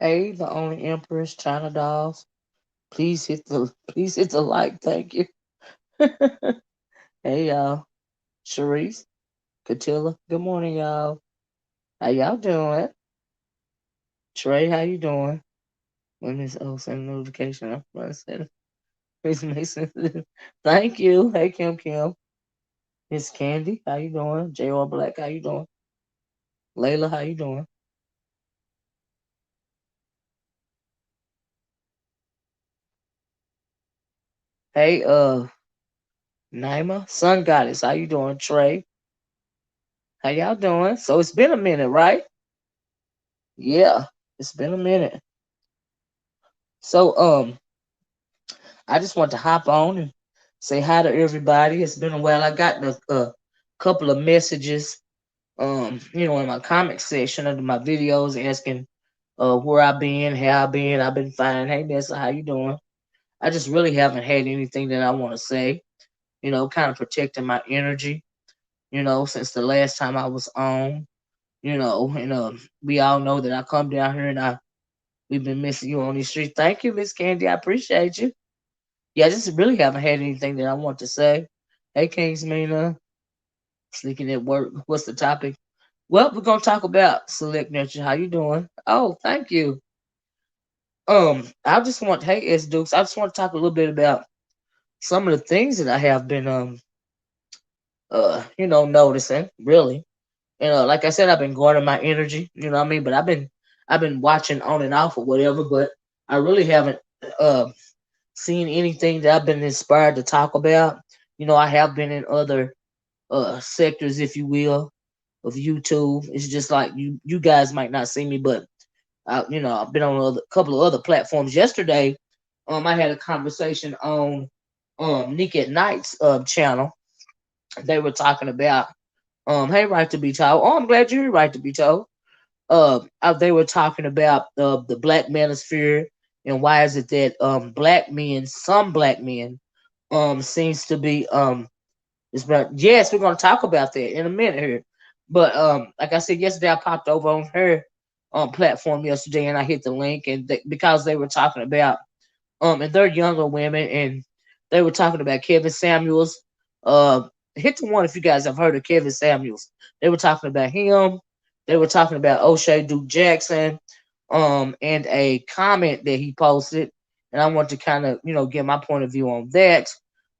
Hey, the only Empress, China Dolls. Please hit the like. Thank you. Hey y'all. Sharice, Katilla. Good morning, y'all. How y'all doing? Trey, how you doing? When is send a notification? I'm gonna send Miss Mason. Thank you. Hey Kim Kim. Miss Candy, how you doing? J.R. Black, how you doing? Layla, how you doing? Hey, Naima, Sun Goddess, how you doing? Trey, how y'all doing? So it's been a minute, right? Yeah, it's been a minute. So I just want to hop on and say hi to everybody. It's been a while. I got a couple of messages, in my comment section under my videos asking where I've been, how I've been. I've been fine. Hey, Nessa, how you doing? I just really haven't had anything that I want to say. Kind of protecting my energy. Since the last time I was on. And we all know that I come down here and we've been missing you on these streets. Thank you, Miss Candy. I appreciate you. Yeah, I just really haven't had anything that I want to say. Hey, Kingsmina, sneaking at work. What's the topic? Well, we're gonna talk about select nurture. How you doing? Oh, thank you. I just want, hey, S Dukes. I just want to talk a little bit about some of the things that I have been, noticing. Really, like I said, I've been guarding my energy. You know what I mean? But I've been watching on and off or whatever. But I really haven't, uh, seen anything that I've been inspired to talk about. I have been in other sectors, if you will, of YouTube. It's just like you guys might not see me, but I've been on a couple of other platforms. Yesterday, I had a conversation on Nick at Night's channel. They were talking about hey, right to be told. Oh, I'm glad you're right to be told. They were talking about the black manosphere and why is it that black men, some black men, seems to be yes, we're gonna talk about that in a minute here. But like I said yesterday, I popped over on her platform yesterday, and I hit the link, and because they were talking about and they're younger women, and they were talking about Kevin Samuels. Hit the one if you guys have heard of Kevin Samuels. They were talking about him. They were talking about O'Shea Duke Jackson, and a comment that he posted, and I want to kind of get my point of view on that.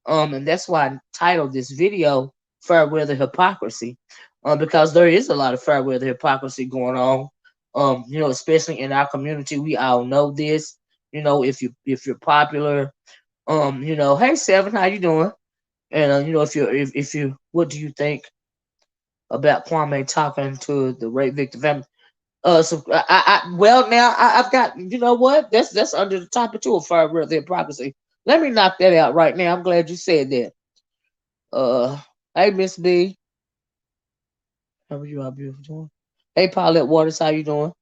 And that's why I titled this video "Fair Weather Hypocrisy," because there is a lot of fair weather hypocrisy going on. Especially in our community, we all know this. If you're popular, hey Seven, how you doing? And if you, what do you think about Kwame talking to the rape victim family? So well now I've got what that's under the topic too of fire the hypocrisy. Let me knock that out right now. I'm glad you said that. Uh, hey Miss B, how are you? How beautiful doing? Hey Paulette Waters, how you doing?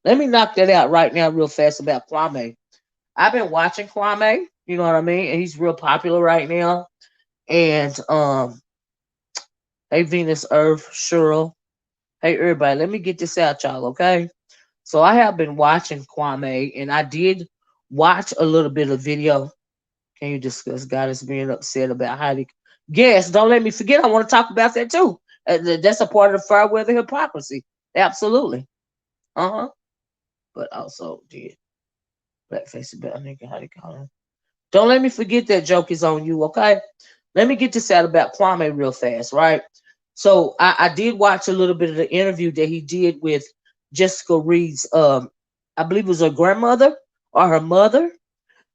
Let me knock that out right now, real fast about Kwame. I've been watching Kwame. You know what I mean, and he's real popular right now. And hey Venus, Earth, Cheryl, hey everybody, let me get this out, y'all. Okay. So I have been watching Kwame, and I did watch a little bit of video. Can you discuss Goddess being upset about Heidi? Yes, don't let me forget. I want to talk about that too. That's a part of the fair weather hypocrisy. Absolutely. Uh huh. But also did blackface about nigga Heidi Collins. Don't let me forget that joke is on you. Okay. Let me get this out about Kwame real fast, right? So I did watch a little bit of the interview that he did with Jessica Reed's I believe it was her grandmother or her mother,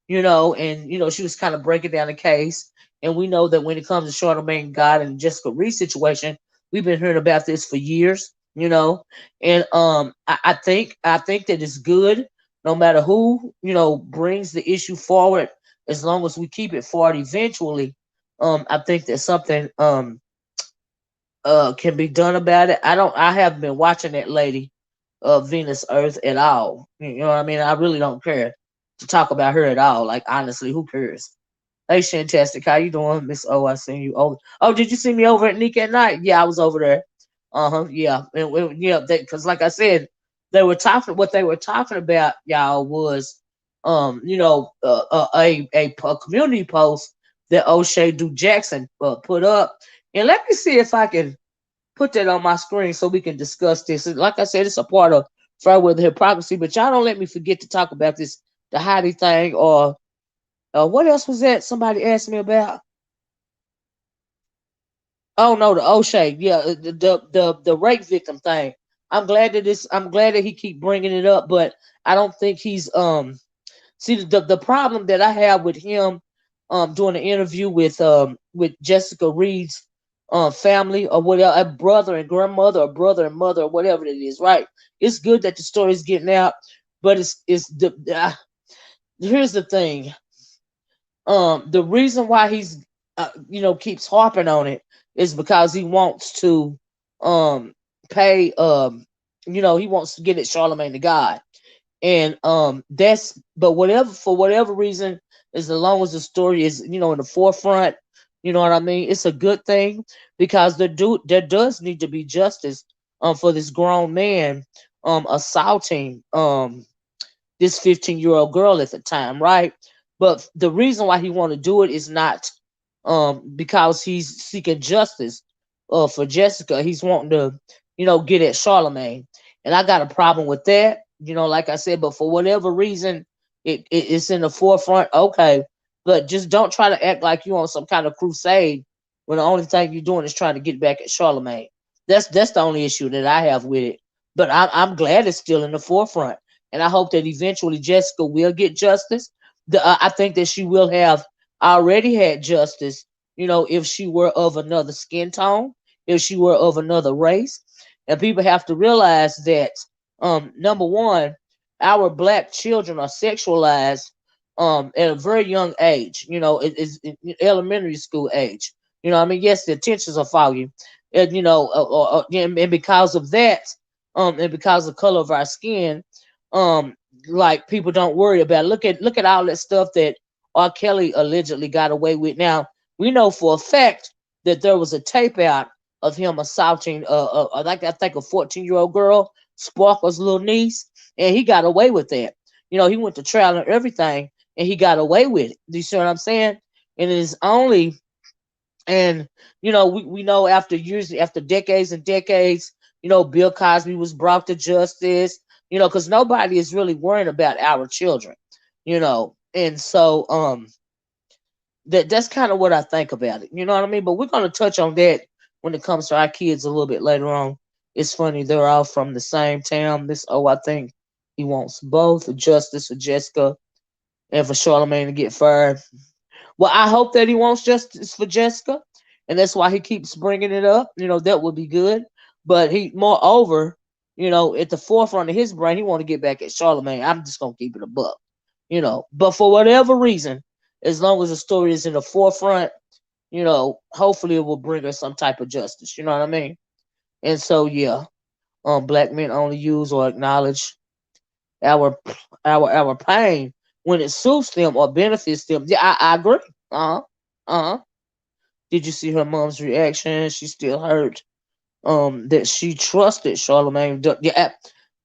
and she was kind of breaking down the case. And we know that when it comes to Charlamagne God and Jessica Reed situation, we've been hearing about this for years, and I think that it's good no matter who brings the issue forward, as long as we keep it forward eventually. I think that something can be done about it. I haven't been watching that lady Venus Earth at all. You know what I mean? I really don't care to talk about her at all. Like honestly, who cares? Hey Shantastic, how you doing? Miss O, I seen you. Oh, did you see me over at Nick at Night? Yeah, I was over there. Yeah, yeah, because like I said, They were talking. What they were talking about, y'all, was a community post that O'Shea Du Jackson put up, and let me see if I can put that on my screen so we can discuss this. Like I said, it's a part of Fry with Hypocrisy, but y'all don't let me forget to talk about this, the Heidi thing, or what else was that somebody asked me about? Oh no, the O'Shea, yeah, the rape victim thing. I'm glad that he keep bringing it up, but I don't think he's see the problem that I have with him doing an interview with Jessica Reed's family or whatever, a brother and grandmother or brother and mother or whatever it is, right? It's good that the story is getting out, but it's here's the thing. The reason why he's keeps harping on it is because he wants to um pay he wants to get it Charlemagne the God. And that's but whatever for whatever reason, as long as the story is in the forefront, you know what I mean, it's a good thing, because there does need to be justice for this grown man assaulting this 15-year-old girl at the time, right? But the reason why he want to do it is not because he's seeking justice for Jessica. He's wanting to, get at Charlemagne. And I got a problem with that, like I said, but for whatever reason, it's in the forefront. Okay. But just don't try to act like you on some kind of crusade when the only thing you're doing is trying to get back at Charlemagne. That's the only issue that I have with it. But I'm glad it's still in the forefront, and I hope that eventually Jessica will get justice. I think that she will have already had justice, if she were of another skin tone, if she were of another race. And people have to realize that, number one, our black children are sexualized at a very young age. It's elementary school age. I mean, yes, the attentions are foggy, and and because of that, and because of the color of our skin, um, like people don't worry about it. Look at all that stuff that R. Kelly allegedly got away with. Now we know for a fact that there was a tape out of him assaulting like I think a 14-year-old girl, Sparkle's little niece, and he got away with that. He went to trial and everything, and he got away with it. Do you see what I'm saying? And it is only and we know after years, after decades and decades, Bill Cosby was brought to justice. Because nobody is really worrying about our children. And so that's kind of what I think about it. You know what I mean? But we're gonna touch on that when it comes to our kids a little bit later on. It's funny, they're all from the same town. I think he wants both justice for Jessica and for Charlemagne to get fired. Well, I hope that he wants justice for Jessica, and that's why he keeps bringing it up. That would be good. But he, moreover, at the forefront of his brain, he want to get back at Charlemagne. I'm just gonna keep it a buck. But for whatever reason, as long as the story is in the forefront, hopefully it will bring us some type of justice. You know what I mean? And so yeah, black men only use or acknowledge our our pain when it suits them or benefits them. Yeah, I agree. Uh huh. Uh huh. Did you see her mom's reaction? She still hurt. That she trusted Charlemagne. Yeah,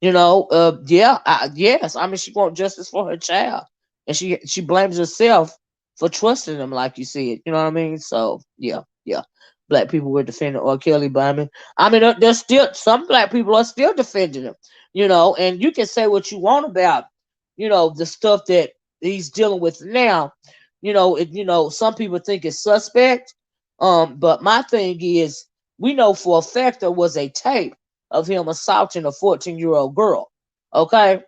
yeah, yes. I mean, she wants justice for her child, and she blames herself for trusting him, like you said. You know what I mean? So yeah, yeah. Black people were defending R. Kelly by me. I mean, there's still some black people are still defending him. And you can say what you want about, the stuff that he's dealing with now. Some people think it's suspect. But my thing is, we know for a fact there was a tape of him assaulting a 14-year-old girl. Okay,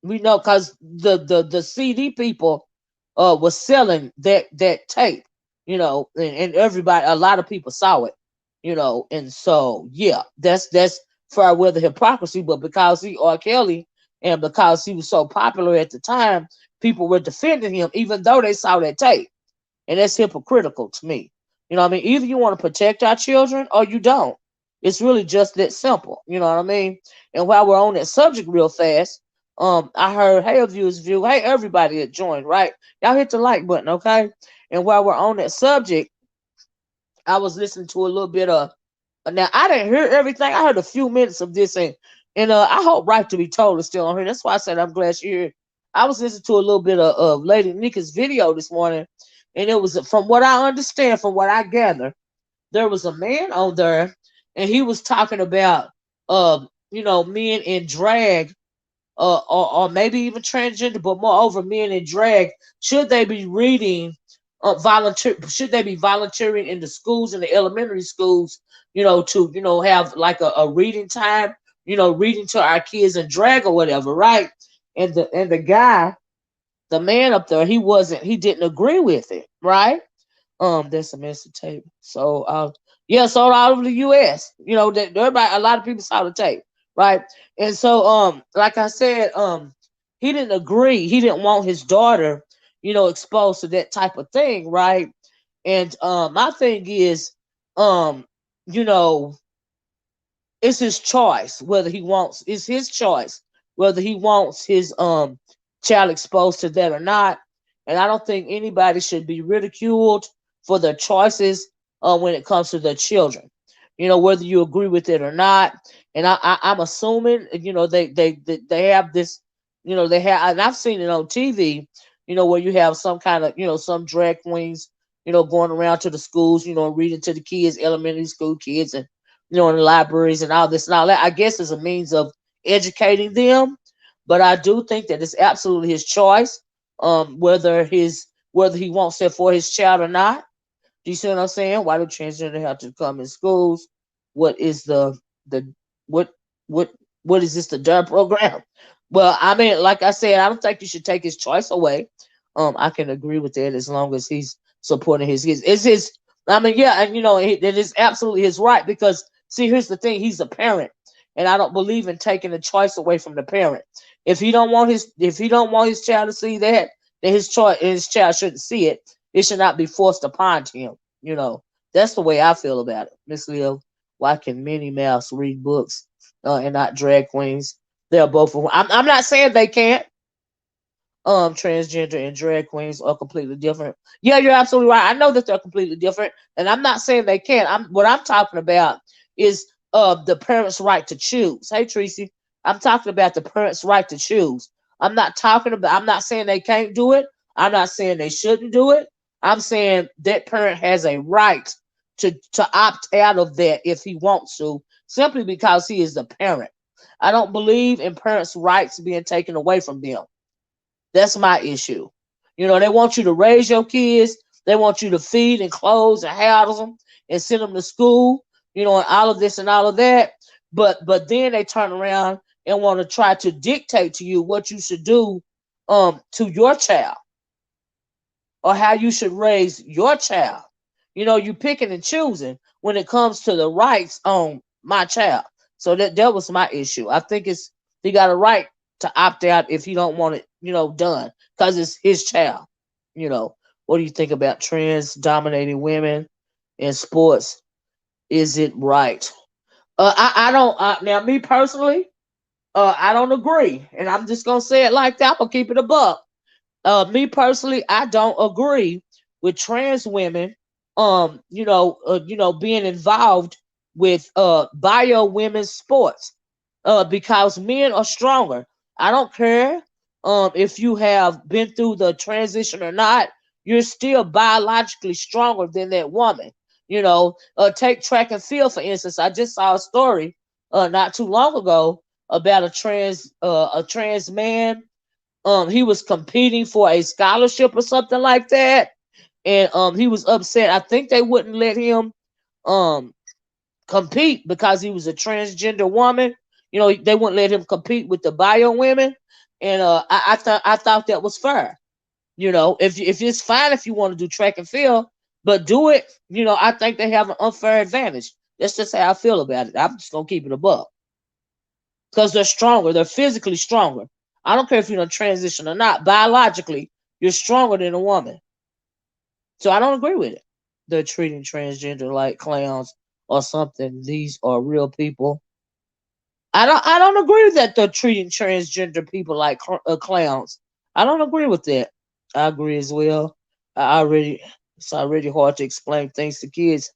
we know because the CD people was selling that tape. And everybody, a lot of people saw it. And so yeah, that's far with the hypocrisy. But because he R. Kelly, and because he was so popular at the time, people were defending him, even though they saw that tape. And that's hypocritical to me. I mean? Either you want to protect our children or you don't. It's really just that simple. You know what I mean? And while we're on that subject real fast, I heard, hey, hey, everybody that joined, right? Y'all hit the like button, okay? And while we're on that subject, I was listening to a little bit of, now I didn't hear everything. I heard a few minutes of this, and And I hope right to be told is still on here. That's why I said I'm glad you're here. I was listening to a little bit of Lady Nika's video this morning, and it was, from what I understand, from what I gather, there was a man on there, and he was talking about, men in drag, or maybe even transgender, but moreover, men in drag, should they be reading, volunteer? Should they be volunteering in the schools, in the elementary schools, to have like a reading time, reading to our kids in drag or whatever, right? And the guy, the man up there, he didn't agree with it, right? That's a mess of tape. So, yeah, sold all over the U.S. That everybody, a lot of people saw the tape, right? And so, like I said, he didn't agree. He didn't want his daughter, exposed to that type of thing, right? And my thing is, um, you know, it's his choice whether he wants. It's his choice whether he wants his child exposed to that or not. And I don't think anybody should be ridiculed for their choices when it comes to their children. Whether you agree with it or not. And I'm assuming, they have this, they have, and I've seen it on TV, where you have some kind of, some drag queens, going around to the schools, reading to the kids, elementary school kids, and in the libraries and all this and all that. I guess as a means of educating them, but I do think that it's absolutely his choice, whether he wants it for his child or not. Do you see what I'm saying? Why do transgender have to come in schools? What is the what what what is this, the DARE program? Well, I mean, like I said, I don't think you should take his choice away. I can agree with that as long as he's supporting his kids. It's his. I mean, yeah, and it is absolutely his right, because see, here's the thing: he's a parent, and I don't believe in taking the choice away from the parent. If he don't want his child to see that, then his child shouldn't see it. It should not be forced upon him. That's the way I feel about it. Miss Leo, why can Minnie Mouse read books, and not drag queens? They're both. I'm not saying they can't. Transgender and drag queens are completely different. Yeah, you're absolutely right. I know that they're completely different, and I'm not saying they can't. What I'm talking about is the parents' right to choose. Hey, Tracy, I'm talking about the parents' right to choose. I'm not saying they can't do it. I'm not saying they shouldn't do it. I'm saying that parent has a right to opt out of that if he wants to, simply because he is the parent. I don't believe in parents' rights being taken away from them. That's my issue. They want you to raise your kids. They want you to feed and clothe and house them and send them to school, and all of this and all of that. But then they turn around and want to try to dictate to you what you should do to your child, or how you should raise your child. You picking and choosing when it comes to the rights on my child. So that was my issue. I think he got a right to opt out if he don't want it, done, because it's his child. What do you think about trans dominating women in sports? Is it right? I don't. Now, me personally, I don't agree, and I'm just gonna say it like that. I'm gonna keep it a buck. Me personally, I don't agree with trans women, being involved with bio women's sports, because men are stronger. I don't care if you have been through the transition or not. You're still biologically stronger than that woman. Take track and field for instance. I just saw a story not too long ago about a trans man. He was competing for a scholarship or something like that, and he was upset. I think they wouldn't let him um compete because he was a transgender woman. They wouldn't let him compete with the bio women, and I thought that was fair. If it's fine if you want to do track and field, but do it. I think they have an unfair advantage. That's just how I feel about it. I'm just gonna keep it above, because they're stronger. They're physically stronger. I don't care if you're in a transition or not. Biologically, you're stronger than a woman. So I don't agree with it. They're treating transgender like clowns or something. These are real people. I don't agree that they're treating transgender people like clowns. I don't agree with that. I agree as well. I already It's already hard to explain things to kids.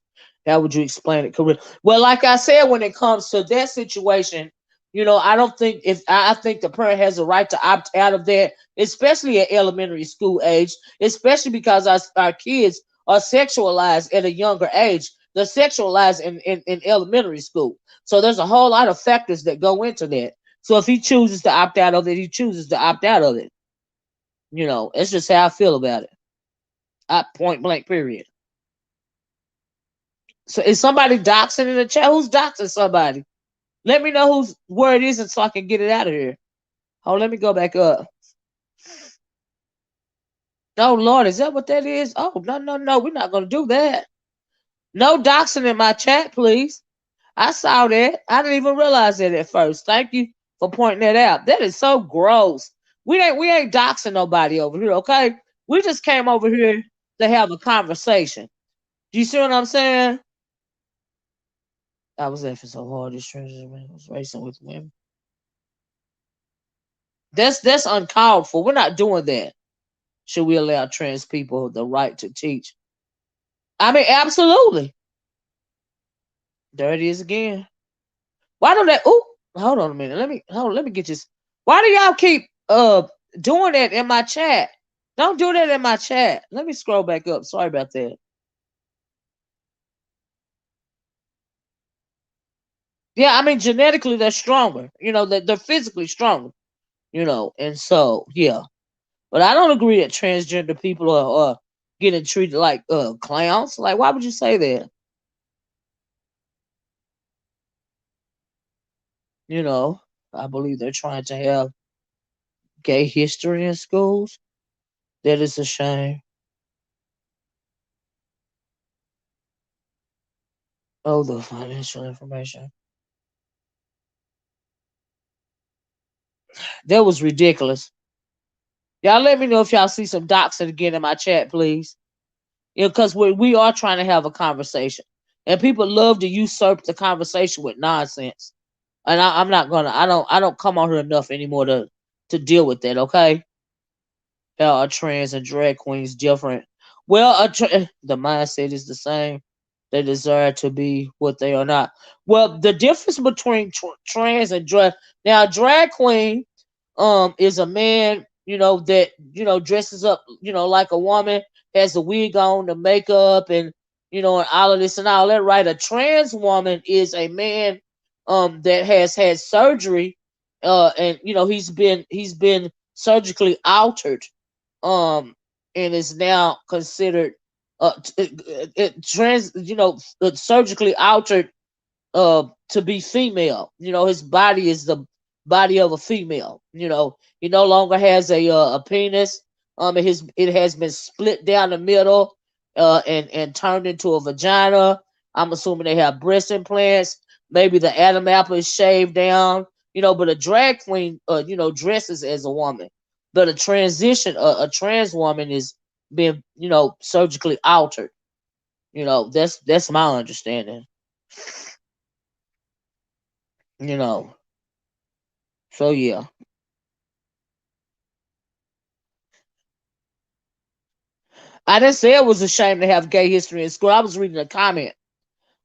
How would you explain it correctly? Well, like I said, when it comes to that situation, I don't think if I think the parent has a right to opt out of that, especially at elementary school age, especially because our kids are sexualized at a younger age. They're sexualized in elementary school. So there's a whole lot of factors that go into that. So if he chooses to opt out of it, he chooses to opt out of it. It's just how I feel about it. Point blank, period. So is somebody doxing in the chat? Who's doxing somebody? Let me know where it is, and so I can get it out of here. Oh, let me go back up. Oh Lord, is that what that is? Oh no, no, no, we're not gonna do that. No doxing in my chat, please. I saw that. I didn't even realize that at first. Thank you for pointing that out. That is so gross. We ain't doxing nobody over here, okay? We just came over here to have a conversation. Do you see what I'm saying? I was laughing so hard. This transgender was racing with women. That's uncalled for. We're not doing that. Should we allow trans people the right to teach? I mean, absolutely. There it is again. Why don't that? Oh, hold on a minute. Let me get this. Why do y'all keep doing that in my chat? Don't do that in my chat. Let me scroll back up. Sorry about that. Yeah, I mean genetically they're stronger. They're physically stronger. And so yeah. But I don't agree that transgender people are getting treated like clowns. Like, why would you say that? I believe they're trying to have gay history in schools. That is a shame. Oh, the financial information. That was ridiculous. Y'all let me know if y'all see some doxing again in my chat, please. Because we are trying to have a conversation. And people love to usurp the conversation with nonsense. And I'm not gonna I don't come on here enough anymore to deal with that, okay? Are trans and drag queens different? Well, the mindset is the same. They desire to be what they are not. Well, the difference between trans and drag, now drag queen is a man, that dresses up, like a woman, has the wig on, the makeup, and and all of this and all that, right? A trans woman is a man that has had surgery, and he's been surgically altered, um and is now considered trans, surgically altered to be female. His body is the body of a female. He no longer has a penis. It has been split down the middle, and turned into a vagina. I'm assuming they have breast implants. Maybe the Adam apple is shaved down. But a drag queen, dresses as a woman. But a trans woman is being, surgically altered. That's my understanding. You know. So yeah. I didn't say it was a shame to have gay history in school. I was reading a comment.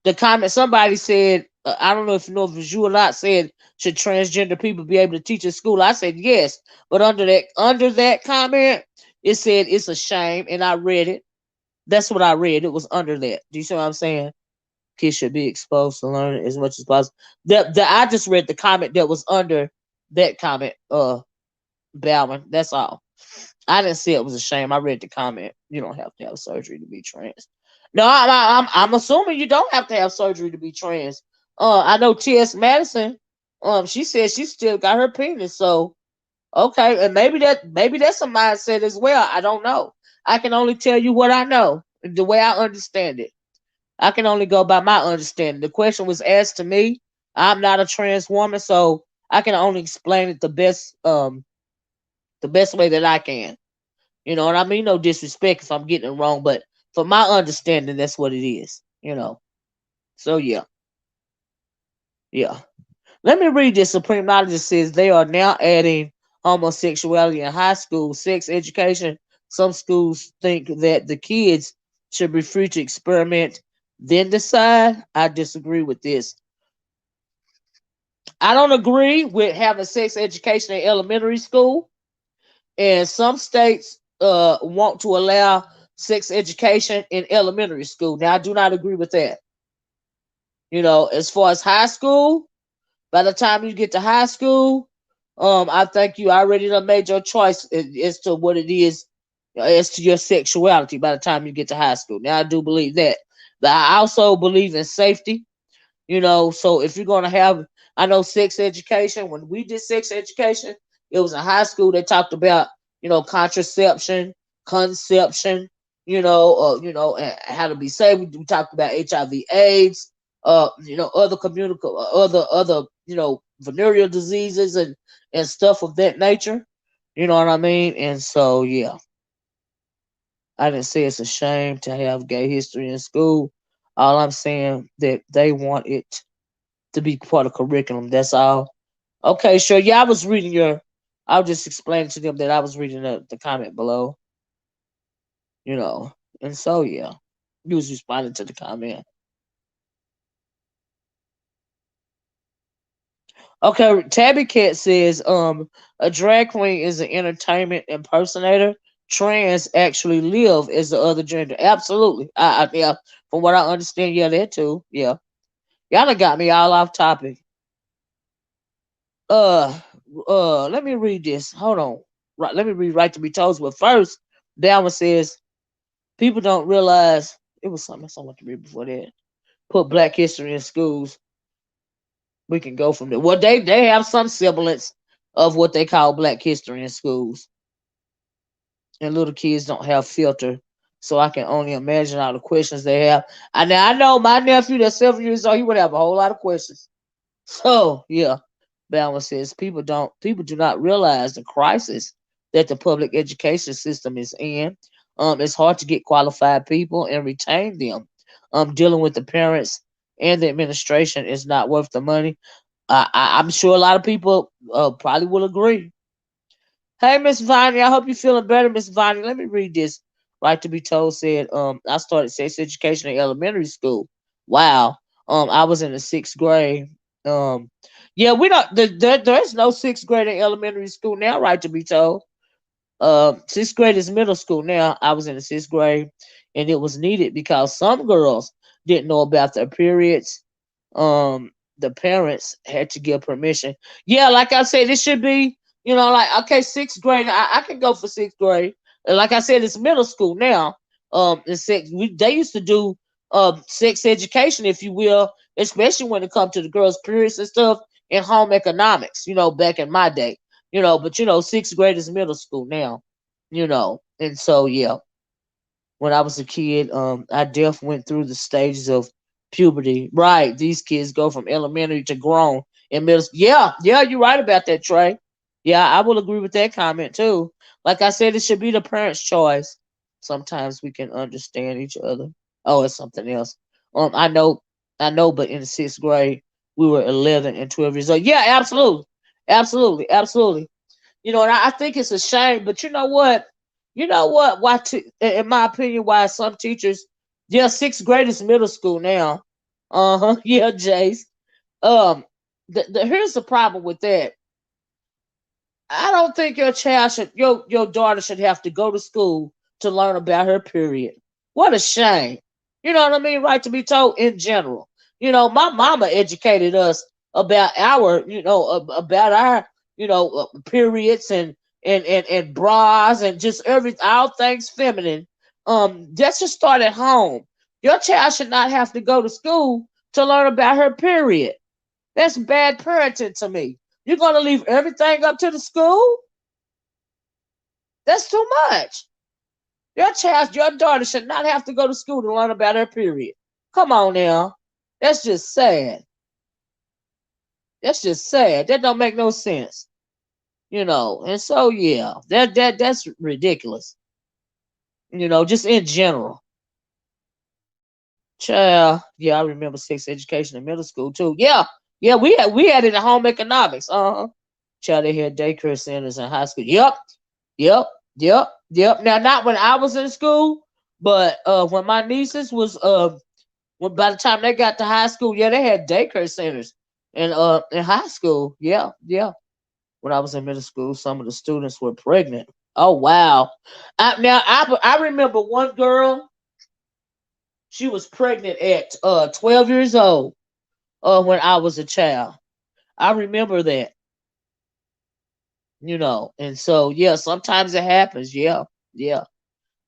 The comment, somebody said, I don't know if it was you or not, said, should transgender people be able to teach in school? I said yes, but under that comment, it said it's a shame, and I read it. That's what I read. It was under that. Do you see what I'm saying? Kids should be exposed to learning as much as possible. I just read the comment that was under that comment, Bowman. That's all. I didn't see it was a shame. I read the comment. You don't have to have surgery to be trans. No, I'm assuming you don't have to have surgery to be trans. I know T.S. Madison. She said she still got her penis. So okay, and maybe that's a mindset as well. I don't know. I can only tell you what I know, the way I understand it. I can only go by my understanding. The question was asked to me. I'm not a trans woman, so I can only explain it the best way that I can. And I mean no disrespect if I'm getting it wrong, but for my understanding, that's what it is. So yeah, yeah. Let me read this. Supreme Knowledge says they are now adding homosexuality in high school sex education. Some schools think that the kids should be free to experiment, then decide. I disagree with this. I don't agree with having sex education in elementary school, and some states want to allow sex education in elementary school. Now, I do not agree with that. As far as high school, by the time you get to high school, I think you already done made your choice as to what it is, as to your sexuality by the time you get to high school. Now, I do believe that. But I also believe in safety. So if you're going to have, I know sex education, when we did sex education, it was in high school. They talked about, contraception, conception, and how to be safe. We talked about HIV, AIDS, other communicable, other, venereal diseases and stuff of that nature. You know what I mean? And so, yeah, I didn't say it's a shame to have gay history in school. All I'm saying that they want it to be part of curriculum. That's all. Okay, sure. Yeah, I was just explaining to them that I was reading the comment below, you know. And so, yeah, you was responding to the comment. Okay, Tabby Cat says, a drag queen is an entertainment impersonator. Trans actually live as the other gender. Absolutely. Yeah, from what I understand, yeah, that too. Yeah. Y'all done got me all off topic. Uh Let me read this. Hold on. Right, let me read Right to Be Told. But first, that one says people don't realize it was something else I want to read before that. Put black history in schools. We can go from there. Well, they have some semblance of what they call black history in schools. And little kids don't have filter. So I can only imagine all the questions they have. I know my nephew that's 7 years old, he would have a whole lot of questions. So yeah. Balance says people do not realize the crisis that the public education system is in. It's hard to get qualified people and retain them. Dealing with the parents and the administration is not worth the money. I'm sure a lot of people probably will agree. Hey, Miss Vonnie, I hope you're feeling better, Miss Vonnie. Let me read this. Right to Be Told said, I started sex education in elementary school. Wow. I was in the sixth grade. Um, yeah, we don't. There's no sixth grade in elementary school now. Right to Be Told. Sixth grade is middle school now. I was in the sixth grade, and it was needed because some girls didn't know about their periods. The parents had to give permission. Yeah, like I said, it should be, like, okay, sixth grade. I can go for sixth grade. And like I said, it's middle school now. They used to do sex education, if you will, especially when it comes to the girls' periods and stuff in home economics. Back in my day. But sixth grade is middle school now. And so yeah, when I was a kid, I definitely went through the stages of puberty. Right, these kids go from elementary to grown in middle. Yeah, yeah, you're right about that, Trey. Yeah, I will agree with that comment too. Like I said, it should be the parents' choice. Sometimes we can understand each other. Oh, it's something else. I know, but in the sixth grade, we were 11 and 12 years old. Yeah, absolutely, absolutely, absolutely. And I think it's a shame, but you know what? In my opinion, why some teachers, yeah, sixth grade is middle school now. Uh-huh. Yeah, Jace. Um, here's the problem with that. I don't think your daughter should have to go to school to learn about her period. What a shame. You know what I mean? Right to Be Told in general. My mama educated us about about our, periods and bras and just all things feminine. That should start at home. Your child should not have to go to school to learn about her period. That's bad parenting to me. You're going to leave everything up to the school? That's too much. Your daughter should not have to go to school to learn about her period. Come on now. That's just sad. That's just sad. That don't make no sense. And so yeah, that's ridiculous. Just in general. Child, yeah, I remember sex education in middle school too. Yeah, yeah, we had it in home economics. Child, they had daycare centers in high school. Yep, yep, yep. Now, not when I was in school, but when my nieces was when by the time they got to high school, yeah, they had daycare centers. And in high school, yeah, yeah. When I was in middle school, some of the students were pregnant. Oh wow! I remember one girl. She was pregnant at 12 years old. When I was a child, I remember that. And so yeah, sometimes it happens. Yeah, yeah.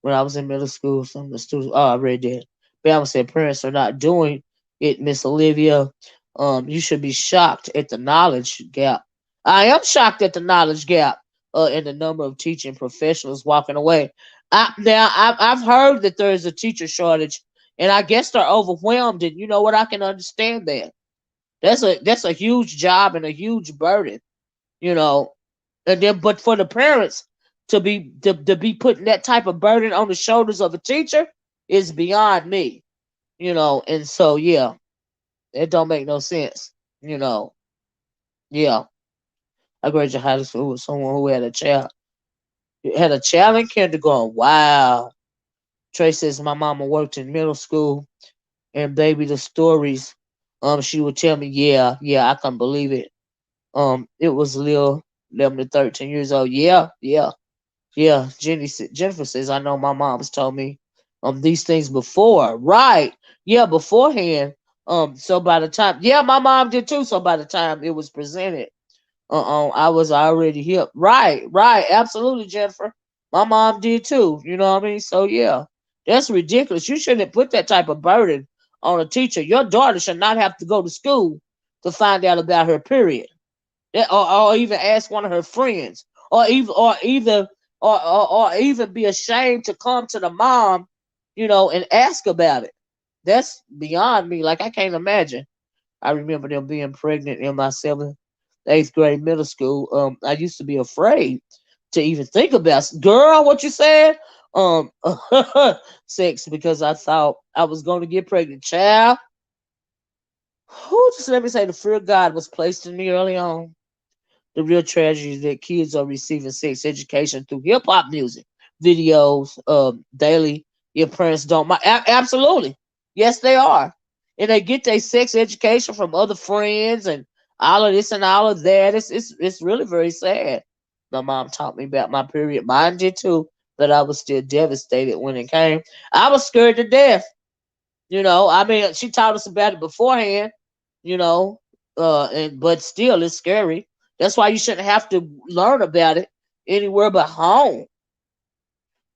When I was in middle school, some of the students. Oh, I read that. Bama said parents are not doing it, Miss Olivia. You should be shocked at the knowledge gap. I am shocked at the knowledge gap. In the number of teaching professionals walking away. I've heard that there is a teacher shortage, and I guess they're overwhelmed. And you know what? I can understand that. That's a huge job and a huge burden. You know, and then but for the parents to be putting that type of burden on the shoulders of a teacher is beyond me. And so yeah, it don't make no sense. you know yeah, I graduated high school with someone who had a child in kindergarten. Wow. Trey says my mama worked in middle school, and baby, the stories she would tell me. Yeah, yeah, I can believe it. It was little 11 to 13 years old. Yeah, yeah. Yeah, Jennifer says, I know my mom's told me these things before. Right. Yeah, beforehand. So by the time, yeah, my mom did too. So by the time it was presented, I was already hip. Right, right. Absolutely, Jennifer. My mom did too. You know what I mean? So yeah, that's ridiculous. You shouldn't put that type of burden on a teacher. Your daughter should not have to go to school to find out about her period. Or even ask one of her friends, or even be ashamed to come to the mom, and ask about it. That's beyond me. Like I can't imagine. I remember them being pregnant in my seventh, eighth grade middle school. I used to be afraid to even think about girl. What you said? Um, sex because I thought I was going to get pregnant. Child, who just let me say the fear of God was placed in me early on. The real tragedy is that kids are receiving sex education through hip hop music, videos, daily. Your parents don't mind. Absolutely. Yes, they are. And they get their sex education from other friends and all of this and all of that. It's really very sad. My mom taught me about my period. Mine did too, but I was still devastated when it came. I was scared to death. I mean, she taught us about it beforehand, you know, and but still, it's scary. That's why you shouldn't have to learn about it anywhere but home.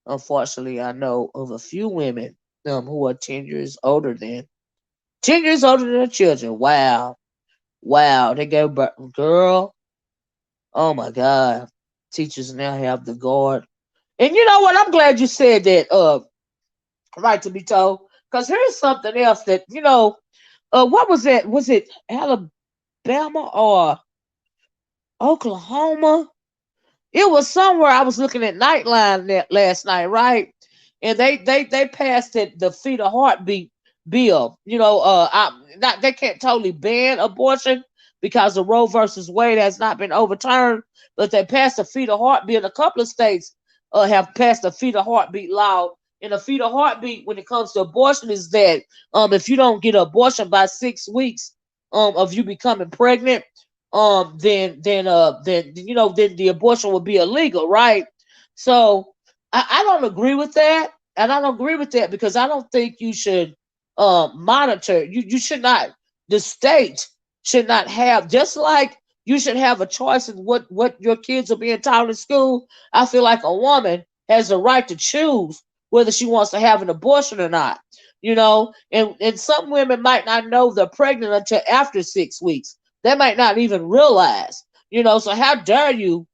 Unfortunately, I know of a few women who are 10 years older than their children. Wow, wow, they gave birth, girl. Oh my God, teachers now have the guard. And you know what? I'm glad you said that. Right to be told, because here's something else that what was that? Was it Alabama or Oklahoma? It was somewhere. I was looking at Nightline last night, right? And they passed it, the fetal heartbeat bill. Not they can't totally ban abortion because the Roe versus Wade has not been overturned, but they passed a fetal heartbeat. A couple of states have passed a fetal heartbeat law. And a fetal heartbeat, when it comes to abortion, is that if you don't get an abortion by 6 weeks of you becoming pregnant, then the abortion would be illegal, right? So I don't agree with that, and I don't agree with that because I don't think you should monitor. You should not. The state should not have, just like you should have a choice in what your kids are being taught in school. I feel like a woman has the right to choose whether she wants to have an abortion or not. And some women might not know they're pregnant until after 6 weeks. They might not even realize. So how dare you,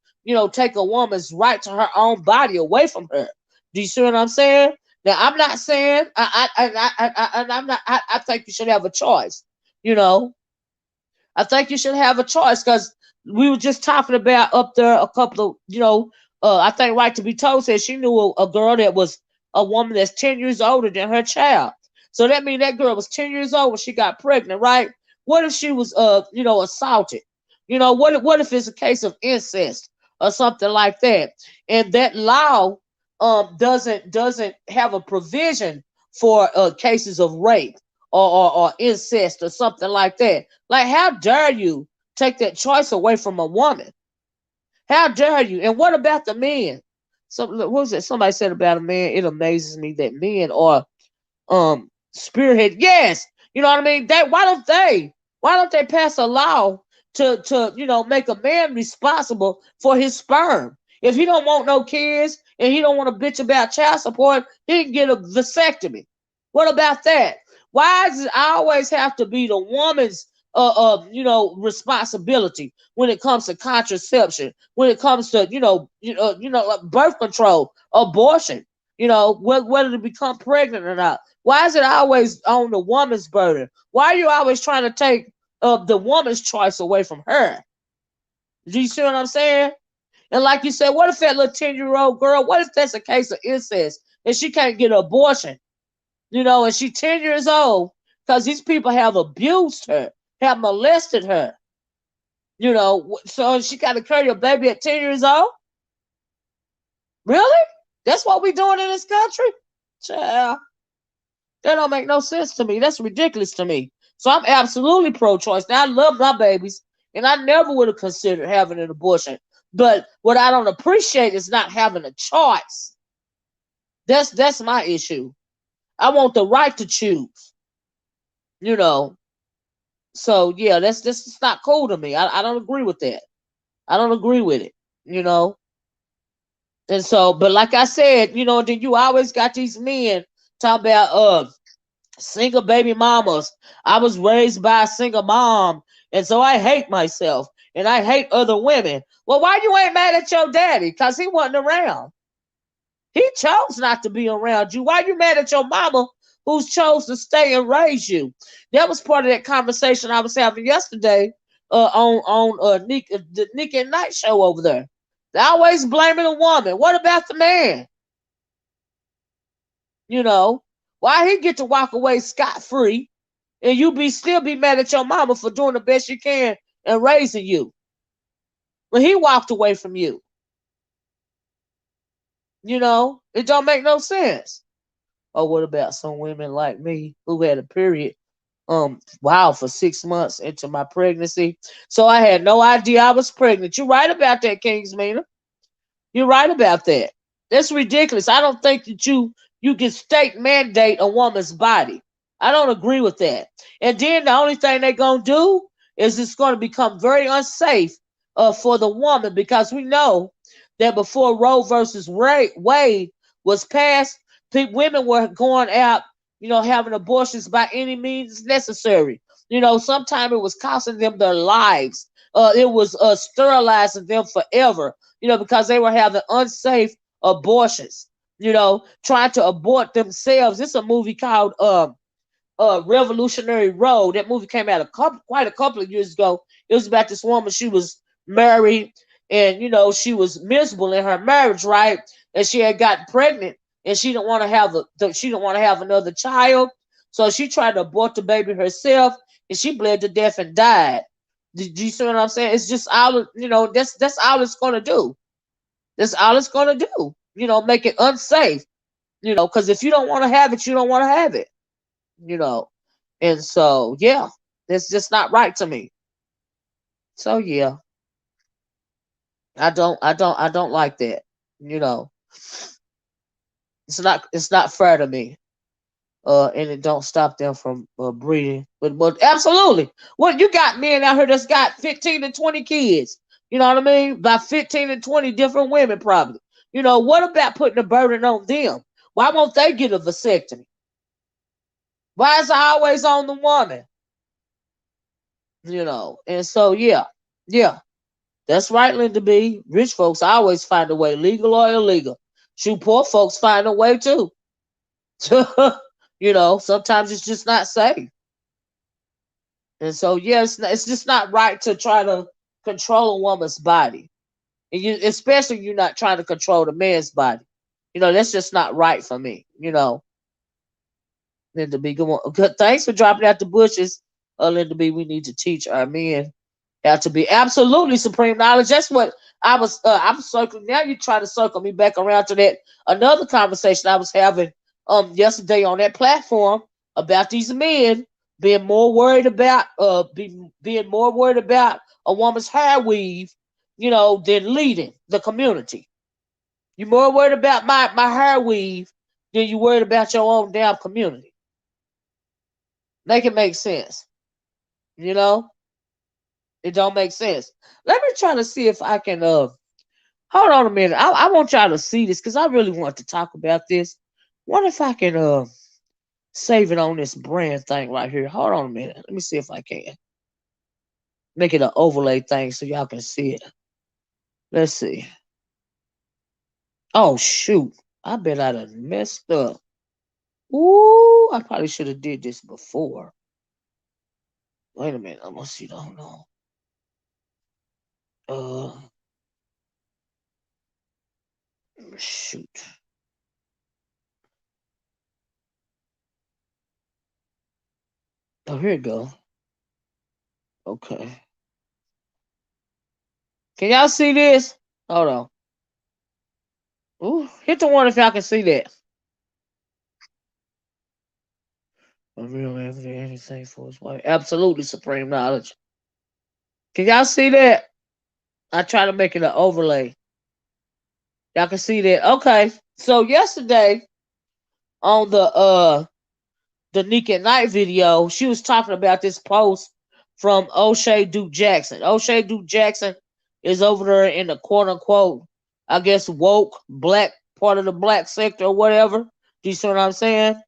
take a woman's right to her own body away from her? Do you see what I'm saying? Now I'm not saying I'm not. I think you should have a choice. You know, I think you should have a choice because we were just talking about up there a couple of, I think Right to Be Told said she knew a girl that was a woman that's 10 years older than her child. So that means that girl was 10 years old when she got pregnant, right? What if she was, assaulted? What if it's a case of incest or something like that? And that law doesn't have a provision for cases of rape or incest or something like that. Like, how dare you take that choice away from a woman? How dare you? And what about the men? So what was it? Somebody said about a man. It amazes me that men are spearhead. Yes, you know what I mean. Why don't they pass a law to make a man responsible for his sperm? If he don't want no kids and he don't want to bitch about child support, he can get a vasectomy. What about that? Why does it always have to be the woman's responsibility when it comes to contraception, when it comes to like birth control, abortion, whether to become pregnant or not? Why is it always on the woman's burden? Why are you always trying to take the woman's choice away from her? Do you see what I'm saying? And like you said, what if that little 10-year-old girl, what if that's a case of incest and she can't get an abortion? And she's 10 years old because these people have abused her, have molested her. So she got to carry a baby at 10 years old? Really? That's what we doing in this country? Child. That don't make no sense to me. That's ridiculous to me. So I'm absolutely pro-choice. Now I love my babies, and I never would have considered having an abortion. But what I don't appreciate is not having a choice. That's my issue. I want the right to choose. So yeah, that's just not cool to me. I don't agree with that. I don't agree with it. And so, but like I said, then you always got these men talking about single baby mamas. I was raised by a single mom, and so I hate myself and I hate other women. Well, why you ain't mad at your daddy? Because he wasn't around. He chose not to be around you. Why you mad at your mama who's chose to stay and raise you? That was part of that conversation I was having yesterday on the Nick at Night show over there. They're always blaming a woman. What about the man? Why he get to walk away scot-free and you still be mad at your mama for doing the best you can and raising you when he walked away from you? It don't make no sense. Or what about some women like me who had a period for 6 months into my pregnancy? So I had no idea I was pregnant. You're right about that, Kingsmina. You're right about that. That's ridiculous. I don't think that you can state mandate a woman's body. I don't agree with that. And then the only thing they're gonna do is it's gonna become very unsafe for the woman, because we know that before Roe versus Wade was passed, women were going out, having abortions by any means necessary. Sometimes it was costing them their lives. It was sterilizing them forever, because they were having unsafe abortions, trying to abort themselves. It's a movie called Revolutionary Road. That movie came out quite a couple of years ago. It was about this woman. She was married, and she was miserable in her marriage, right? And she had gotten pregnant, and she didn't want to have another child, so she tried to abort the baby herself, and she bled to death and died. Do you see what I'm saying? It's just all that's all it's gonna do. That's all it's gonna do. Make it unsafe. Because if you don't want to have it, you don't want to have it. you know. And so, yeah, that's just not right to me. So yeah, I don't like that. You know, it's not fair to me. And it don't stop them from breeding. But absolutely, what you got men out here that's got 15 to 20 kids. You know what I mean? By 15 to 20 different women, probably. What about putting a burden on them? Why won't they get a vasectomy? Why is it always on the woman? And so yeah, that's right, Linda B. Rich folks always find a way, legal or illegal. Shoot, poor folks find a way too. Sometimes it's just not safe. And so, yeah, it's just not right to try to control a woman's body. And especially you're not trying to control the man's body. That's just not right for me. Linda B, good. Thanks for dropping out the bushes. Linda B, we need to teach our men how to be absolutely supreme knowledge. That's what I'm circling. Now you try to circle me back around to that another conversation I was having yesterday on that platform about these men being more worried about being more worried about a woman's hair weave, than leading the community. You're more worried about my hair weave than you worried about your own damn community. Make it make sense. You know? It don't make sense. Let me try to see if I can hold on a minute. I want y'all to see this because I really want to talk about this. What if I can save it on this brand thing right here? Hold on a minute. Let me see if I can. Make it an overlay thing so y'all can see it. Let's see. Oh shoot. I bet I done messed up. Ooh, I probably should have did this before. Wait a minute. I'm gonna see. Hold on. Shoot. Oh, here it go. Okay. Can y'all see this? Hold on. Ooh, hit the one if y'all can see that. A real anything for his wife. Absolutely supreme knowledge. Can y'all see that? I try to make it an overlay. Y'all can see that. Okay. So yesterday on the Nick at Night video, she was talking about this post from O'Shea Duke Jackson. O'Shea Duke Jackson is over there in the quote unquote, I guess, woke black part of the black sector or whatever. Do you see what I'm saying?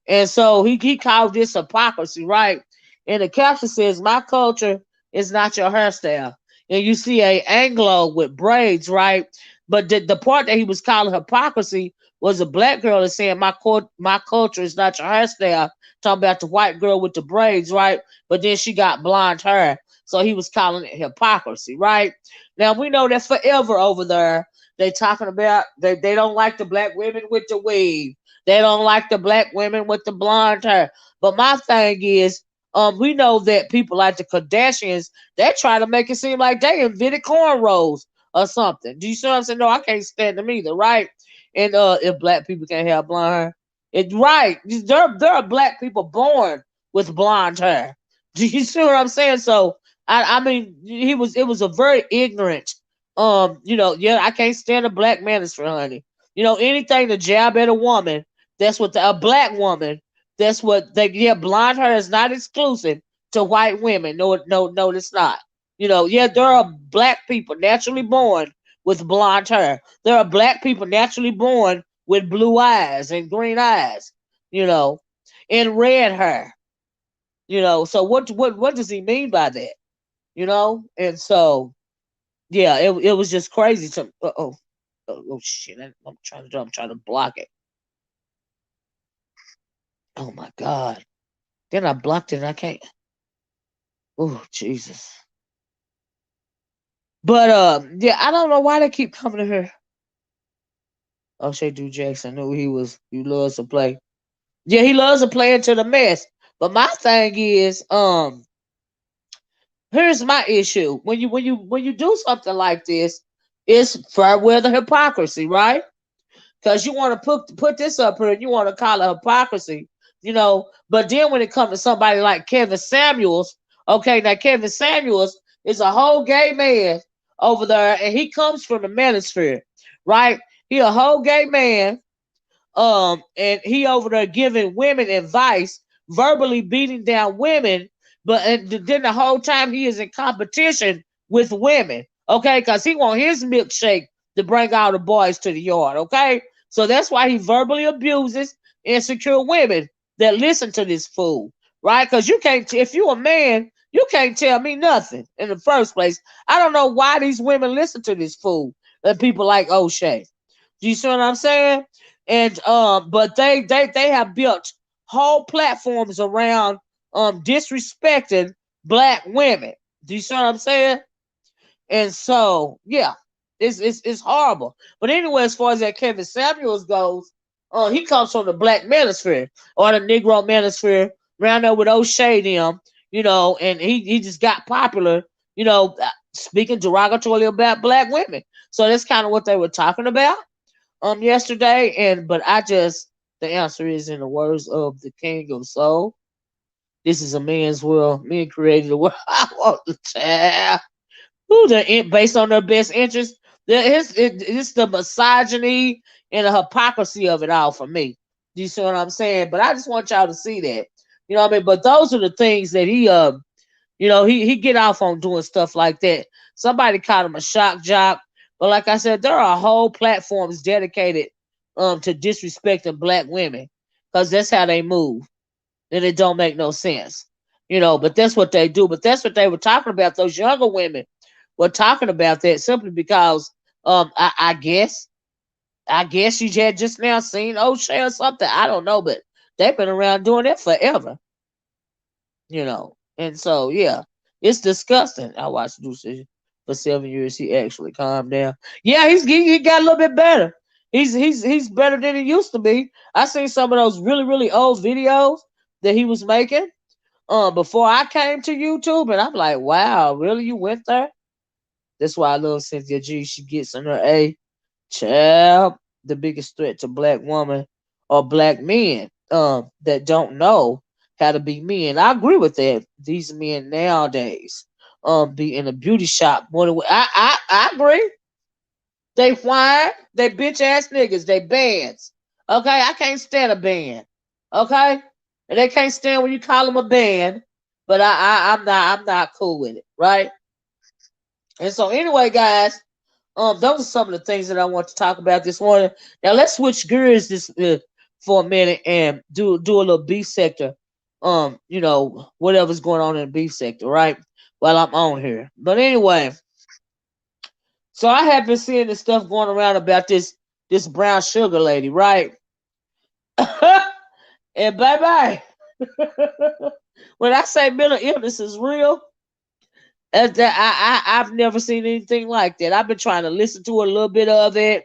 And so he called this hypocrisy, right? And the caption says, "My culture is not your hairstyle." And you see a Anglo with braids, right? But the part that he was calling hypocrisy was a black girl is saying, my culture is not your hairstyle. Talking about the white girl with the braids, right? But then she got blonde hair. So he was calling it hypocrisy, right? Now we know that forever over there, they talking about they don't like the black women with the weave. They don't like the black women with the blonde hair. But my thing is, we know that people like the Kardashians, they try to make it seem like they invented cornrows or something. Do you see what I'm saying? No, I can't stand them either, right? And if black people can't have blonde hair, it's right. There are black people born with blonde hair. Do you see what I'm saying? So I mean, it was a very ignorant. Yeah, I can't stand a black minister, honey. Anything to jab at a woman, that's what a black woman. That's what they. Yeah, blonde hair is not exclusive to white women. No, no, no, it's not. Yeah, there are black people naturally born with blonde hair. There are black people naturally born with blue eyes and green eyes. You know, and red hair. So what does he mean by that? And so yeah, it was just crazy. Oh shit! I'm trying to block it. Oh my god! Then I blocked it. And I can't. Oh Jesus! But yeah, I don't know why they keep coming to her. O'Shea Duke Jackson knew he loves to play. Yeah, he loves to play into the mess. But my thing is, here's my issue. When you do something like this, it's fair weather hypocrisy, right? Because you want to put this up here and you want to call it hypocrisy. But then when it comes to somebody like Kevin Samuels, okay, now Kevin Samuels is a whole gay man over there, and he comes from the manosphere, right? He a whole gay man, and he over there giving women advice, verbally beating down women, but then the whole time he is in competition with women, okay, because he want his milkshake to bring all the boys to the yard, okay. So that's why he verbally abuses insecure women that listen to this fool, right? Because you can't, if you a man, you can't tell me nothing in the first place. I don't know why these women listen to this fool and people like O'Shea. Do you see what I'm saying? And but they have built whole platforms around disrespecting black women. Do you see what I'm saying? And so yeah, it's horrible. But anyway, as far as that Kevin Samuels goes, he comes from the black manosphere or the Negro manosphere, around there with O'Shea them, and he just got popular, speaking derogatorily about black women. So that's kind of what they were talking about yesterday. But I just The answer is in the words of the King of Soul. This is a man's world. Men created the world. I want the child. Who based on their best interest? It's the misogyny and the hypocrisy of it all for me. Do you see what I'm saying? But I just want y'all to see that. You know what I mean? But those are the things that he get off on doing stuff like that. Somebody called him a shock jock. But like I said, there are whole platforms dedicated to disrespecting black women. Because that's how they move. And it don't make no sense. But that's what they do. But that's what they were talking about. Those younger women were talking about that simply because I guess you had just now seen O'Shea or something. I don't know, but they've been around doing it forever. And so yeah, it's disgusting. I watched Deuce for 7 years. He actually calmed down. Yeah, he got a little bit better. He's better than he used to be. I seen some of those really really old videos that he was making before I came to YouTube, and I'm like, wow, really, you went there? That's why I love Cynthia G. She gets in her A. Child, the biggest threat to black women or black men that don't know how to be men. I agree with that. These men nowadays be in a beauty shop. I agree. They whine. They bitch ass niggas. They bands. Okay, I can't stand a band. Okay, and they can't stand when you call them a band. But I'm not cool with it, right? And so anyway, guys, those are some of the things that I want to talk about this morning. Now let's switch gears this for a minute and do a little beef sector. Whatever's going on in the beef sector, right? While I'm on here. But anyway, so I have been seeing this stuff going around about this brown sugar lady, right? And bye bye. When I say mental illness is real, I've never seen anything like that. I've been trying to listen to a little bit of it,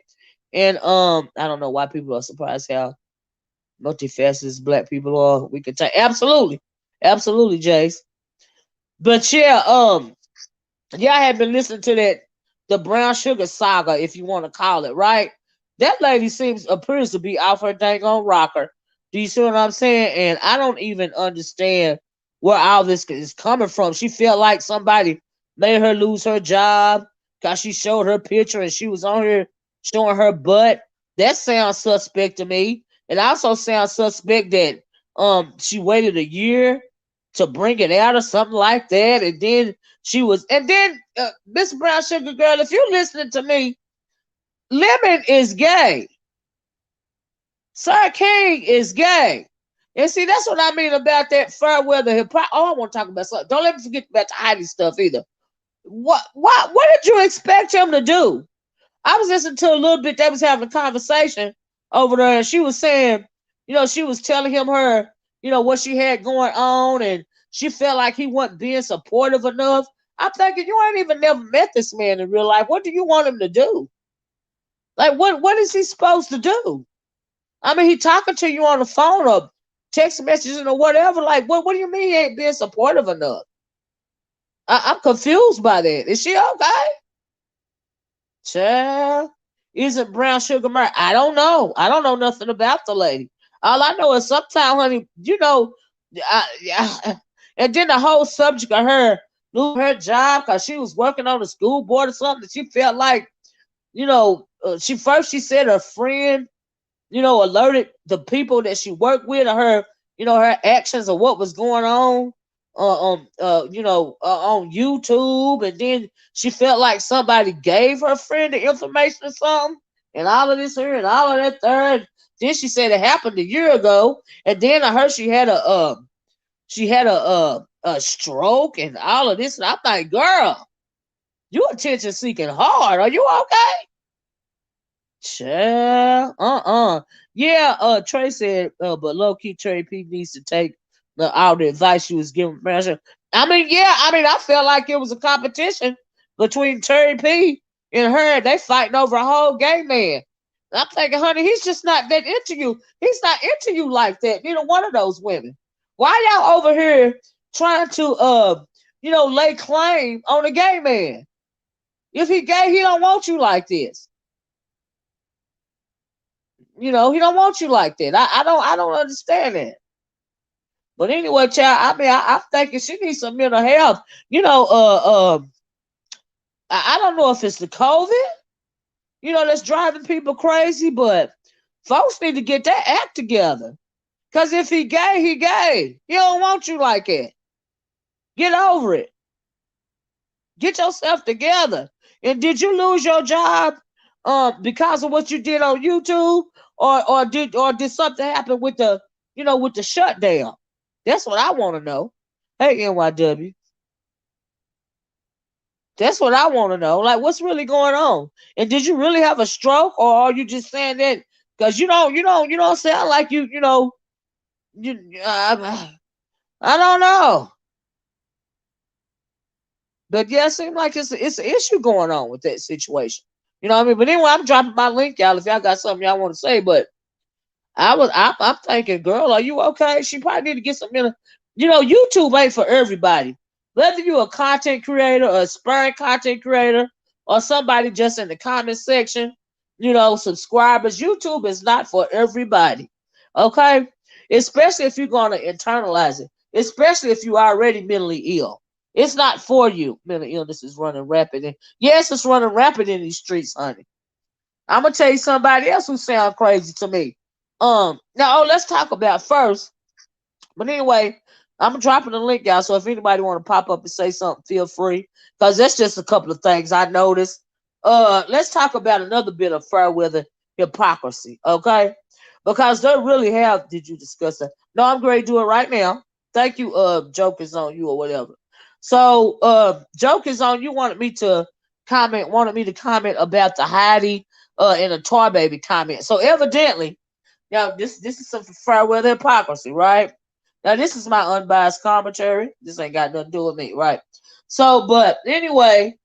and I don't know why people are surprised how multifaceted black people are. We can take absolutely, Jace. But yeah, yeah, I have been listening to the brown sugar saga, if you want to call it, right? That lady appears to be off her dang on rocker. Do you see what I'm saying? And I don't even understand where all this is coming from. She felt like somebody made her lose her job because she showed her picture and she was on here showing her butt. That sounds suspect to me. It also sounds suspect that she waited a year to bring it out or something like that, and then Miss Brown Sugar Girl, if you're listening to me, Lemon is gay. Sir King is gay. And see, that's what I mean about that fair weather hypocrisy. Oh, I want to talk about something. Don't let me forget about the Heidi stuff either. What did you expect him to do? I was listening to a little bit. They was having a conversation over there, and she was saying, she was telling him what she had going on, and she felt like he wasn't being supportive enough. I'm thinking, you ain't even never met this man in real life. What do you want him to do? Like, what is he supposed to do? I mean, he talking to you on the phone or text messages or whatever. Like, what do you mean he ain't being supportive enough? I'm confused by that. Is she okay? Child, isn't brown sugar murder? I don't know. I don't know nothing about the lady. All I know is sometimes, honey, and then the whole subject of her losing her job because she was working on the school board or something. She felt like, she said her friend, alerted the people that she worked with or her actions or what was going on on YouTube, and then she felt like somebody gave her friend the information or something, and all of this here and all of that third. Then she said it happened a year ago, and then I heard she had a stroke and all of this, and I'm like, girl, you attention seeking hard. Are you okay? Child, yeah. Trey said, but low key, Trey P needs to take all the advice she was giving. I mean, yeah. I mean, I felt like it was a competition between Terry P and her. They fighting over a whole gay man. I'm thinking, honey, he's just not that into you. He's not into you like that. Neither one of those women. Why y'all over here trying to lay claim on a gay man? If he gay, he don't want you like this. You know, he don't want you like that. I don't understand that. But anyway, child, I mean, I'm thinking she needs some mental health. You know, I don't know if it's the COVID, you know, that's driving people crazy, but folks need to get that act together. Cause if he gay, he gay. He don't want you like that. Get over it. Get yourself together. And did you lose your job because of what you did on YouTube? Or did something happen with the with the shutdown? That's what I want to know. Hey NYW. That's what I want to know. Like, what's really going on? And did you really have a stroke, or are you just saying that because you don't sound like I don't know. But yeah, it seems like it's an issue going on with that situation. You know what I mean? But anyway, I'm dropping my link, y'all, if y'all got something y'all want to say. But I'm thinking, girl, are you okay? She probably need to get some YouTube ain't for everybody. Whether you're a content creator, or aspiring content creator, or somebody just in the comment section, subscribers, YouTube is not for everybody. Okay? Especially if you're gonna internalize it. Especially if you're already mentally ill. It's not for you. Mental illness is running rapid. And yes, it's running rapid in these streets, honey. I'm gonna tell you somebody else who sound crazy to me. Let's talk about first. But anyway, I'm dropping the link, y'all. So if anybody want to pop up and say something, feel free. Because that's just a couple of things I noticed. Let's talk about another bit of fair weather hypocrisy, okay? Because they really have. Did you discuss that? No, I'm going to do it right now. Thank you. Joke is on you or whatever. So, joke is on you. Wanted me to comment about the Heidi and the Toy Baby comment. So evidently, now this is some fair weather hypocrisy, right? Now this is my unbiased commentary. This ain't got nothing to do with me, right? So, but anyway,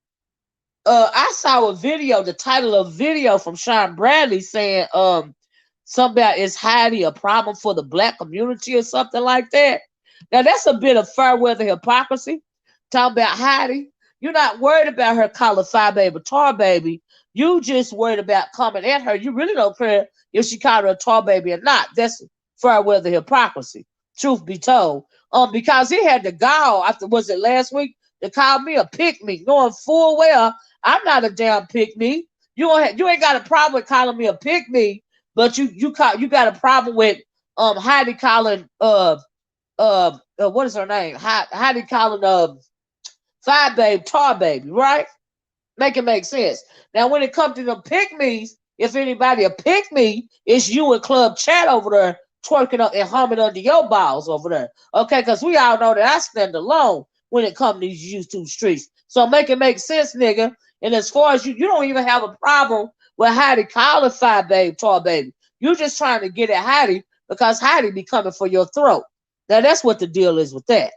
I saw a video, the title of a video from Sean Bradley saying something about is Heidi a problem for the black community or something like that. Now that's a bit of fair weather hypocrisy. Talking about Heidi. You're not worried about her calling Phi Baby Tar Baby. You just worried about coming at her. You really don't care if she called her a tar baby or not. That's fair weather hypocrisy. Truth be told. Because he had the gall after, was it last week, to call me a pick me, knowing full well I'm not a damn pick me. You ain't got a problem with calling me a pick me, but you got a problem with Heidi calling what is her name? Heidi calling Phi Baby Tar Baby, right? Make it make sense. Now, when it comes to the pick-me's, if anybody a pick-me, it's you and Club Chat over there twerking up and humming under your balls over there. Okay, because we all know that I stand alone when it comes to these YouTube streets. So make it make sense, nigga. And as far as you don't even have a problem with Heidi calling Phi Baby Tar Baby. You're just trying to get at Heidi because Heidi be coming for your throat. Now, that's what the deal is with that.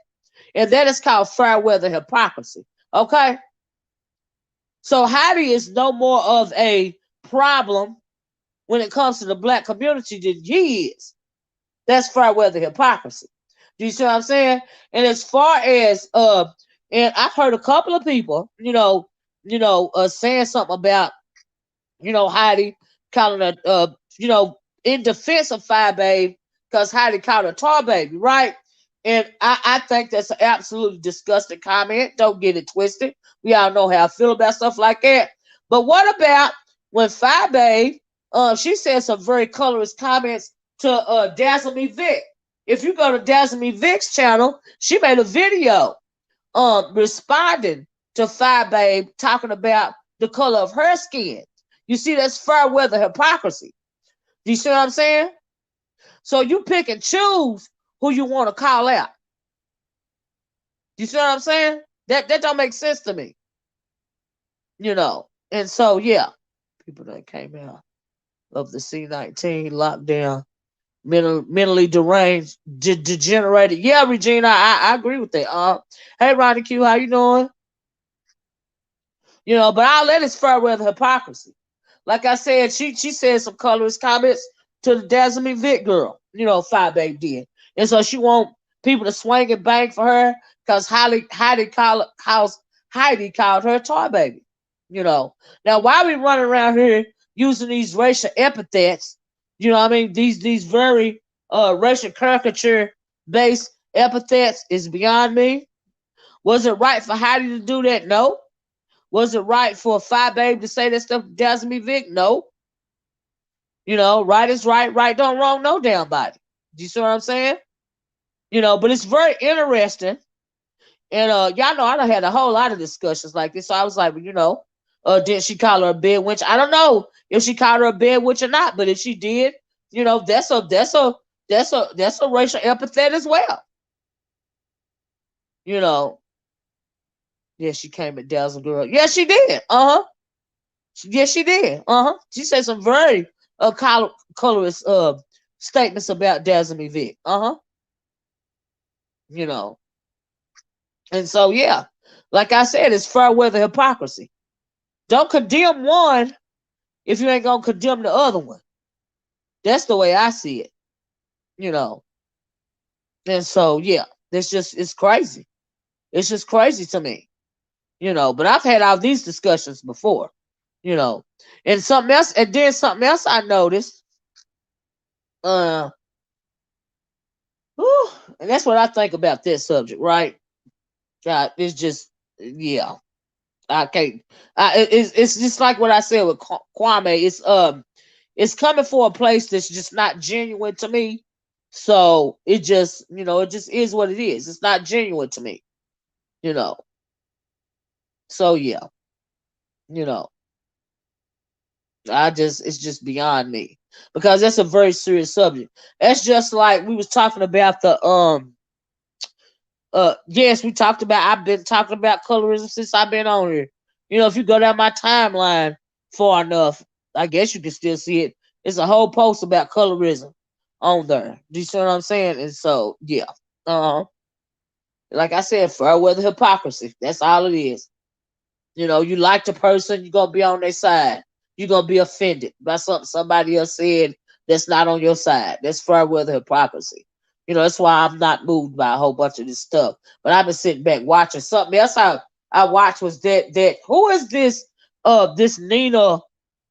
And that is called fair weather hypocrisy. Okay? So Heidi is no more of a problem when it comes to the black community than he is. That's fair weather hypocrisy. Do you see what I'm saying? And as far as and I've heard a couple of people, saying something about, Heidi calling her, in defense of Phi Babe, because Heidi called her tar baby, right? And I think that's an absolutely disgusting comment. Don't get it twisted. We all know how I feel about stuff like that. But what about when Phi Babe, she said some very colorist comments to Dazzle Me Vic. If you go to Dazzle Me Vic's channel, she made a video responding to Phi Babe talking about the color of her skin. You see, that's fair weather hypocrisy. Do you see what I'm saying? So you pick and choose who you want to call out. You see what I'm saying? That don't make sense to me. And so yeah, people that came out of the C-19 lockdown, mentally deranged, degenerated. Yeah, Regina, I agree with that. Hey, Ronnie Q, how you doing? But all that is fair weather hypocrisy. Like I said, she said some colorist comments to the Dazzle Me Vic girl. Phi Babe did. And so she want people to swing and bang for her because Heidi called her a tar baby. Now, why we running around here using these racial epithets You know what I mean? These very racial caricature based epithets is beyond me. Was it right for Heidi to do that? No. Was it right for Phi Babe to say that stuff to Jasmine Vick? No. You know, right is right, right don't wrong no damn body. Do you see what I'm saying? You know, but it's very interesting. And y'all know I done had a whole lot of discussions like this. So I was like, well, you know, did she call her a bed witch? I don't know if she called her a bed witch or not, but if she did, you know, that's a racial epithet as well. You know, yeah, she came at Dazzle Girl. Yeah, she did. Yes, she did. She said some very colorist statements about Dazzle Vick. You know, and so yeah, like I said, it's fair weather hypocrisy. Don't condemn one if you ain't gonna condemn the other one. That's the way I see it. You know, and so yeah, it's crazy. It's just crazy to me. You know, but I've had all these discussions before. You know, and something else I noticed. Uh, whew, and that's what I think about this subject, right? God, it's just yeah. I can't. It's just like what I said with Kwame. It's coming for a place that's just not genuine to me. So it just it just is what it is. It's not genuine to me. You know. So yeah. You know. It's just beyond me because that's a very serious subject. That's just like we was talking about the yes, we talked about. I've been talking about colorism since I've been on here. You know, if you go down my timeline far enough, I guess you can still see it. It's a whole post about colorism on there. Do you see what I'm saying? And so, yeah, uh, like I said, fair weather hypocrisy. That's all it is. You know, you like the person, you're gonna be on their side. You're gonna be offended by something somebody else said that's not on your side. That's fair weather hypocrisy. You know, that's why I'm not moved by a whole bunch of this stuff. But I've been sitting back watching something else. I watched was that who is this Nina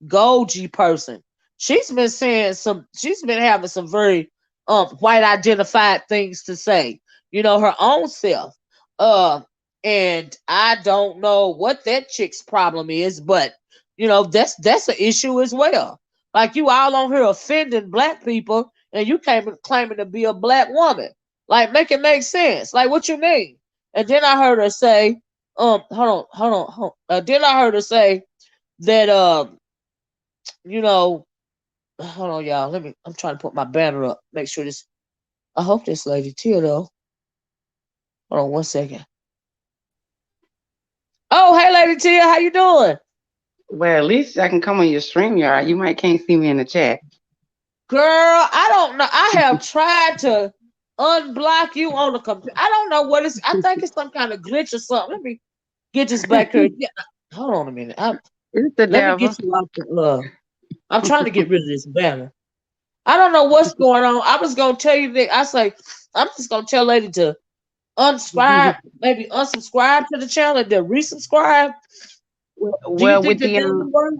Golgi person? She's been having some very white identified things to say. You know, her own self. Uh and I don't know what that chick's problem is, but that's an issue as well. Like you all on here offending black people, and you came claiming to be a black woman. Like make it make sense. Like what you mean? And then I heard her say, hold on. Then I heard her say that you know, hold on, y'all. I'm trying to put my banner up. Make sure this. I hope this lady Tia though. Hold on 1 second. Oh, hey, Lady Tia, how you doing? Well, at least I can come on your stream yard. You might can't see me in the chat. Girl, I don't know. I have tried to unblock you on the computer. I don't know what it's. I think it's some kind of glitch or something. Let me get this back here. Yeah, hold on a minute. It's the Let me get devil. you off the. I'm trying to get rid of this banner. I don't know what's going on. I was gonna tell you that. I say I'm just gonna tell lady to unsubscribe, maybe unsubscribe to the channel and then resubscribe. Do you Well, think with that the would work?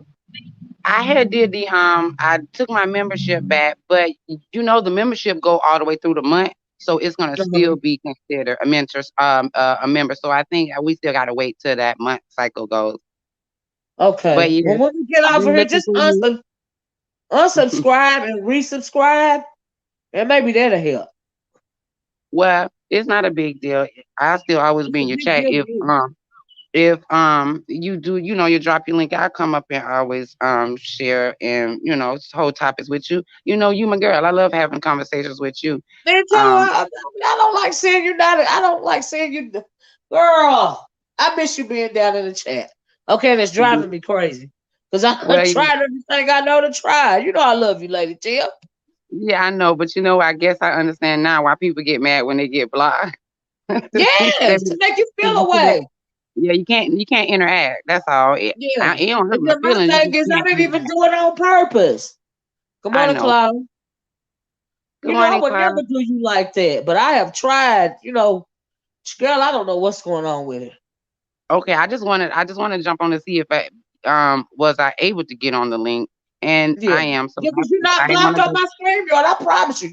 I had did the I took my membership back, but the membership go all the way through the month, so it's gonna still Uh-huh. be considered a member. So I think we still gotta wait till that month cycle goes. But Okay. Well, yeah, when we get I've off of been here, looking just for you. unsubscribe and resubscribe, and maybe that'll help. Well, it's not a big deal. I still always It's be a in your big chat deal to you. if you do you drop your link, I'll come up and always share and whole topics with you. You my girl. I love having conversations with you. Man, too. Um I don't like seeing you not. I don't like seeing you, girl. I miss you being down in the chat. Okay, and it's driving me crazy because I well tried everything I know to try. You know I love you, Lady Tia. yeah, I know, but I guess I understand now why people get mad when they get blocked. They Yes, be- to make you they feel be too away. yeah, you can't interact. That's all. Yeah. It don't hurt And my then my feelings. You thing just is, I can't didn't even interact. do it on purpose. Good I morning, know. Cloud. Good I morning, would Clara. never do you like that, but I have tried. Girl, I don't know what's going on with it. Okay, I just wanted to jump on to see if I was able to get on the link and Yeah. I am. So Yeah, because you're not I ain't blocked want on to. my stream, yard. I promise you.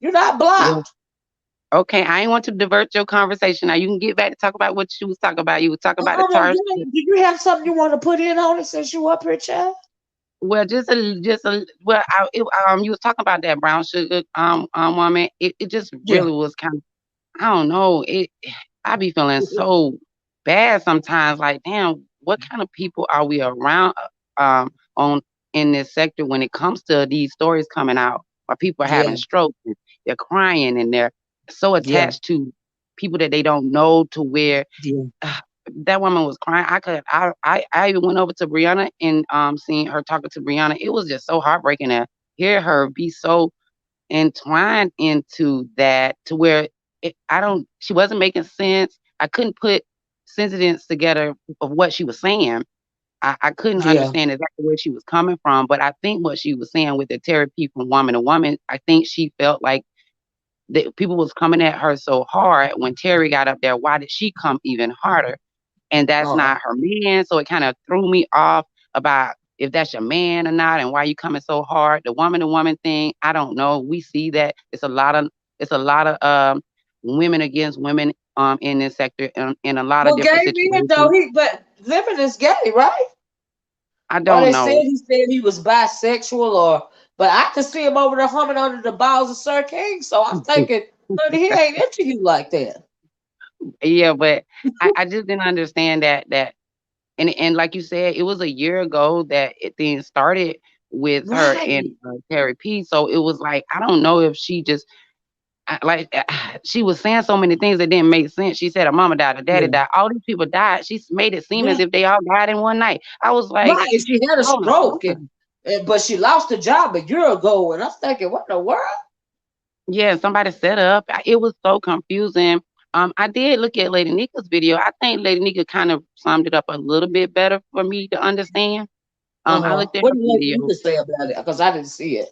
You're not Well, blocked. okay, I ain't want to divert your conversation. Now you can get back to talk about what you was talking about. You was talking about the Well, tar. do you have something you want to put in on it since you up here, child? Well, well, you was talking about that brown sugar woman. It just Yeah. really was kind of, I don't know. I be feeling so bad sometimes. Like, damn, what kind of people are we around on in this sector when it comes to these stories coming out? Where people are having Yeah. strokes and they're crying and they're so Yeah. attached to people that they don't know to where Yeah. that woman was crying. I even went over to Brianna and seeing her talking to Brianna. It was just so heartbreaking to hear her be so entwined into that to where I don't she wasn't making sense. I couldn't put sentence together of what she was saying. I couldn't Yeah. understand exactly where she was coming from, but I think what she was saying with the therapy from woman to woman, I think she felt like that people was coming at her so hard when Terry got up there. Why did she come even harder? And that's Uh-huh. not her man. So it kind of threw me off about if that's your man or not, and why you coming so hard. The woman to woman thing, I don't know. We see that it's a lot of women against women in this sector in a lot of Well, gay different men though situations. but living is gay, right? I Or don't they know. said he was bisexual, or but I could see him over there humming under the balls of Sir King. So I'm thinking, honey, he ain't into you like that. Yeah, but I just didn't understand that and like you said, it was a year ago that things started with her and Right. Terry P. So it was like I don't know if she just she was saying so many things that didn't make sense. She said her mama died, her daddy Yeah. died, all these people died. She made it seem as Yeah. if they all died in one night. I was like, Right. And she had a hold on, stroke, hold on. but she lost a job a year ago, and I'm thinking, what in the world? Yeah, somebody set up. It was so confusing. I did look at Lady Nika's video. I think Lady Nika kind of summed it up a little bit better for me to understand. I Uh-huh. looked at What her do you video. to say about it? Because I didn't see it.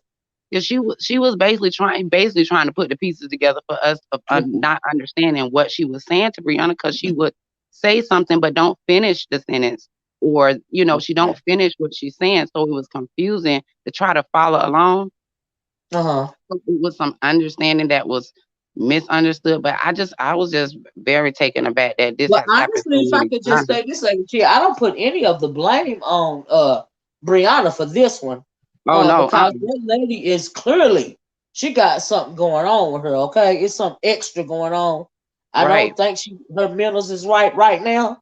Yeah, she was basically trying to put the pieces together for us of Mhm. not understanding what she was saying to Brianna because she would say something but don't finish the sentence or she Okay. don't finish what she's saying, so it was confusing to try to follow along. Uh-huh. So it was some understanding that was misunderstood, but I was just very taken aback that this Well, has happened honestly, so if I many could just times. say this, like, gee, I don't put any of the blame on Brianna for this one, Oh no, because that lady is clearly she got something going on with her. Okay, it's some extra going on. I right. don't think her mentals is right now.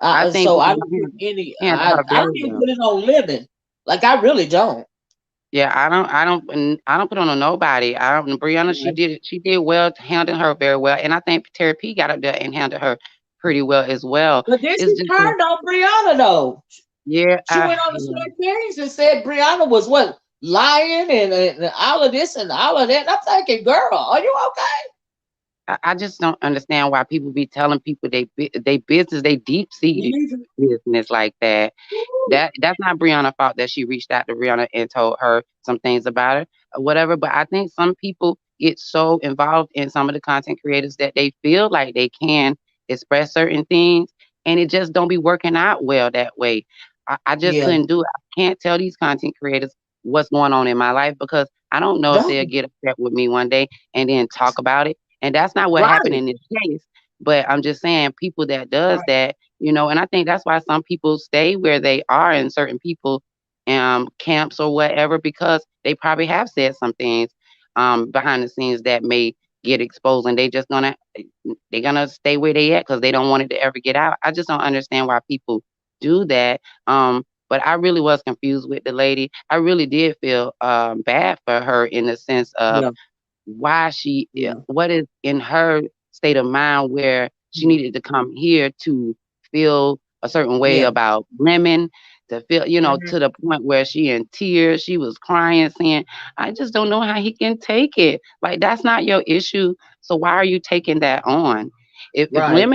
I think So I Brianna don't put any. handled her I very don't even well. put it on Lemon. Like I really don't. Yeah, I don't put on nobody. I don't Brianna, Right. she did well to handle her very well, and I think Terry P got up there and handled her pretty well as well. But then It's she just turned on Brianna though. yeah, She went on the yeah. Sweat Kings and said Brianna was what lying and all of this and all of that. And I'm thinking, girl, are you okay? I just don't understand why people be telling people they business, they deep seated Mhm. business like that. That's not Brianna's fault that she reached out to Brianna and told her some things about her or whatever. But I think some people get so involved in some of the content creators that they feel like they can express certain things and it just don't be working out well that way. I just Yeah. couldn't do it. I can't tell these content creators what's going on in my life because I don't know if No. they'll get upset with me one day and then talk about it. And that's not what happened Right. in this case. But I'm just saying people that does Right. that and I think that's why some people stay where they are in certain people camps or whatever because they probably have said some things behind the scenes that may get exposed and they're gonna stay where they at because they don't want it to ever get out. I just don't understand why people do that. But I really was confused with the lady. I really did feel bad for her in the sense of Yeah. why she Yeah. what is in her state of mind where she Mhm. needed to come here to feel a certain way Yeah. about women, to feel, Hmm. to the point where she in tears, she was crying, saying, I just don't know how he can take it. Like that's not your issue. So why are you taking that on? Right.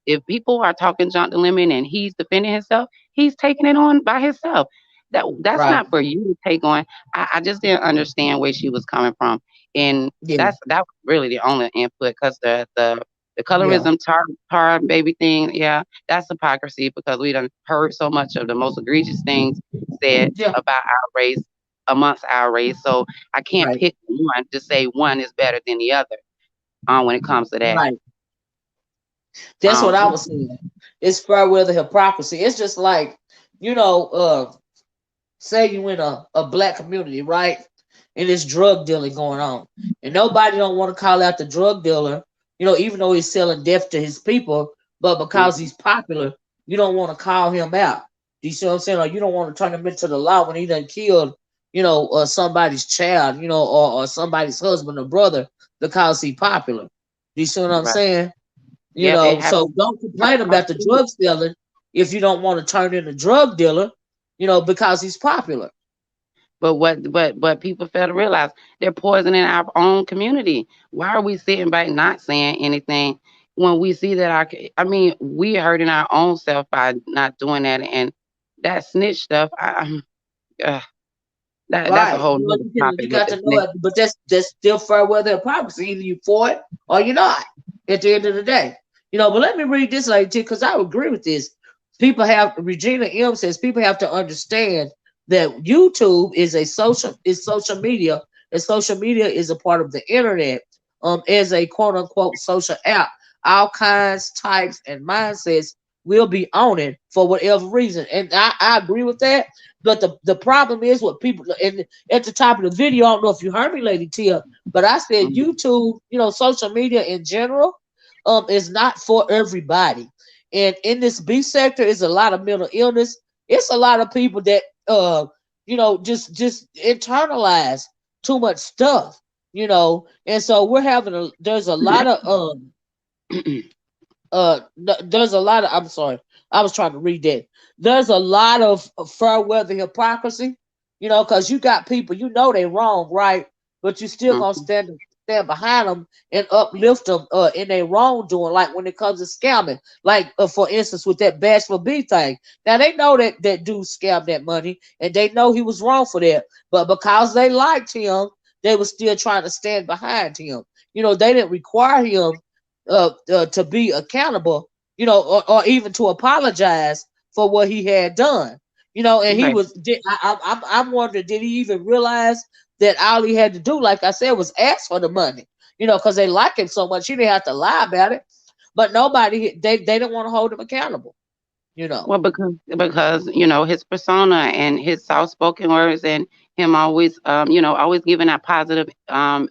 If people are talking junk to Lemon and he's defending himself, he's taking it on by himself. That's Right. not for you to take on. I just didn't understand where she was coming from and Yeah. that was really the only input because the The Yeah. colorism tar baby thing, yeah, that's hypocrisy because we done heard so much of the most egregious things said Yeah. about our race amongst our race. So I can't Right. pick one to say one is better than the other when it comes to that. Right. That's what Um, I was saying. It's fair weather hypocrisy. It's just like, you know, say you in a black community, right? And there's drug dealing going on. And nobody don't want to call out the drug dealer, even though he's selling death to his people, but because mhm, he's popular, you don't want to call him out. Do you see what I'm saying? Or you don't want to turn him into the law when he done killed, somebody's child, or somebody's husband or brother because he's popular. Do you see what I'm right. saying? Yep, it So happened don't complain across about the the street. drug dealer if you don't want to turn in a drug dealer, because he's popular. But what people fail to realize, they're poisoning our own community. Why are we sitting back not saying anything when we see that I mean, we hurting our own self by not doing that, and that snitch stuff. Uh, that's a Right. whole nother You topic with got the to know snitch. it, but that's still fair weather hypocrisy. Either you for it or you're not at the end of the day. But let me read this like too, because I agree with this. Regina M says people have to understand that YouTube is social media, and social media is a part of the internet, as a quote unquote social app. All kinds, types, and mindsets will be on it for whatever reason. And I agree with that. But the problem is what people, and at the top of the video, I don't know if you heard me, Lady Tia, but I said Mhm, YouTube, social media in general, is not for everybody. And in this B sector is a lot of mental illness. It's a lot of people that just internalize too much stuff, and so there's a lot of there's a lot of I'm sorry, I was trying to read that. There's a lot of fair weather hypocrisy, because you got people, they wrong, right? But you still gonna mhm, stand behind them and uplift them in their wrongdoing, like when it comes to scamming, like for instance with that Bashful B thing. Now they know that dude scammed that money, and they know he was wrong for that, but because they liked him, they were still trying to stand behind him. They didn't require him to be accountable, or even to apologize for what he had done, and he right. was. I'm wondering, did he even realize that all he had to do, like I said, was ask for the money, because they like him so much, he didn't have to lie about it. But nobody, they don't want to hold him accountable, you know. Well, because his persona and his soft spoken words and him always always giving out positive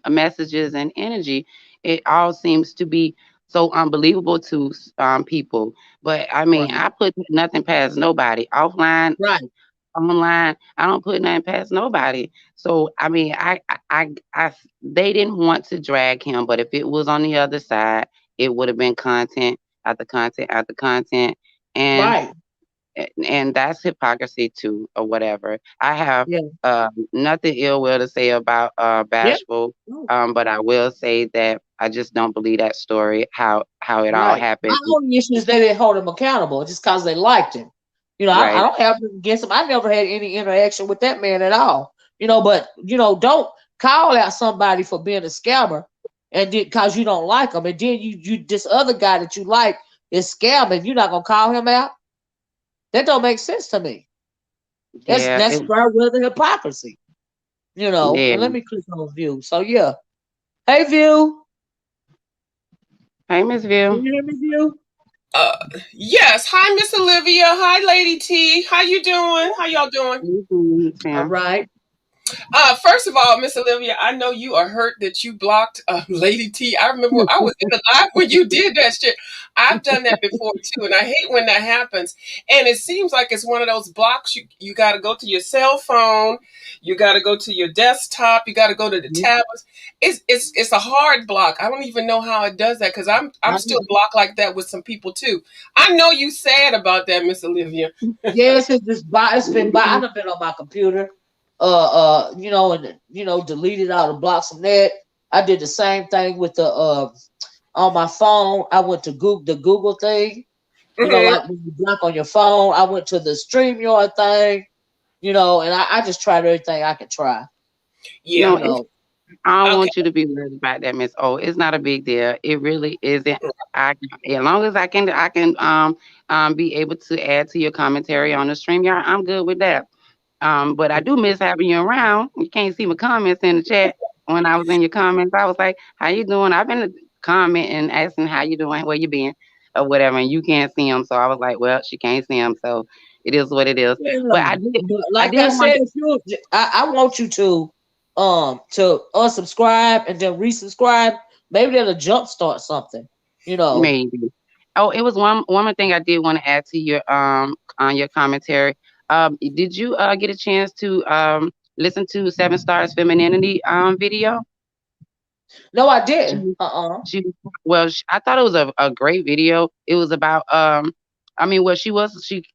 messages and energy, it all seems to be so unbelievable to people. But I mean, Right, I put nothing past nobody. Offline, right, online, I don't put nothing past nobody. So I mean, they didn't want to drag him, but if it was on the other side, it would have been content after content after content. And right. that's hypocrisy too, or whatever. I have Yeah, nothing ill will to say about yeah. Bashful, No, but I will say that I just don't believe that story. How it all right. My happened, only issue is they didn't hold him accountable just because they liked him. I right? don't have nothing against him. I never had any interaction with that man at all. But don't call out somebody for being a scammer, and because you don't like him, and then you this other guy that you like is scamming. You're not gonna call him out. That don't make sense to me. Yeah, That's fair weather hypocrisy. yeah. And let me click on view. So yeah. Hey view, Hey, Miss can View. you hear me, view? Uh, yes. Hi, Miss Olivia. Hi, Lady T. How you doing? How y'all doing? Mhm, All Sam. right. First of all, Miss Olivia, I know you are hurt that you blocked Lady T. I remember I was in the live when you did that shit. I've done that before too, and I hate when that happens. And it seems like it's one of those blocks. You got to go to your cell phone, you got to go to your desktop, you got to go to the tablets. It's a hard block. I don't even know how it does that because I'm I still know. blocked like that with some people too. I know you sad about that, Miss Olivia. Yes, it's been by. I've been on my computer, and deleted all the blocks from that. I did the same thing with the on my phone. I went to Google thing. Hmm. Like when you block on your phone, I went to the StreamYard thing. And I just tried everything I could try. Yeah. No, You know. I don't Okay. want you to be worried about that, Miss O. It's not a big deal. It really isn't. I as long as I can be able to add to your commentary on the stream yard, I'm good with that. But I do miss having you around. You can't see my comments in the chat. When I was in your comments, I was like, "How you doing?" I've been commenting, asking how you doing, where you been, or whatever, and you can't see them. So I was like, "Well, she can't see them, so it is what it is." You But know, but I like did I want said, if you, I want you to unsubscribe and then resubscribe. Maybe that'll jumpstart something. You know. maybe. Oh, it was one more thing I did want to add to your on your commentary. Did you get a chance to listen to Seven Stars Femininity video? No, I didn't. She Uh-uh. She well, I thought it was a great video. It was about I mean, well, she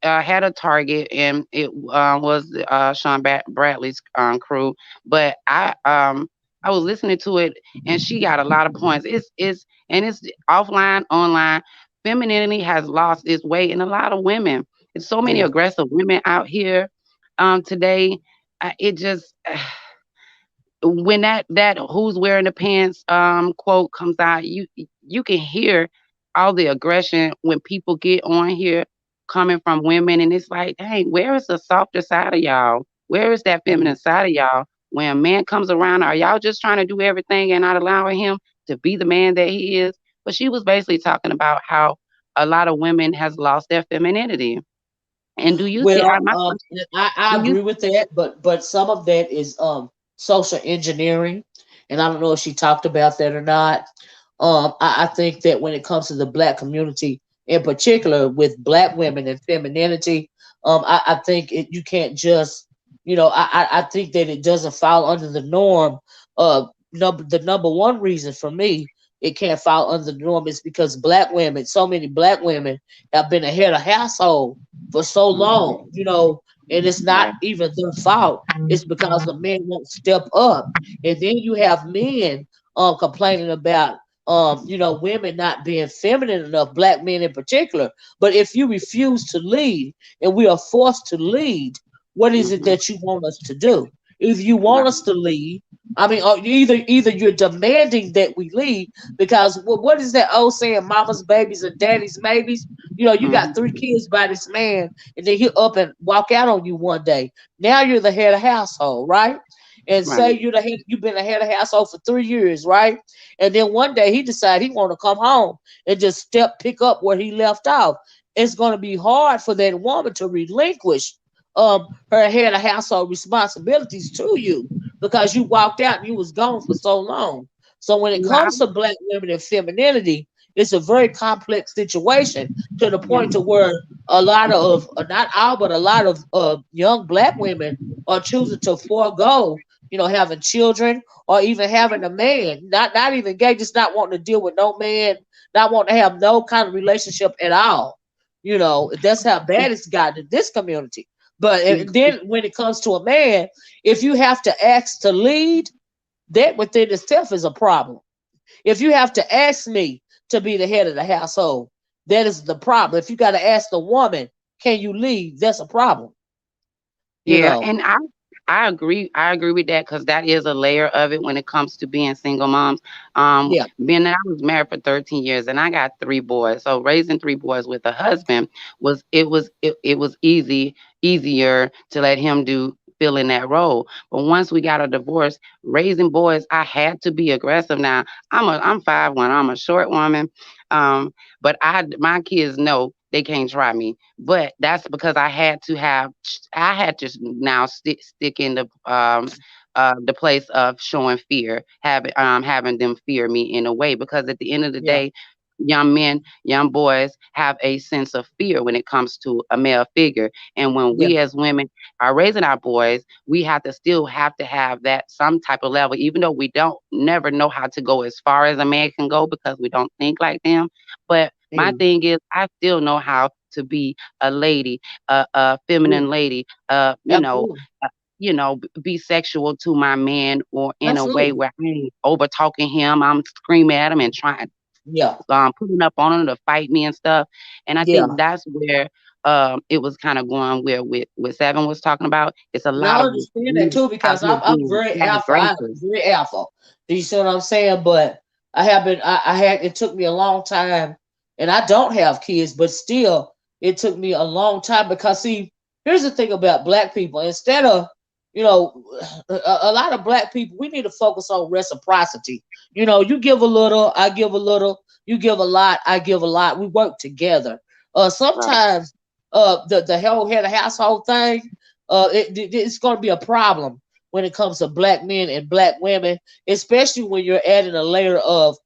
had a target, and it was Sean Bradley's crew. But I was listening to it, and she got a lot of points. It's offline, online. Femininity has lost its way in a lot of women. There's so many Yeah. aggressive women out here today. It just when that who's wearing the pants quote comes out, you can hear all the aggression when people get on here coming from women, and it's like, dang, where is the softer side of y'all? Where is that Mm. feminine side of y'all? When a man comes around, are y'all just trying to do everything and not allowing him to be the man that he is? But she was basically talking about how a lot of women has lost their femininity. And do you see? Well, My question, I do you? agree with that, but some of that is social engineering, and I don't know if she talked about that or not. I think that when it comes to the black community, in particular with black women and femininity, I think you can't just, I think that it doesn't fall under the norm. The number one reason for me it can't fall under the norm is because black women, so many black women have been a head of household for so Mhm. long, and it's not Right. even their fault. It's because the men won't step up. And then you have men complaining about women not being feminine enough, black men in particular. But if you refuse to lead and we are forced to lead, what is it Mhm. that you want us to do? If you want us Right. to lead, I mean, either you're demanding that we lead because what is that old saying? Mama's babies and daddy's maybes. You got three Mhm. kids by this man, and then he'll up and walk out on you one day. Now you're the head of household, right? And say Right. you've been the head of household for 3 years, right? And then one day he decided he want to come home and just pick up where he left off. It's going to be hard for that woman to relinquish her head of household responsibilities to you because you walked out and you was gone for so long. So when it Yeah. comes to black women and femininity, it's a very complex situation to the Yeah. point to where a lot of not all but a lot of young black women are choosing to forego having children or even having a man, not even gay, just not wanting to deal with no man, not wanting to have no kind of relationship at all. That's how bad it's gotten in this community. But then when it comes to a man, if you have to ask to lead, that within itself is a problem. If you have to ask me to be the head of the household, that is the problem. If you got to ask the woman, can you lead? That's a problem. You Yeah, know. and I agree. I agree with that because that is a layer of it when it comes to being single moms. Yeah. Being that I was married for 13 years and I got three boys, so raising three boys with a husband it was easier to let him do fill in that role. But once we got a divorce, raising boys, I had to be aggressive. Now I'm 5'1", I'm a short woman, but my kids know they can't try me, but that's because I had to now stick in the place of showing fear, having them fear me in a way, because at the end of the Yeah. day, young boys have a sense of fear when it comes to a male figure. And when Yeah. we as women are raising our boys, we have to have that some type of level, even though we don't never know how to go as far as a man can go because we don't think like them. But my Yeah. thing is, I still know how to be a lady, a Yeah. feminine lady, Absolutely. be sexual to my man, or in a way Absolutely. where I ain't over talking him. I'm screaming at him and trying. Yeah. pulling up on them to fight me and stuff. And I think Yeah. that's where it was kind of going where with Seven was talking about. It's a And lot I of understand that men too out because here I'm being very alpha. I'm transgressors. very alpha. Do you see what I'm saying? But I have been. I had. It took me a long time, and I don't have kids, but still, it took me a long time because see, here's the thing about black people. Instead of you know, a lot of black people, we need to focus on reciprocity. You give a little, I give a little. You give a lot, I give a lot. We work together. Right, Sometimes, the whole head of household thing it's going to be a problem when it comes to black men and black women, especially when you're adding a layer of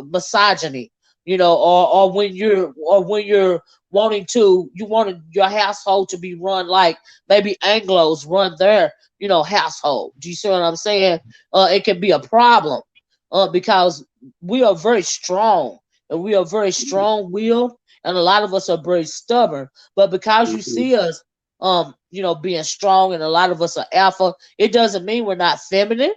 misogyny, or when you're wanting you wanted your household to be run like maybe Anglos run their household. Do you see what I'm saying? It can be a problem because we are very strong and we are very strong willed and a lot of us are very stubborn. But because you hmm see us, being strong, and a lot of us are alpha, it doesn't mean we're not feminine.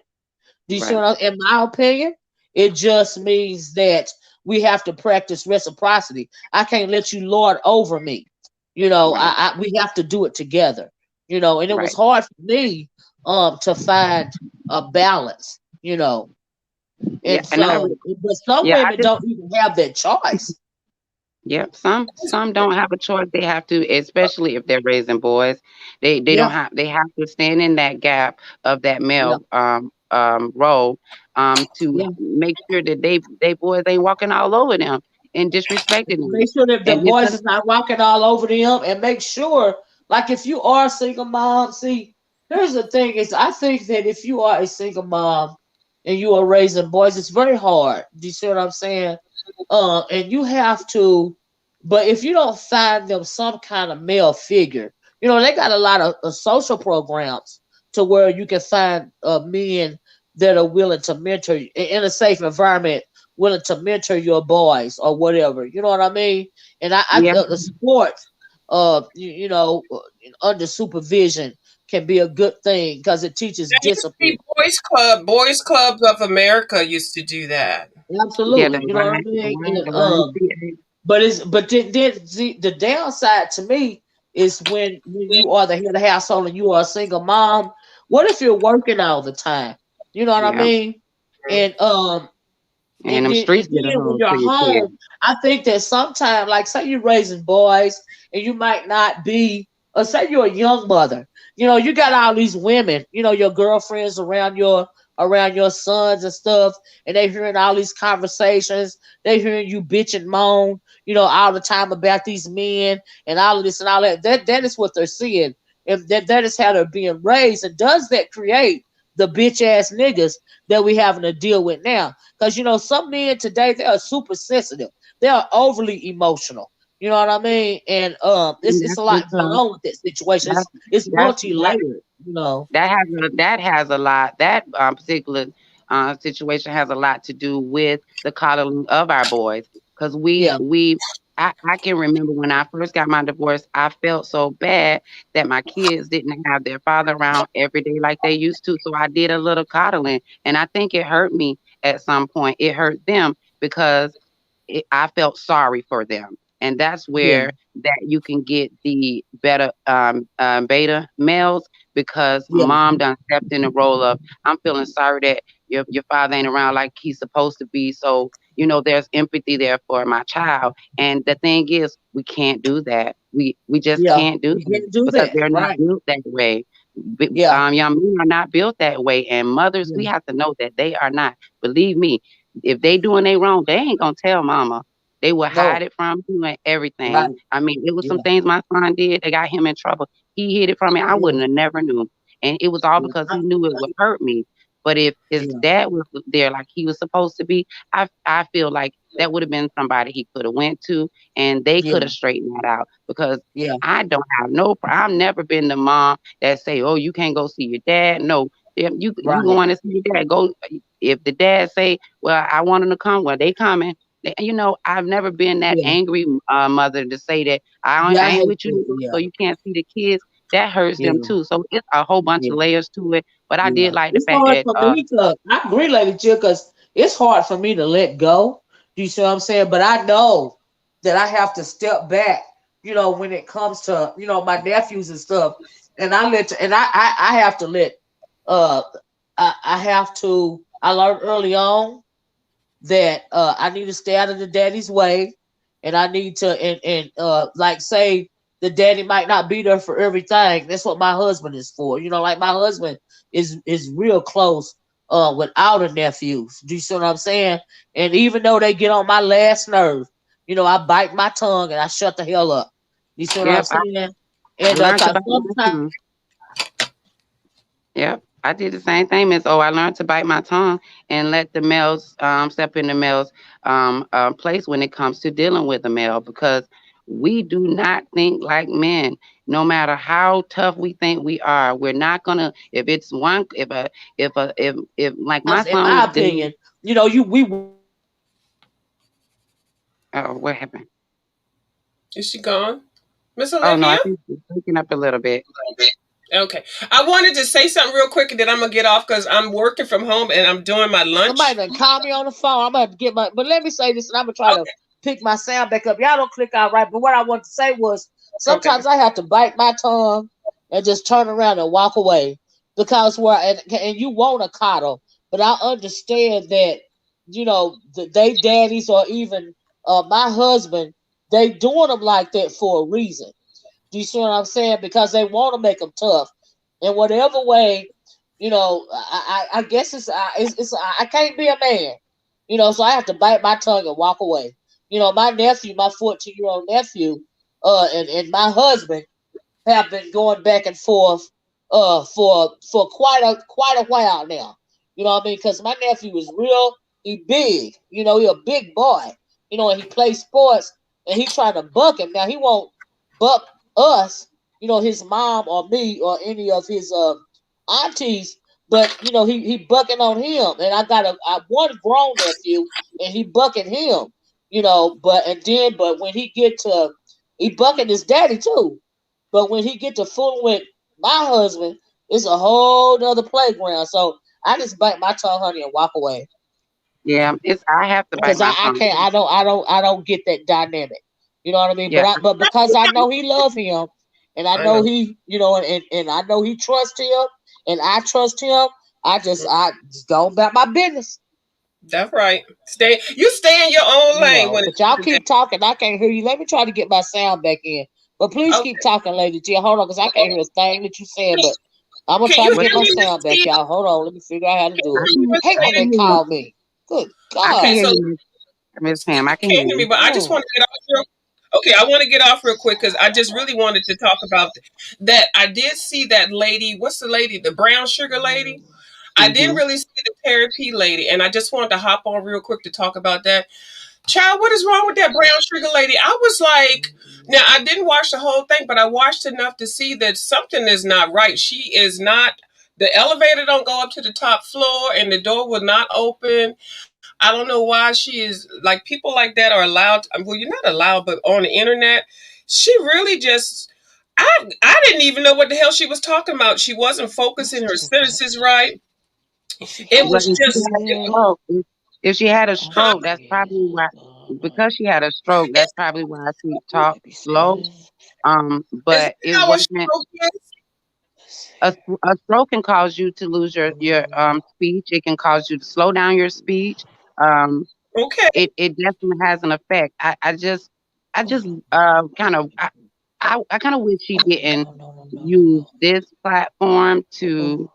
Do you see right, what in my opinion? It just means that we have to practice reciprocity. I can't let you lord over me. right, We have to do it together. And it was right. hard for me to find a balance. Yeah, And and so, but some yeah, I women just don't even have that choice. Yep, some don't have a choice. They have to, especially if they're raising boys. They don't Yeah, have they have to stand in that gap of that yeah, male role to yeah. make sure that they boys ain't walking all over them and disrespecting them. Make sure that the And it's voice gonna is not walking all over them, and make sure, like, if you are a single mom, see, here's the thing: is I think that if you are a single mom and you are raising boys, it's very hard. Do you see what I'm saying? And you have to, but if you don't find them some kind of male figure, they got a lot of social programs to where you can find men that are willing to mentor you in a safe environment, willing to mentor your boys or whatever. You know what I mean? And yeah, the sports, under supervision can be a good thing because it teaches There used to discipline. be Boys Clubs of America used to do that. yeah, Absolutely, you know what I mean? And the YMCA. but then see the downside to me is when you are the head of household and you are a single mom. What if you're working all the time? You know what I Yeah, mean? And and and them then, and streets get a then when hold you're to your kid. home, I think that sometimes, like, say you're raising boys and you might not be, or say you're a young mother, you got all these women, your girlfriends around your sons and stuff, and they hearing all these conversations, they hearing you bitch and moan, all the time about these men and all of this and all that. That is what they're seeing, and that is how they're being raised. And does that create the bitch ass niggas that we having to deal with now? Because some men today they are super sensitive. They are overly emotional. You know what I mean? And And it's that's a lot going because on with that situation. that's It's multi that layered. that has a lot that particular situation has a lot to do with the coddling of our boys because Yeah, I can remember when I first got my divorce, I felt so bad that my kids didn't have their father around every day like they used to, so I did a little coddling, and I think it hurt me at some point. It hurt them because I felt sorry for them. And that's yeah, where that you can get the better beta males because yeah, mom done stepped in the role of I'm feeling sorry that your father ain't around like he's supposed to be. So, there's empathy there for my child. And the thing is, we can't do that. We just yeah. can't do We that can't do because that, they're not right? built that way. Yeah, Young men are not built that way. And mothers, we yeah, have to know that they are not. Believe me, if they doing they wrong, they ain't gonna tell mama. They will hide no, it from you and everything. right? I mean, it was some Yeah, things my son did that got him in trouble. He hid it from me. I yeah, wouldn't have never knew. And it was all yeah, because he knew it would hurt me. But if his yeah, dad was there like he was supposed to be, I feel like that would have been somebody he could have went to and they yeah, could have straightened that out because yeah, I don't have no I've never been the mom that say, "Oh, you can't go see your dad." No. If you right. going to see your dad, go if the dad say, "Well, I want him to come," well, they coming. I've never been that Yeah, angry mother to say that yeah. I I ain't hate with you, that. so Yeah, you can't see the kids. That hurts them yeah, too. So it's a whole bunch yeah. of layers to it. But I Yeah, did like the it's fact hard that for me to. I agree, Lady Jill, because it's hard for me to let go. Do you see what I'm saying? But I know that I have to step back, when it comes to, my nephews and stuff. And I have to let uh I learned early on that I need to stay out of the daddy's way, and I need to and like say the daddy might not be there for everything. That's what my husband is for. Like my husband is real close with all the nephews. Do you see what I'm saying? And even though they get on my last nerve, I bite my tongue and I shut the hell up. You see what I'm Yep, saying? I And learned to cause bite my sometimes tongue. Yep, I did the same thing, Miss. Oh, I learned to bite my tongue and let the males step in the males place when it comes to dealing with the male, because we do not think like men. No matter how tough we think we are, we're not gonna. If it's one, if like my in son my was dealing. opinion, you we Oh, what happened? Is she gone, Miss Oh no, Olivia? I think she's waking up a little bit. Okay. I wanted to say something real quick and then I'm gonna get off because I'm working from home and I'm doing my somebody lunch. done call me on the phone. I'm gonna have to get my. But let me say this, and I'm gonna try to Okay. pick my sound back up. Y'all don't click out right. But what I want to say was, Okay. sometimes I have to bite my tongue and just turn around and walk away because and you want a coddle, but I understand that they daddies or even my husband, they doing them like that for a reason. Do you see what I'm saying? Because they want to make them tough in whatever way. I guess I can't be a man. So I have to bite my tongue and walk away. My nephew, my 14-year-old nephew, and my husband have been going back and forth for quite a while now. You know what I mean? Because my nephew is real, he big. He a big boy. And he plays sports, and he trying to buck him. Now he won't buck us, his mom or me or any of his aunties, but he bucking on him. And I got one grown nephew, and he bucking him. But when he bucking his daddy too. But when he get to fooling with my husband, it's a whole nother playground. So I just bite my tongue, honey, and walk away Yeah, it's I have to bite because my I tongue. can't. I don't get that dynamic. You know what I mean? Yeah, But because I know he love him, and I I know know. he, and I know he trust him, and I trust him. I just go about my business. That's right. Stay in your own lane when it But y'all comes to keep talking. I can't hear you. Let me try to get my sound back in. But please that. keep talking, Lady T. Hold on, because I can't hear a thing that you said. But I'm gonna Can try you to what get hear my me, you Miss sound back, Tina? y'all. Hold on, let me figure out how to do I it. Can can you Hate say when I that? they can hear you. call me. Good I can Okay, God. hear so you, Miss Pam. I can can't hear hear me, you. but I just want Oh, to get off real. Okay, I want to get off real quick because I just really wanted to talk about that. I did see that lady. What's the lady? The brown sugar lady. I didn't Hmm. really see the therapy lady, and I just wanted to hop on real quick to talk about that. Child, what is wrong with that brown sugar lady? I was like, now I didn't watch the whole thing, but I watched enough to see that something is not right. She is not. The elevator don't go up to the top floor, and the door will not open. I don't know why she is like people like that are allowed. Well, you're not allowed, but on the internet, she really just. I didn't even know what the hell she was talking about. She wasn't what's focusing her taking sentences place? right. Is she It Well, was talking if she to just. had a me? stroke, if she had a Huh? stroke, that's probably why. Because she had a stroke, that's probably why she talked slow. Babysitting. Is But that it not what wasn't. stroke is? Let's A stroke can cause you to lose your see. speech. It can cause you to slow down your speech. Um, Okay. it definitely has an effect. I just kind of I kind of wish she Oh didn't no no no no no use no. this platform to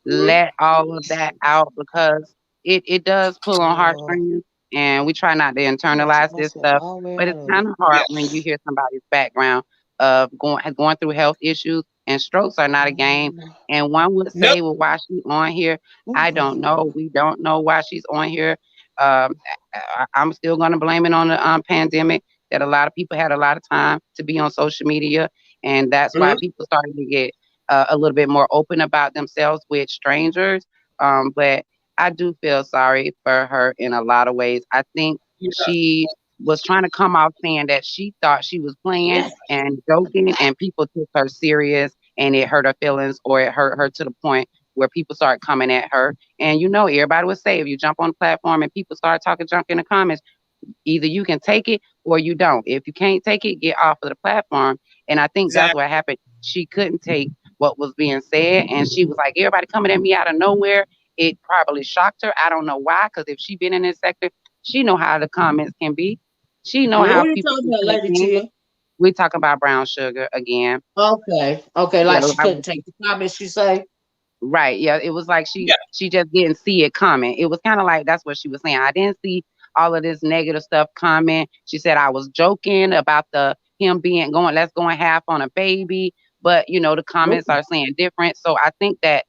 Mhm. let all of that out, because it does pull on Oh, heartstrings, and we try not to I took internalize this myself stuff. all the way But out it's of it. kind of Yeah. hard when you hear somebody's background of going through health issues, and strokes are not a game. Mm, And one would Nope. say, well, why she on here? I don't mm, know. We don't know why she's on here. I'm still going to blame it on the pandemic, that a lot of people had a lot of time to be on social media, and that's why Mhm. people started to get a little bit more open about themselves with strangers. But I do feel sorry for her in a lot of ways. I think Yeah. she was trying to come off saying that she thought she was playing and joking, and people took her serious, and it hurt her feelings, or it hurt her to the point where people start coming at her. And everybody would say, if you jump on the platform and people start talking junk in the comments, either you can take it or you don't. If you can't take it, get off of the platform. And I think that's Exactly. what happened. She couldn't take what was being said, and she was like, everybody coming at me out of nowhere. It probably shocked her. I don't know why, because if she been in this sector, she know how the comments can be. She know Who how you people talking can about, say Lady things. Tia? We talking about brown sugar again. Okay, okay, Yeah, like she couldn't take the comments. She say, right. Yeah, it was like Yeah. she just didn't see it coming. It was kind of like that's what she was saying. I didn't see all of this negative stuff coming. She said I was joking about the him being going, let's go and half on a baby, but the "Ooh, comments are saying different. So I think that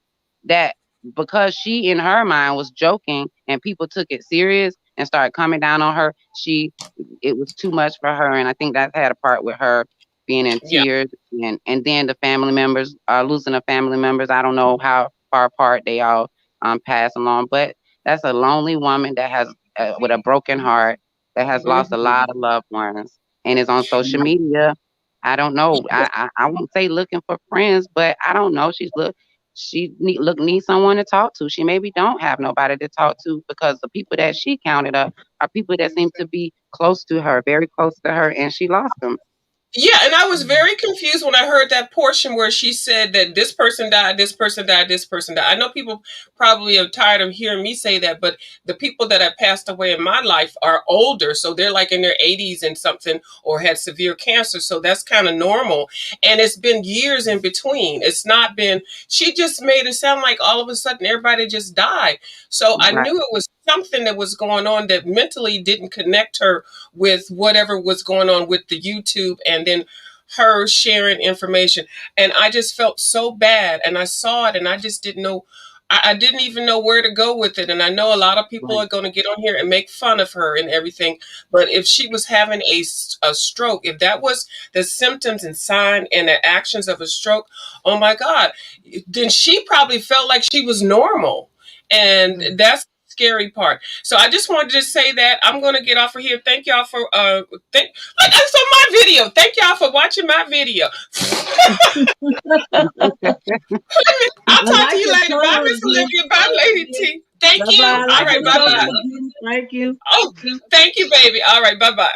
because she in her mind was joking and people took it serious and started coming down on her, it was too much for her, and I think that had a part with her being in Yeah. tears, and then the family members losing the family members. I don't know how far apart they all pass along, but that's a lonely woman that has with a broken heart that has lost a lot Mhm. of loved ones and is on social media. I don't know. I won't say looking for friends, but I don't know. Needs someone to talk to. She maybe don't have nobody to talk to because the people that she counted up are people that seem to be close to her, very close to her, and she lost them. Yeah, and I was very confused when I heard that portion where she said that this person died, this person died, this person died. I know people probably are tired of hearing me say that, but the people that have passed away in my life are older, so they're like in their 80s and something, or had severe cancer, so that's kind of normal. And it's been years in between. It's not been, she just made it sound like all of a sudden everybody just died. So I Right. knew it was something that was going on that mentally didn't connect her with whatever was going on with the YouTube, and then her sharing information. And I just felt so bad. And I saw it and I just didn't know. I didn't even know where to go with it. And I know a lot of people Right. are going to get on here and make fun of her and everything. But if she was having a stroke, if that was the symptoms and sign and the actions of a stroke, oh my God, then she probably felt like she was normal. And that's the scary part. So I just wanted to say that I'm going to get off of here. Thank y'all for like that's on my video. Thank y'all for watching my video. I'll I talk to like you your later. Bye, tone Miss again. Olivia. Bye, Lady T. Thank Bye bye. you. I All like right, your bye tone bye. again. Thank you. Oh, thank you, baby. All right, bye bye.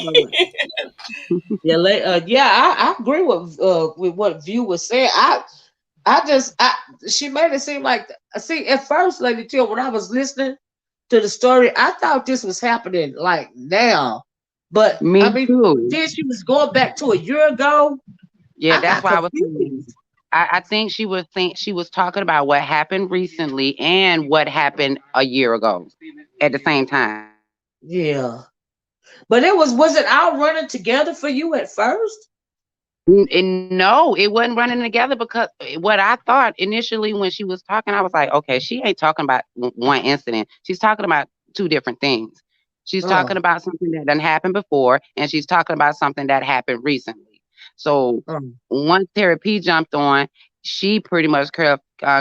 Bye. Yeah, yeah, I agree with what View was saying. She made it seem like, see, at first, Lady Till, when I was listening to the story, I thought this was happening like now, but Me I mean, too. then she was going back to a year ago. Yeah, I that's got why I was saying. confused. I think she was talking about what happened recently and what happened a year ago at the same time. Yeah, but was it all running together for you at first? And no, it wasn't running together because what I thought initially when she was talking, I was like, okay, she ain't talking about one incident. She's talking about two different things. She's talking Oh, about something that done happened before, and she's talking about something that happened recently. So oh, once therapy jumped on, she pretty much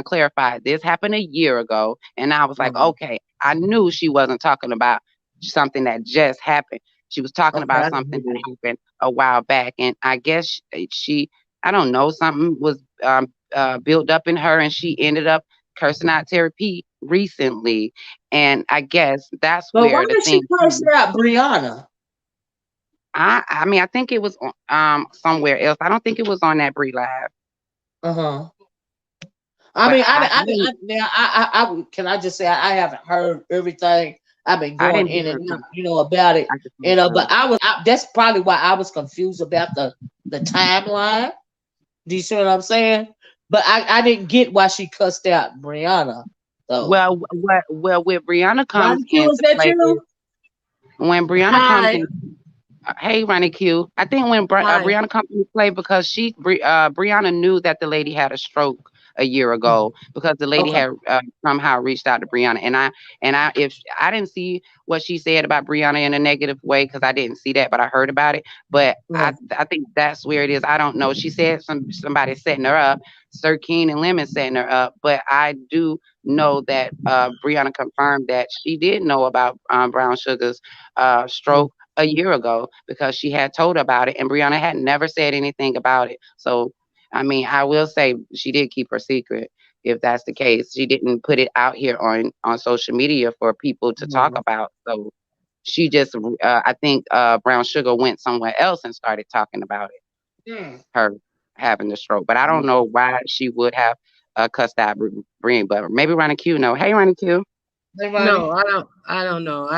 clarified this happened a year ago, and I was like, oh. okay, I knew she wasn't talking about something that just happened. She was talking Okay, about I didn't something hear that that. happened a while back, and I guess I don't know, something was built up in her, and she ended up cursing out therapy recently, and I guess that's But why where the did she thing. curse out Brianna? I mean, I think it was somewhere else. I don't think it was on that Bree Live, Uh huh. I but mean, I didn't now, can I just say I haven't heard everything. I've been I going didn't in hear and it. out, about it, I just heard but it. that's probably why I was confused about the timeline. Do you see what I'm saying? But I didn't get why she cussed out Brianna. So, Well, where Brianna comes Ronnie Q, is into that play is you? when Brianna comes Hi, in. Hey, Ronnie Q. I think when hi. Brianna come into play because Brianna knew that the lady had a stroke a year Mhm. ago because the lady Okay. had somehow reached out to Brianna, and I if I didn't see what she said about Brianna in a negative way because I didn't see that, but I heard about it. But I Mhm. I think that's where it is. I don't know. She said somebody setting her up, Sir Keen and Lemon setting her up, but I do know that Brianna confirmed that she did know about Brown Sugar's Mhm. stroke a year ago because she had told about it and Brianna had never said anything about it. So, I mean, I will say she did keep her secret. if that's the case. She didn't put it out here on social media for people to talk Mhm. about. So she just, I think, Brown Sugar went somewhere else and started talking about it, Mm. her having the stroke. But I don't Mhm. know why she would have cussed out Brian, but maybe Ronnie Q. No, hey Ronnie Q. Hey, No, Ronnie. I don't know.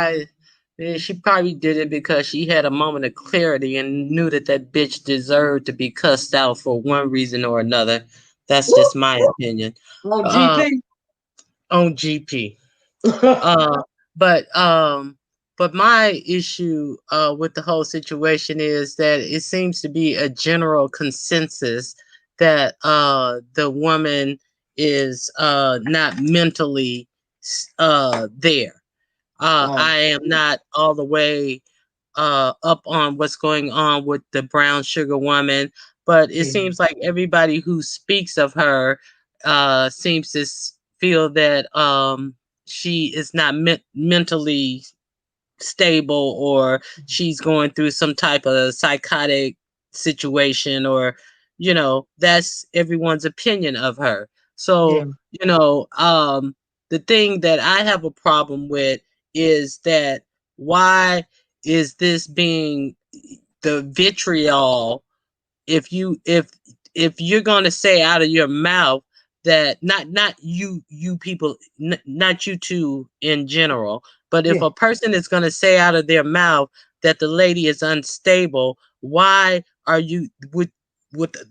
She probably did it because she had a moment of clarity and knew that that bitch deserved to be cussed out for one reason or another. That's Woo! just my opinion. On Uh, GP. on GP. Uh, but my issue with the whole situation is that it seems to be a general consensus that the woman is not mentally there. I am not all the way up on what's going on with the brown sugar woman, but it Mhm. seems like everybody who speaks of her seems to feel that she is not mentally stable, or she's going through some type of psychotic situation, or that's everyone's opinion of her. Yeah. So the thing that I have a problem with is that why is this being the vitriol, if you're going to say out of your mouth that not you people, not you two in general, but if Yeah. a person is going to say out of their mouth that the lady is unstable, why are you with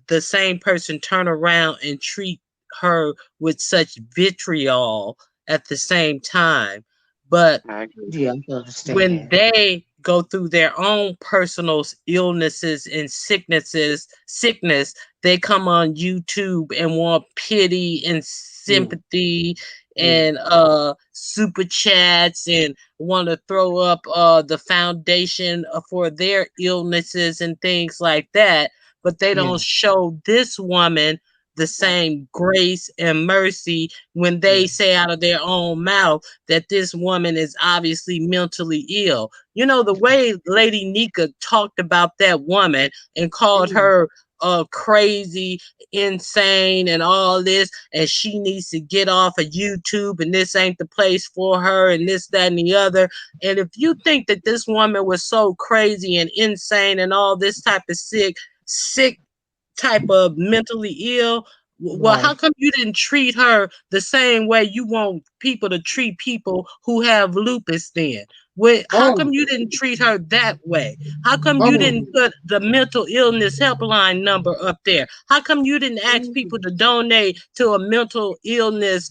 the same person turn around and treat her with such vitriol at the same time? But I agree. Yeah, I can understand when that. they go through their own personal illnesses and sickness, they come on YouTube and want pity and Yeah. sympathy Yeah. and super chats, and want to throw up the foundation for their illnesses and things like that, but they Yeah. don't show this woman the same grace and mercy when they say out of their own mouth that this woman is obviously mentally ill. The way Lady Nika talked about that woman and called Yeah. her crazy, insane, and all this, and she needs to get off of YouTube, and this ain't the place for her, and this, that, and the other. And if you think that this woman was so crazy and insane and all this type of sick type of mentally ill, well, how Right. come you didn't treat her the same way you want people to treat people who have lupus then? How come Oh. you didn't treat her that way? How come you Oh. didn't put the mental illness helpline number up there? How come you didn't ask people to donate to a mental illness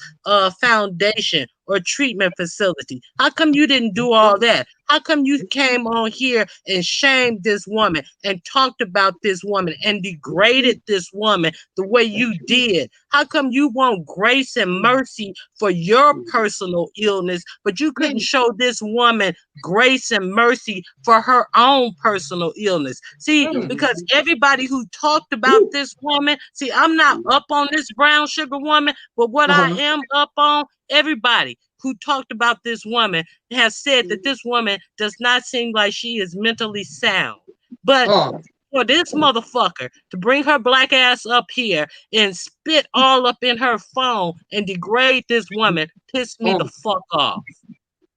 foundation or treatment facility? How come you didn't do all that? How come you came on here and shamed this woman and talked about this woman and degraded this woman the way you did? How come you want grace and mercy for your personal illness, but you couldn't show this woman grace and mercy for her own personal illness? See, because everybody who talked about this woman, see, I'm not up on this brown sugar woman, but what I Uh-huh. am up on, everybody who talked about this woman has said that this woman does not seem like she is mentally sound. But Uh. for this motherfucker to bring her black ass up here and spit all up in her phone and degrade this woman pissed me the Uh. fuck off.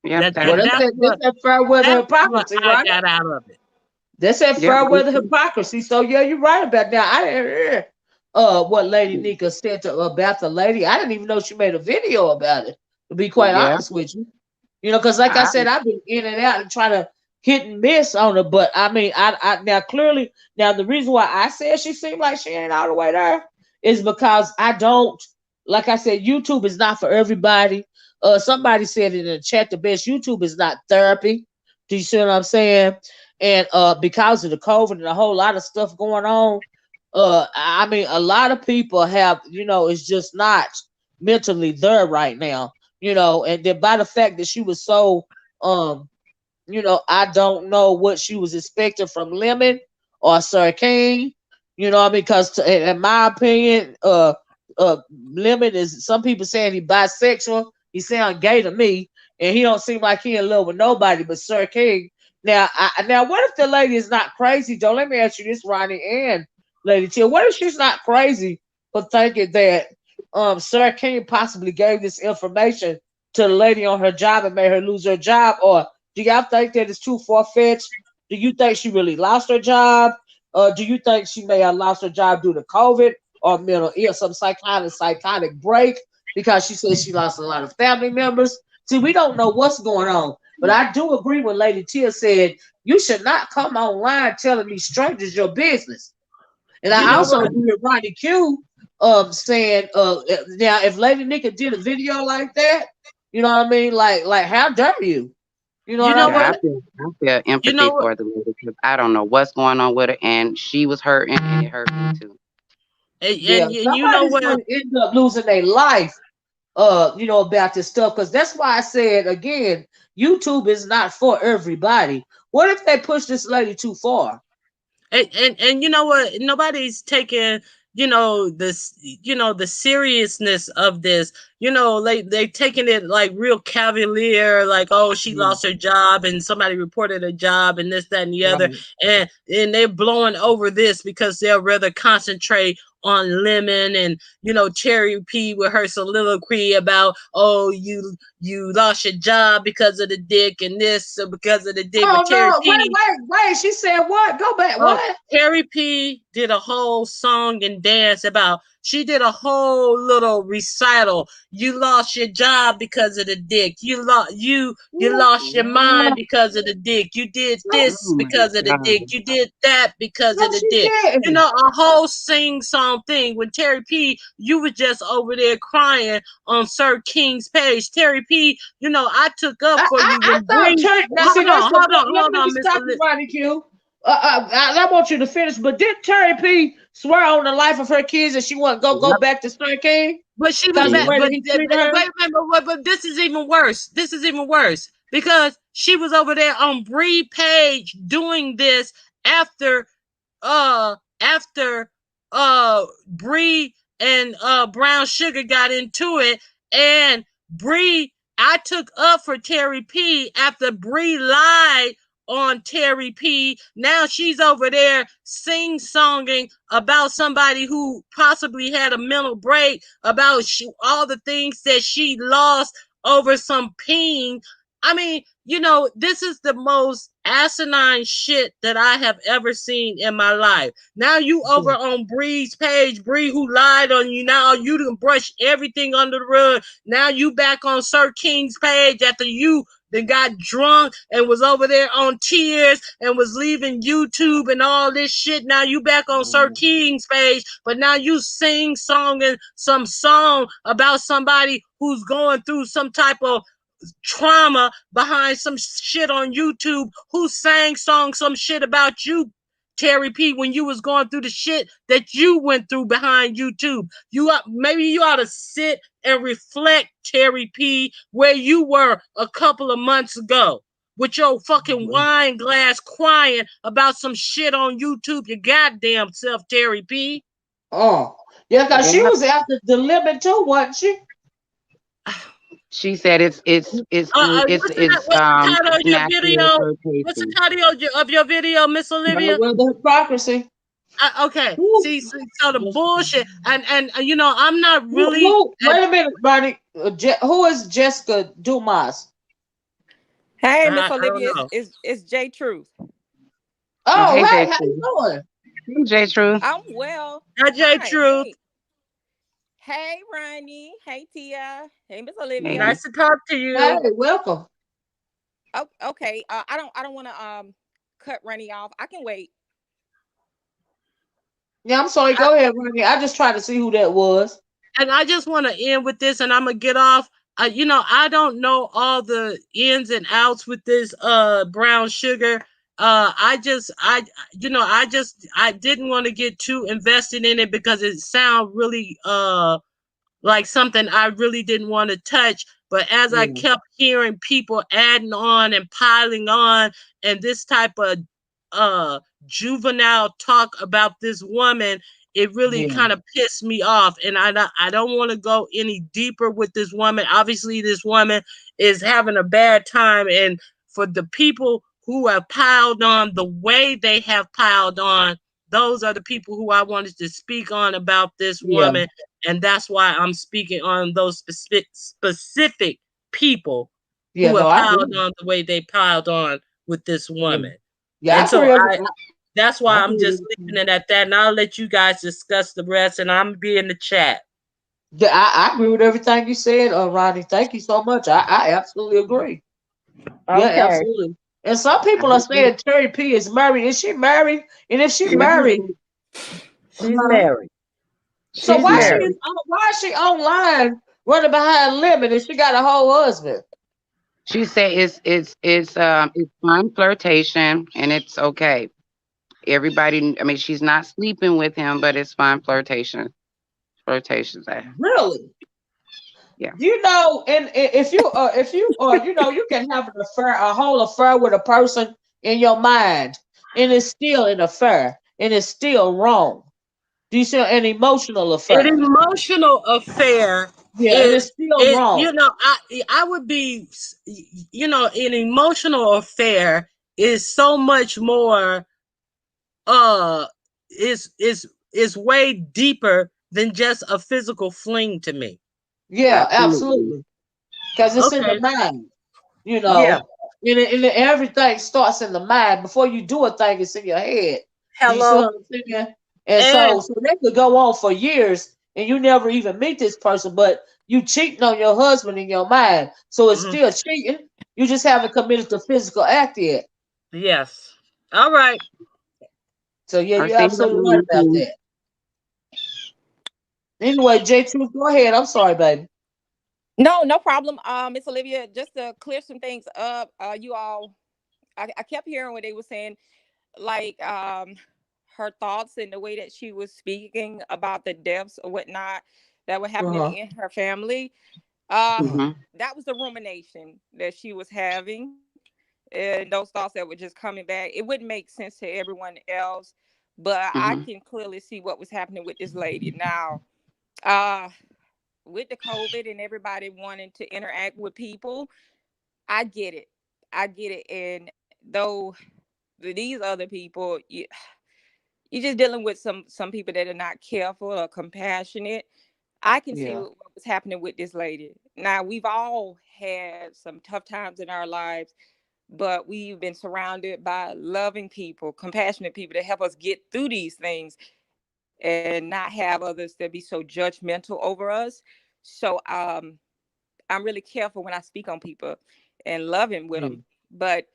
Yep, That Well, and that. that's that fair weather that's what hypocrisy, I right? got out of it. That's that Yep, fair me weather too. hypocrisy. So yeah, you're right about that. I didn't hear what Lady Nika said about the lady. I didn't even know she made a video about it. To be quite Yeah, honest with you, because like I I said, I've been in and out and trying to hit and miss on her. But I mean, I now clearly now the reason why I said she seemed like she ain't all the way there is because I don't, like I said, YouTube is not for everybody. Somebody said it in the chat, the best YouTube is not therapy. Do you see what I'm saying? And because of the COVID and a whole lot of stuff going on, I mean, a lot of people have, it's just not mentally there right now, and then by the fact that she was so, um, I don't know what she was expecting from Lemon or Sir King, what I mean? Because in my opinion, uh, Lemon is, some people saying he bisexual. He sound gay to me, and he don't seem like he in love with nobody but Sir King. Now, what if the lady is not crazy, though? Let me ask you this, Ronnie and Lady T. What if she's not crazy for thinking that Sir King possibly gave this information to the lady on her job and made her lose her job, or do y'all think that it's too far fetched? Do you think she really lost her job? Do you think she may have lost her job due to COVID or mental illness, some psychotic break because she said she lost a lot of family members? See, we don't know what's going on, but I do agree when Lady Tia said you should not come online telling these strangers your business. And You I know also what? agree with Ronnie Q saying now if Lady Nika did a video like that, you know what I mean? Like how dare you? You know You what I know Yeah, mean? what? I feel You know empathy what? for the lady because I don't know what's going on with her, and she was hurting, and it hurt me too. Yeah, And you know somebody's what? gonna end up losing their life about this stuff, because that's why I said again, YouTube is not for everybody. What if they push this lady too far? And you know what, nobody's taking, this, the seriousness of this. They taking it like real cavalier, like, oh, she Yeah, lost her job and somebody reported a job and this, that, and the other. right. And they're blowing over this because they'll rather concentrate on Lemon and, Cherry P with her soliloquy about, oh, you lost your job because of the dick and this, or because of the dick. But Oh Cherry no, P, wait. She said what? Go back. Oh, What? Carrie P did a whole song and dance about. She did a whole little recital. You lost your job because of the dick. You lost your mind What? because of the dick. You did No, this Oh my because of the god! dick. You did that because no, of the she dick. didn't. A whole sing song thing. When Terry P, you were just over there crying on Sir King's page. Terry P, I took up for you I when thought Bree. Terry. Now, see, Hold that's on, the hold point. on, Let hold me on, just Mister. stop you, Ronnie Q. I want you to finish, but did Terry P swear on the life of her kids that she wouldn't go Yep. back to Sir King But she was because of the Yeah. back. way that But he treated her? wait a minute. But this is even worse. This is even worse because she was over there on Bree page doing this after after Bree and Brown Sugar got into it, and Bree, I took up for Terry P after Bree lied on Terry P. Now she's over there sing-songing about somebody who possibly had a mental break, about all the things that she lost over some peen. I mean, this is the most asinine shit that I have ever seen in my life. Now you over on Bree's page, Bree who lied on you. Now you done brush everything under the rug. Now you back on Sir King's page after you then got drunk and was over there on tears and was leaving YouTube and all this shit. Now you back on Sir King's page, but now you singing some song about somebody who's going through some type of trauma behind some shit on YouTube, who sang some shit about you, Terry P, when you was going through the shit that you went through behind YouTube. Maybe you ought to sit and reflect, Terry P, where you were a couple of months ago with your fucking wine glass crying about some shit on YouTube, your goddamn self, Terry P. Oh, yeah, because she Yep. was after the limit too, wasn't she? She said it's What's the title of your national video? What's the flirtation. title of your video, Miss Olivia? Well, the hypocrisy. Okay. Who, So the bullshit, and I'm not really. wait a minute, Ronnie. Who is Jessica Dumas? Hey, Miss I don't Olivia, know. it's J Truth. Oh, Oh, hey hey, J how you True. doing? Hey J True. I'm well. RJ Hi. Truth. Hey, Ronnie. Hey, Tia. Hey, Miss Hey. Olivia. Nice to talk to Hey, you. welcome. Oh, okay. I don't want to cut Ronnie off. I can wait. Yeah, I'm sorry. I, Go ahead, Ronnie. I just tried to see who that was. and I just want to end with this, and I'm gonna get off. I don't know all the ins and outs with this brown sugar. I didn't want to get too invested in it because it sounds really like something I really didn't want to touch. But as I Yeah, kept hearing people adding on and piling on, and this type of uh juvenile talk about this woman, it really yeah, kind of pissed me off. And I don't want to go any deeper with this woman. Obviously, this woman is having a bad time, and for the people who have piled on the way they have piled on, those are the people who I wanted to speak on about this yeah. woman and that's why I'm speaking on those specific people Yeah, who no, have I piled agree. on the way they piled on with this Yeah, woman. yeah, And I so agree. that's I why I'm agree with just everything. leaving it at that. And I'll let you guys discuss the rest, and I'm be in the chat. Yeah, I agree with everything you said, Ronnie. Thank you so much. I absolutely agree. Yeah, Okay. absolutely. And some I people are agree. saying Terry P is married. Is she married? And if she married, She's huh? married. So She's She's married. married. why is she online running behind Lemon and she got a whole husband? She said it's fun flirtation and it's okay. Everybody, I mean, she's not sleeping with him, but it's fun flirtation. Flirtation's that. Really? Yeah. You know, and if you you know, you can have an affair, a whole affair with a person in your mind, and it's still an affair, and it's still wrong. Do you see an emotional An affair? emotional affair Yeah, and it's is still it. wrong. I would be. An emotional affair is so much more. Uh, is way deeper than just a physical fling to me. Yeah, Absolutely. absolutely. Because it's in the Okay. mind, you Yeah. know. Everything starts in the mind. Before you do a thing, it's in your head. Do you see Hello. what I'm saying? And And so they could go on for years and you never even meet this person, but you cheating on your husband in your mind. So it's mhm, still cheating. You just haven't committed the physical act yet. yes. All right. So yeah, I you're see what absolutely right you about mean. that. Anyway, J Truth, go ahead. I'm sorry, baby. No, no problem. Miss Olivia, just to clear some things up, you all, I kept hearing what they were saying, like her thoughts and the way that she was speaking about the deaths or whatnot that were happening Uh-huh. in her family. Uh, Uh-huh. Mhm. that was the rumination that she was having, and those thoughts that were just coming back. It wouldn't make sense to everyone else, but I Mhm. can clearly see what was happening with this lady now. Uh, with the COVID and everybody wanting to interact with people, I get it. I get it. And though these other people, you're just dealing with some people that are not careful or compassionate. I can see Yeah. what was happening with this lady. Now we've all had some tough times in our lives, but we've been surrounded by loving people, compassionate people that help us get through these things and not have others that be so judgmental over us. So I'm really careful when I speak on people and loving with them. Yeah. But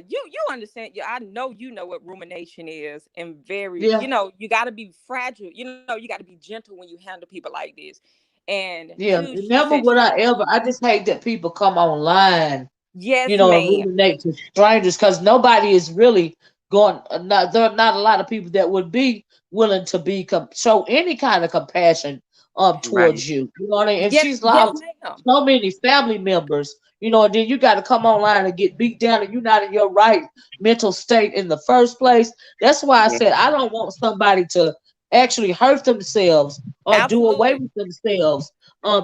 you understand? I know you know what rumination is, and very, Yeah. you got to be fragile. You got to be gentle when you handle people like this. And Yeah. she Never said would she, I ever. I just hate that people come online, yes, and ma'am. ruminate to strangers because nobody is really going. Not there are not a lot of people that would be willing to show any kind of compassion Right. towards you. You know what I mean? If Yes, she's yes, lost ma'am. so many family members, and then you got to come online and get beat down, and you're not in your right mental state in the first place. That's why I Yeah. said I don't want somebody to actually hurt themselves or do away Absolutely. with themselves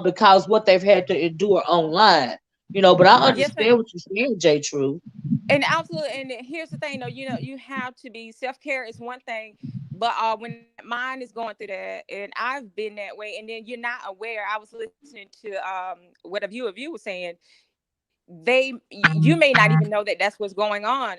because what they've had to endure online. But I Right. Yes, understand ma'am. what you're saying, J. True. And absolutely. And here's the thing, though. You have to be, self-care is one thing, but when that mind is going through that, and I've been that way, and then you're not aware. I was listening to what a view of you was saying. You may not even know that that's what's going on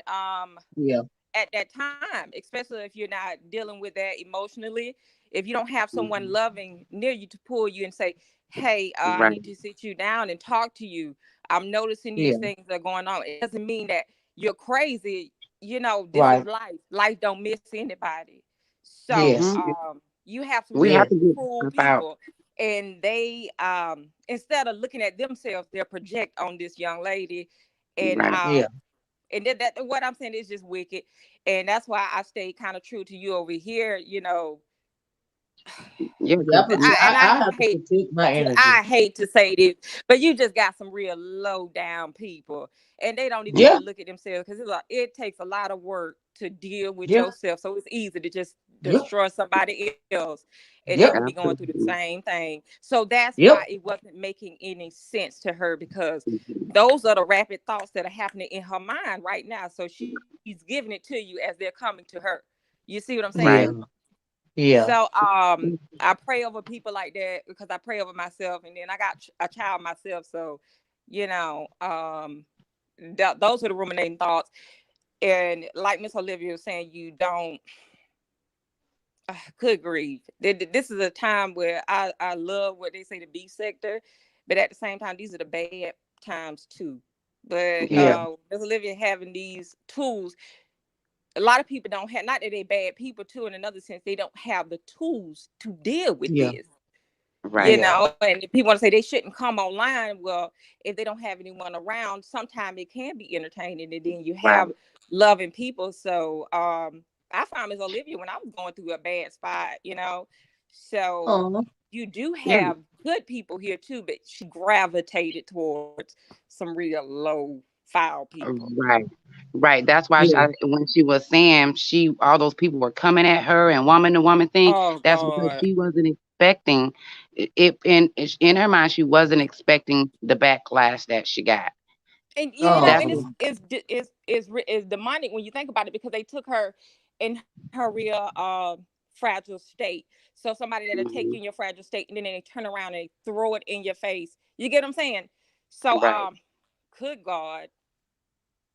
Yeah, at that time, especially if you're not dealing with that emotionally. If you don't have someone Mhm. loving near you to pull you and say, hey, I need Right. to sit you down and talk to you. I'm noticing these yeah, things are going on. It doesn't mean that you're crazy. This is right. life don't miss anybody. So Yes, Mhm. you have some We really have yes, to get cruel stuff out. people, and they instead of looking at themselves, they'll project on this young lady. And Right. yeah, that what I'm saying is just wicked. And that's why I stayed kind of true to you over here. Yeah, yeah. because And I I have to hate protect my I energy. hate to say this, but you just got some real low down people, and they don't even want Yeah, to look at themselves because it takes a lot of work to deal with yeah, yourself. So it's easy to just yep, destroy somebody else, and they could be yep, going through the absolutely. same thing. So that's why yep. it wasn't making any sense to her, because Mhm. those are the rapid thoughts that are happening in her mind right now. So she's giving it to you as they're coming to her. You see what I'm saying? Yeah, Right. Yeah. So I pray over people like that because I pray over myself, and then I got a child myself. So, you know, those are the ruminating thoughts. And like Miss Olivia was saying, you don't. Good grief! This is a time where I love what they say the B sector, but at the same time, these are the bad times too. But Yeah. Miss Olivia having these tools, a lot of people don't have. Not that they bad people too. In another sense, they don't have the tools to deal with Yeah. this. You Right. Yeah. know, and if people want to say they shouldn't come online, well, if they don't have anyone around, sometimes it can be entertaining, and then you Right. have loving people. So I found Miss Olivia when I was going through a bad spot, you know. So Oh. you do Yeah. have good people here too, but she gravitated towards some real low file people. Right. Right. That's why Yeah. when she was saying all those people were coming at her and woman to woman thing, Oh that's because God. she wasn't expecting in her mind, she wasn't expecting the backlash that she got. And you know, Oh. That's and what, it's demonic when you think about it because they took her in her real fragile state. So somebody that'll take you in mhm, your fragile state and then they turn around and they throw it in your face. You get what I'm saying? So right. good God.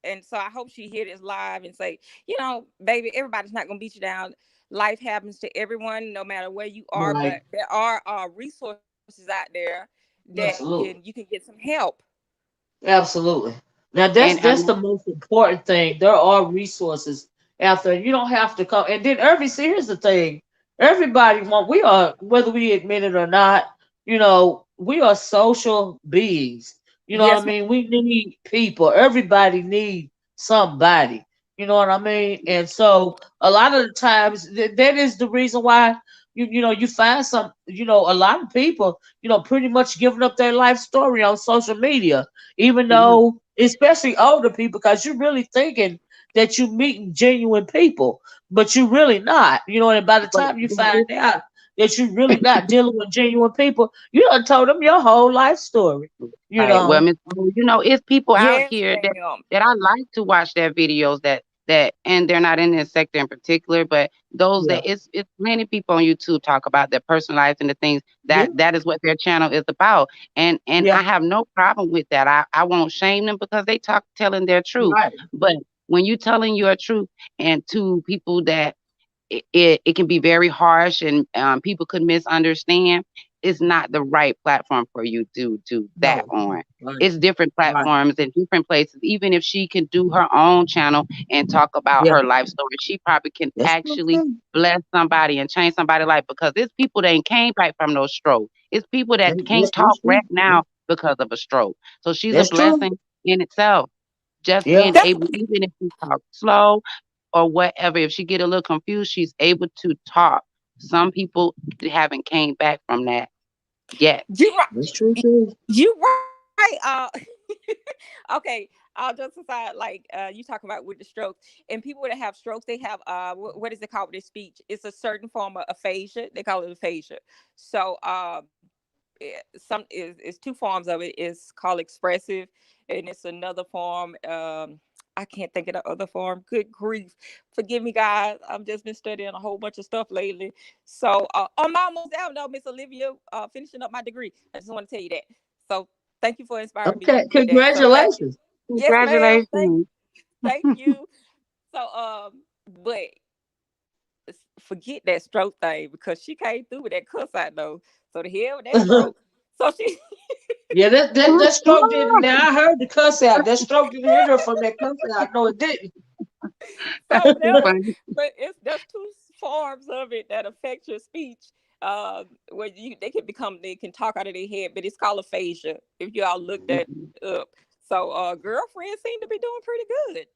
And so I hope she hear this live and say, you know, baby, everybody's not gonna beat you down. Life happens to everyone, no matter where you are. Right. But there are resources out there that you Absolutely. can get some help. Absolutely. Now And that's the most important thing. There are resources out there. You don't have to come. And then see, here's the thing. Everybody want we are whether we admit it or not. We are social beings. You know what I Yes, mean? We need people. Everybody need somebody. You know what I mean? And so a lot of the times that is the reason why you find a lot of people pretty much giving up their life story on social media, even mhm, though especially older people, because you're really thinking that you're meeting genuine people, but you're really not. And by the time you but find out that you're really not dealing with genuine people, you done told them your whole life story. You right. Well, know. Miss, it's people out yes, here ma'am. that I like to watch their videos and they're not in this sector in particular, but those Yeah. that it's many people on YouTube talk about their personal lives and the things Yeah. that is what their channel is about. And Yeah. I have no problem with that. I won't shame them because they telling their truth. Right. But when you telling your truth and to people that it can be very harsh and people could misunderstand, it's not the right platform for you to do that No. on. Right. It's different Right. platforms and different places. Even if she can do her own channel and talk about Yeah. her life story, she probably can That's what actually I'm saying. bless somebody and change somebody's life because it's people that ain't came back from no stroke. It's people that can't talk That's right true. now because of a stroke. So she's a That's true. blessing in itself. Just Yeah. being That's able, even if she talks slow, or whatever. If she get a little confused, she's able to talk. Some people haven't came back from that yet. you That's true right. too. You right. Okay. I'll just aside like you talking about with the strokes and people that have strokes, they have what is it called with their speech? It's a certain form of aphasia. They call it aphasia. So some is two forms of it. It's called expressive, and it's another form. I can't think of the other form. Good grief, forgive me, guys. I've just been studying a whole bunch of stuff lately. So I'm almost out now, Miss Olivia. Finishing up my degree. I just want to tell you that. So thank you for inspiring me Okay. with that. So thank you. Congratulations. Yes, ma'am. Congratulations. Thank you. So but forget that stroke thing because she came through with that cuss out though. So the hell with that stroke. So she Yeah, that stroke didn't. Now I heard the cuss out. That stroke didn't hit her from that cuss out. No, it didn't. so that was, Funny. but it's there's two forms of it that affect your speech. Where they can talk out of their head, but it's called aphasia. If you all look that up. So girlfriend seem to be doing pretty good.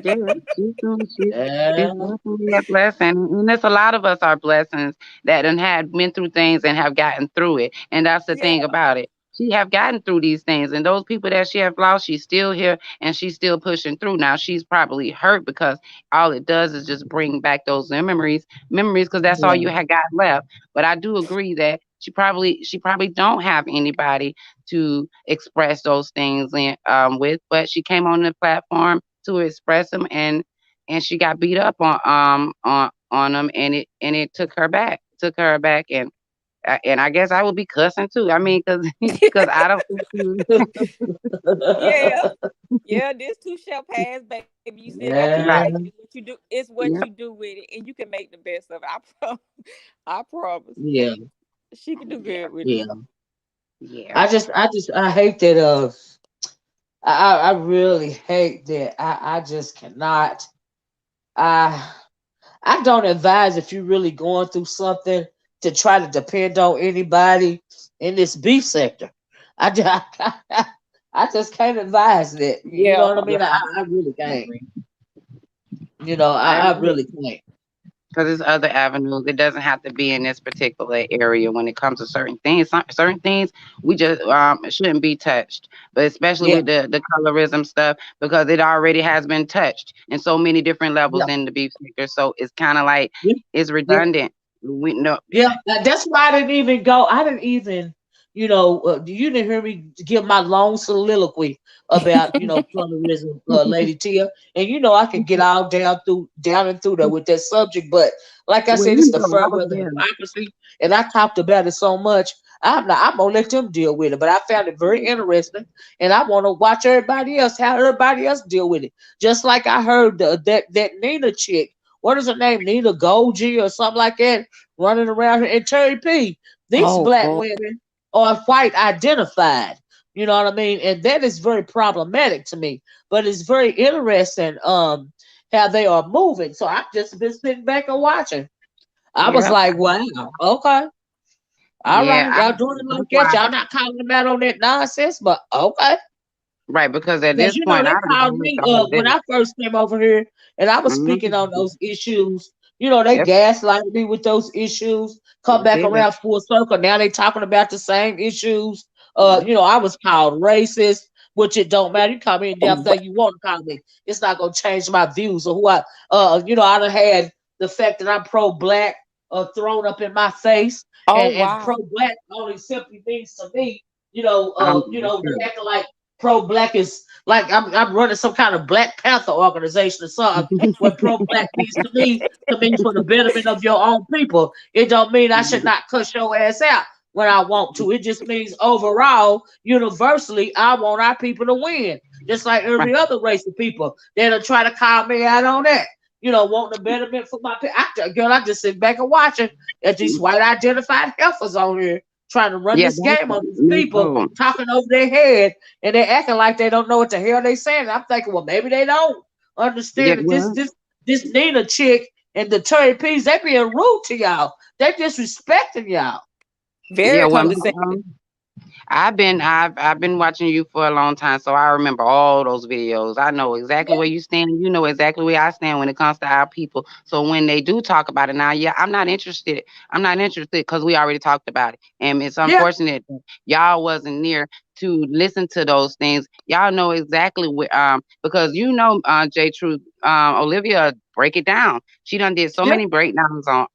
Yeah, she's doing she's Yeah. definitely a blessing. And there's a lot of us are blessings that and had been through things and have gotten through it. And that's the Yeah. thing about it. She have gotten through these things and those people that she have lost, she's still here and she's still pushing through. Now she's probably hurt because all it does is just bring back those memories because that's all Yeah. you had got left. But I do agree that she probably don't have anybody to express those things with, but she came on the platform to express them and she got beat up on them, and it took her back, and I guess I would be cussing too. I mean, cause I don't think Yeah. Yeah, this too shall pass, baby. You still got your life. Yeah, right, It's what you do. It's what you yeah, do with it, and you can make the best of it. I promise. yeah, She can do yeah, good with it. yeah. yeah, I hate that. I really hate that. I just cannot. I I don't advise if you're really going through something to try to depend on anybody in this beef sector. I just, I just can't advise that. You know Yeah, what I mean? yeah. I really I can't. agree. I I agree. really can't. Because there's other avenues. It doesn't have to be in this particular area when it comes to certain things. Certain things we just shouldn't be touched, but especially Yeah, with the colorism stuff, because it already has been touched in so many different yeah, levels in the beef sector. So it's kind of like yeah, it's yeah. redundant. We know. Yeah, that's why I didn't even go. I didn't even, you didn't hear me give my long soliloquy about, colorism, Lady Tia. And I could get all down and through there with that subject. But like I Well, said, it's you the know, I further was of the there. hypocrisy, and I talked about it so much. I'm gonna let them deal with it. But I found it very interesting, and I want to watch everybody else how everybody else deal with it. Just like I heard that Nina chick. What is her name? Nina Golgi or something like that running around here. And Terry P, these Oh black God. women are white identified. You know what I mean? And that is very problematic to me. But it's very interesting how they are moving. So I've just been sitting back and watching. I was Yeah, like, wow, okay. All yeah. right, y'all doing it like That's that. why. Y'all not calling them out on that nonsense, but okay. Right, because at Because this point, they I'd have called heard me all of when this. I first came over here and I was speaking on Mm-hmm. those issues. They Yep, gaslighted me with those issues. Come they back did. around full circle. Now they talking about the same issues. Yep. I was called racist, which it don't matter. You call me any damn thing you want to call me. It's not gonna change my views or who I done had the fact that I'm pro black thrown up in my face Oh and pro wow. black only simply means to me, they Sure. acting like pro black is like I'm running some kind of Black Panther organization or something. What pro black means to me for the betterment of your own people. It don't mean I should not cuss your ass out when I want to. It just means overall, universally, I want our people to win. Just like Right. every other race of people that'll try to call me out on that. Wanting the betterment for my people. Girl, I just sit back and watching at these white identified heifers on here trying to run Yeah, this game on these me people, too. talking over their head, and they're acting like they don't know what the hell they saying. I'm thinking, well, maybe they don't Yeah, understand that this well, this this Nina chick and the Terry P's, they being rude to y'all. They disrespecting y'all. yeah, Very well, condescending. I've been watching you for a long time, so I remember all those videos. I know exactly Yeah, where you stand. You know exactly where I stand when it comes to our people. So when they do talk about it now, yeah, I'm not interested. I'm not interested because we already talked about it, and it's yeah, unfortunate that y'all wasn't near to listen to those things. Y'all know exactly where because J Truth, Olivia break it down. She done did so yeah, many breakdowns on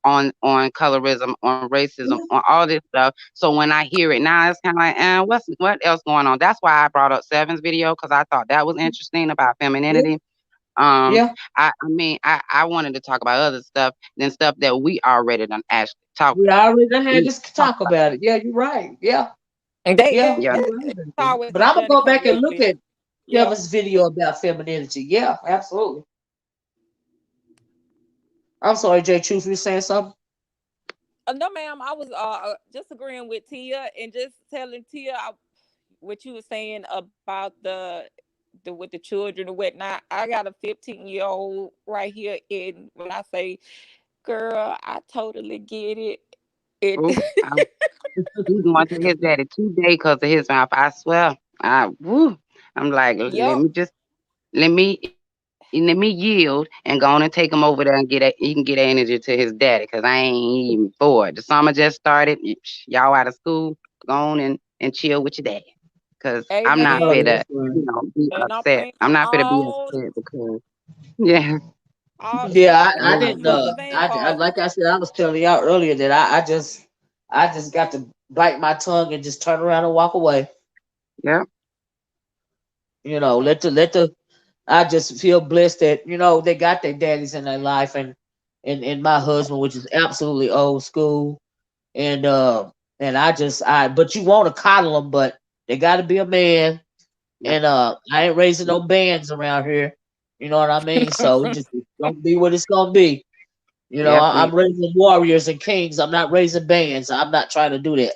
colorism, on racism, yeah, on all this stuff. So when I hear it now, it's kind of like, what else going on? That's why I brought up Seven's video because I thought that was interesting about yeah, femininity. Um, yeah. I mean, I wanted to talk about other stuff than stuff that we already done actually We already done had we this talked talk about. about it. Yeah, you're right. Yeah, And they yeah, Yeah, you're it's right. always But a I'm gonna journey go come back back and to look this. at Yeah. Kevin's video about femininity. Yeah, absolutely. I'm sorry, Jay Truth, you were saying something? No, ma'am. I was just agreeing with Tia and just telling Tia what you were saying about the with the children and whatnot. I got a 15-year-old right here, and when I say, girl, I totally get it. It ooh, he's going to his daddy today because of his mouth. I swear. Woo. I'm like, Yup. let me yield and go on and take him over there and he can get that energy to his daddy because I ain't even for it. The summer just started. Y'all out of school, go on and chill with your daddy. Cause I'm I not know Amen. fit to, that's right. be And I'm upset. praying for I'm not fit to be all upset because yeah. the Yeah, children, I Oh, all didn't. mothers and Like fathers. I said, I was telling y'all earlier that I just got to bite my tongue and just turn around and walk away. yeah. Let the. I just feel blessed that they got their daddies in their life, and and my husband, which is absolutely old school. And and I but you want to coddle them, but they got to be a man. Yep. And I ain't raising no bands around here. You know what I mean? So it just it's gonna be what it's gonna be. Yep. I'm raising warriors and kings. I'm not raising bands. I'm not trying to do that.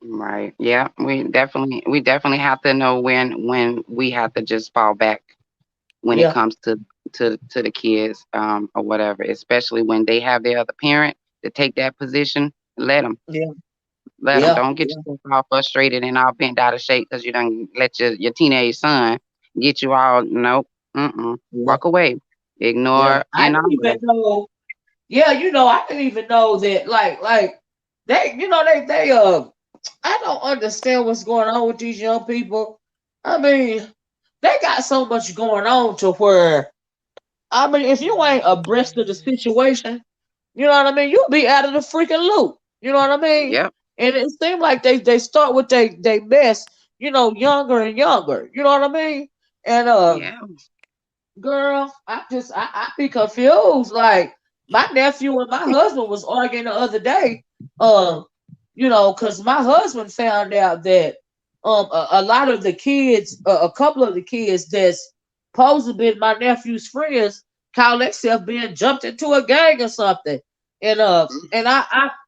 Right. Yeah. We definitely have to know when we have to just fall back when it Yeah, comes to the kids, or whatever, especially when they have their other parent to take that position. Let them. yeah, Let them. yeah, Don't get yeah, yourself all frustrated and all bent out of shape because you don't let your teenage son get you all. Nope. Mm-mm. yeah, Walk away. yeah. Ignore I and didn't all even that. know. Yeah, I didn't even know that. Like they, they I don't understand what's going on with these young people. I mean, they got so much going on to where I mean, if you ain't abreast of the situation, you know what I mean, you'll be out of the freaking loop. You know what I mean? Yep. And it seems like they start with they mess, younger and younger. You know what I mean? And Yeah. girl, I be confused. Like my nephew and my husband was arguing the other day. Um, because my husband found out that a lot of the kids, a couple of the kids that's supposed to be my nephew's friends, call themselves being jumped into a gang or something. And I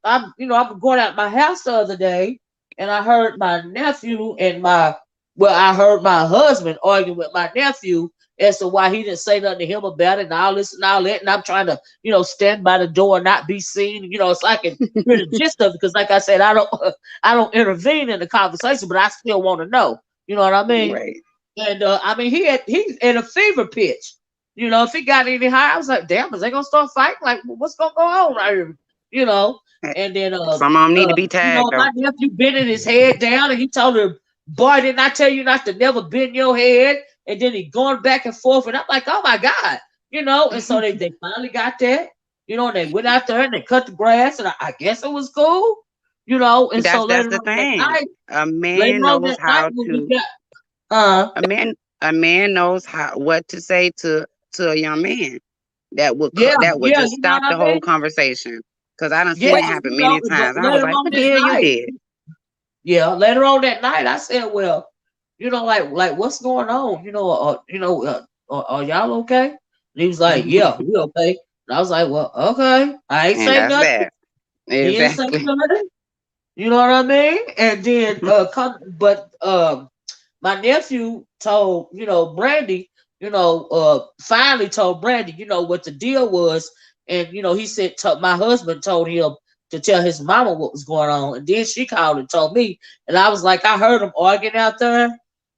was going out my house the other day, and I heard my nephew and I heard my husband arguing with my nephew as to why he didn't say nothing to him about it and all this and all that. And I'm trying to, stand by the door and not be seen. So I can hear the gist of it. Because, like I said, I don't, I don't intervene in the conversation, but I still want to know. You know what I mean? Right. And I mean, he's in a fever pitch. If he got any higher, I was like, damn, is they gonna start fighting? Like, what's gonna go on right here? You know. And then Some of them need to be tagged though. my nephew bending his head down, and he told her, "Boy, didn't I tell you not to never bend your head?" And then he going back and forth, and I'm like, "Oh my god," And so they finally got that, and they went out there and they cut the grass, and I guess it was cool, And so That's the thing. A later man on knows that night how when we to got, uh, a man a man knows how what to say to a young man yeah, that would yeah, just you know stop what I the whole mean? conversation. Cause I done Yeah, seen it Wait, happen many but times. I was later like, on what the that hell you night, did? yeah, later on that night, I said, "Well, like what's going on? Are y'all okay?" And he was like, "Yeah, we okay." And I was like, "Well, okay." I ain't And say that's nothing. that. He didn't say Exactly. nothing. You know what I mean? And then, but my nephew told Brandy, finally told Brandy, what the deal was, and he said my husband told him to tell his mama what was going on, and then she called and told me, and I was like, I heard them arguing out there,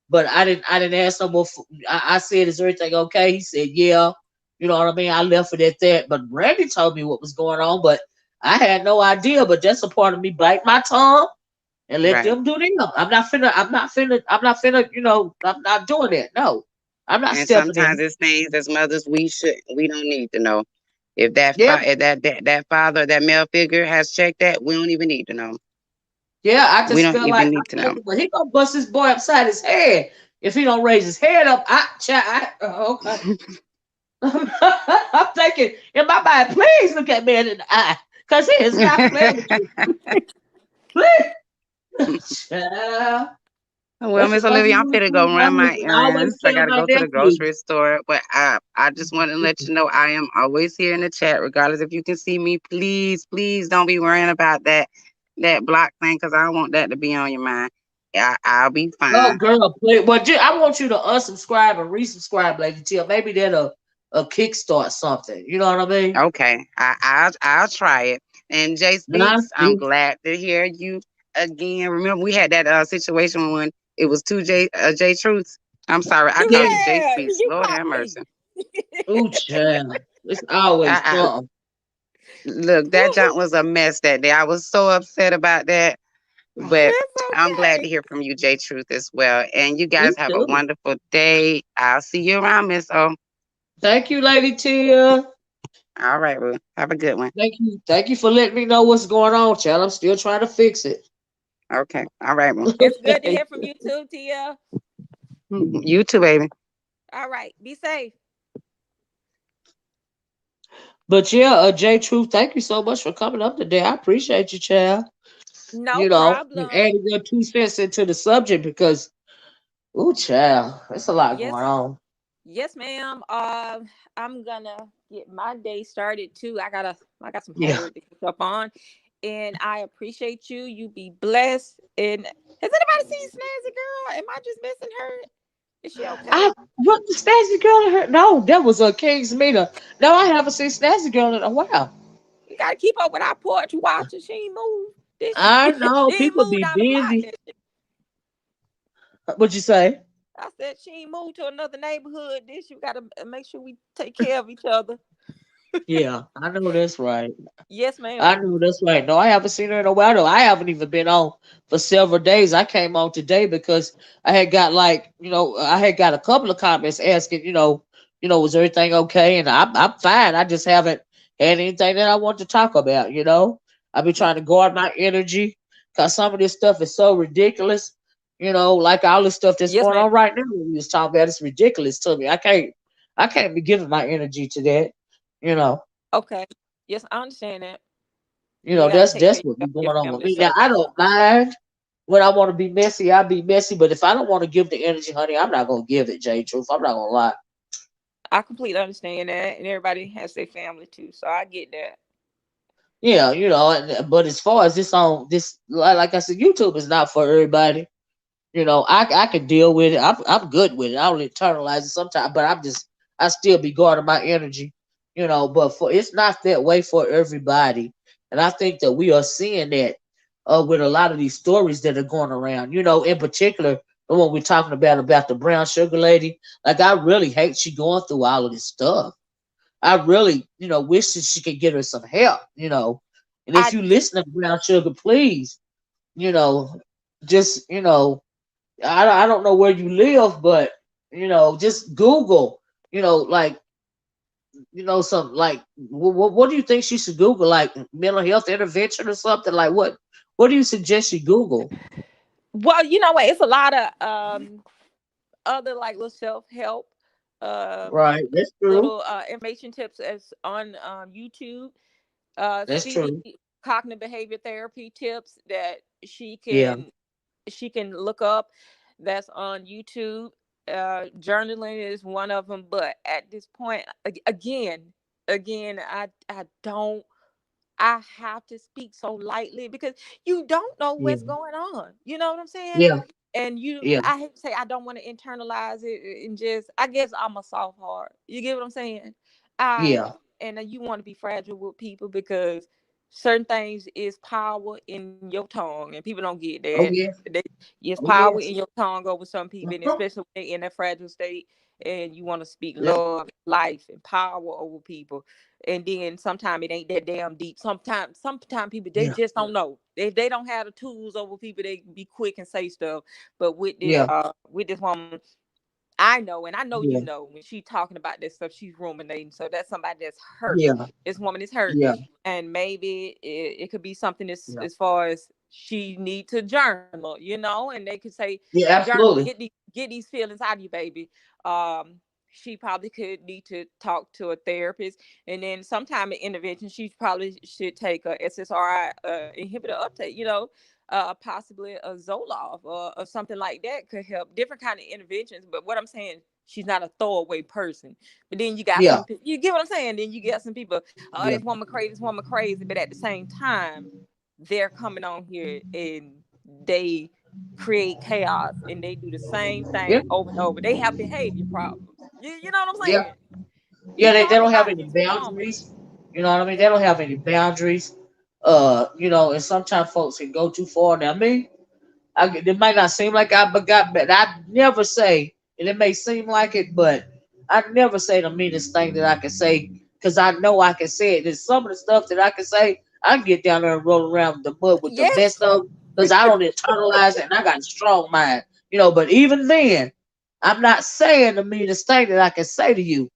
but I didn't ask no more. I said, is everything okay? He said, yeah. You know what I mean? I left it at that, but Brandy told me what was going on, but I had no idea. But that's a part of me bite my tongue and let Right. them do them. I'm not finna, I'm not doing that. No. I'm not And stepping sometimes in. it's things as mothers we don't need to know. Yeah, If that father, that male figure has checked that, we don't even need to know. yeah. I We just don't feel like even need to know. well, he gonna bust his boy upside his head if he don't raise his head up. Okay. I'm thinking in my mind, please look at me in the eye, cause he is not playing with you. Please, child. Well, That's Miss another Olivia, I'm one finna go thing I run my listen. I always errands. I tell gotta my go to the nephew. grocery store. But I just want to let you know I am always here in the chat, regardless if you can see me. Please, please don't be worrying about that block thing, because I don't want that to be on your mind. I'll be Oh, fine. girl, please. But I want you to unsubscribe and resubscribe, Lady T. Maybe that'll a kickstart something. You know what I mean? Okay, I'll try it. And Jay Nah, Speaks, I'm glad to hear you again. Remember we had that situation when it was two J Truths. I'm sorry, I yeah. called you Jay yeah, Speaks. you Lord caught have me. mercy. Ooh, child. It's always I something. look, that junk was a mess that day. I was so upset about that. But It's I'm glad to okay. hear from you, J Truth, as well. And you Me guys have a too. wonderful day. I'll see you around, Miss O. Thank you, Lady T. All right, well, have a good one. Thank you. Thank you for letting me know what's going on, child. I'm still trying to fix it. Okay. All right, well. It's good to Okay. hear from you too, Tia. You too, baby. All right, be safe. But yeah, J Truth, thank you so much for coming up today. I appreciate you, child. No You know, and problem. adding your 2 cents into the subject because, ooh, child, there's a lot going Yes, on. yes, ma'am. I'm gonna get my day started too. I got some Yeah. homework to catch up on, and I appreciate you. You be blessed. And has anybody seen Snazzy Girl? Am I just missing her? Is she okay? I what the Snazzy Girl in her? No, that was a King's Meter. No, I haven't seen Snazzy Girl in a while. We gotta keep up with our porch watching. She ain't moved. Did she? I She know ain't people moved be down the block. busy. Did she? What'd you say? I said she ain't moved to another neighborhood. Did she? We gotta make sure we take care of each other. Yeah, I know that's right. Yes, I ma'am. know that's right. No, I haven't seen her in a while though. I haven't even been on for several days. I came on today because I had got like, I had got a couple of comments asking, was everything okay? And I'm fine. I just haven't had anything that I want to talk about, I've been trying to guard my energy because some of this stuff is so ridiculous. Like all the stuff that's Yes, going ma'am. on right now we was talking about, it's ridiculous to me. I can't be giving my energy to that, you know. Okay. Yes, I understand that. You got to That's take care that's what be of your going on with family. me. Now So I don't mind when I want to be messy, I'll be messy. But if I don't want to give the energy, honey, I'm not gonna give it, J Truth. I'm not gonna lie. I completely understand that, and everybody has their family too. So I get that. Yeah, but as far as this on this, like I said, YouTube is not for everybody. I can deal with it. I'm good with it. I don't internalize it sometimes, but I still be guarding my energy. But for it's not that way for everybody, and I think that we are seeing that with a lot of these stories that are going around. In particular, the one we're talking about the brown sugar lady. Like I really hate she going through all of this stuff. I really, wish that she could get her some help. And I if you do too. listen to brown sugar, please, you know, just I don't know where you live, but just Google, like some like what do you think she should Google, like mental health intervention or something? Like what do you suggest she Google? Well, you know what? It's a lot of other like little self help, Right, that's true. little information tips as on YouTube. That's See true. cognitive behavior therapy tips that she Yeah, can she can look up. That's on YouTube. Journaling is one of them, but at this point, again, I don't. I have to speak so lightly because you don't know yeah, what's going on. You know what I'm saying? yeah, And yeah, I hate to say, I don't want to internalize it and just. I guess I'm a soft heart. You get what I'm saying? I yeah. and you want to be fragile with people because certain things is power in your tongue, and people don't get that. Oh yeah, They, It's oh power in yes. your tongue over some people, and Uh-huh. especially when they're in a fragile state, and you want to speak Yep. love, life, and power over people. And then sometimes it ain't that damn deep. Sometimes people they Yeah, just don't know. If they don't have the tools over people, they be quick and say stuff. But yeah, with this woman, I know, and I know you yeah, know when she talking about this stuff, she's ruminating. So that's somebody that's hurt. yeah, This woman is hurt, yeah, and maybe it could be something yeah, as far as she need to journal, and they could say yeah. journal, Absolutely. get these feelings out of you, baby. She probably could need to talk to a therapist, and then sometime in intervention, she probably should take a SSRI inhibitor uptake. Possibly a Zoloft or something like that could help. Different kind of interventions. But what I'm saying, she's not a throwaway person. But then you got Yeah, you get what I'm saying? Then you get some people, oh, yeah, this woman crazy. But at the same time, they're coming on here and they create chaos and they do the same yeah, thing over and over. They have behavior problems. You know what I'm yeah. saying? Yeah, We they talking don't have about any this woman. boundaries. You know what I mean? They don't have any boundaries. And sometimes folks can go too far. Now, me, it might not seem like I got, but I never say, and it may seem like it, but I never say the meanest thing that I can say because I know I can say it. There's some of the stuff that I can say, I can get down there and roll around the mud with the Yes. best of because I don't internalize it and I got a strong mind. But even then, I'm not saying the meanest thing that I can say to you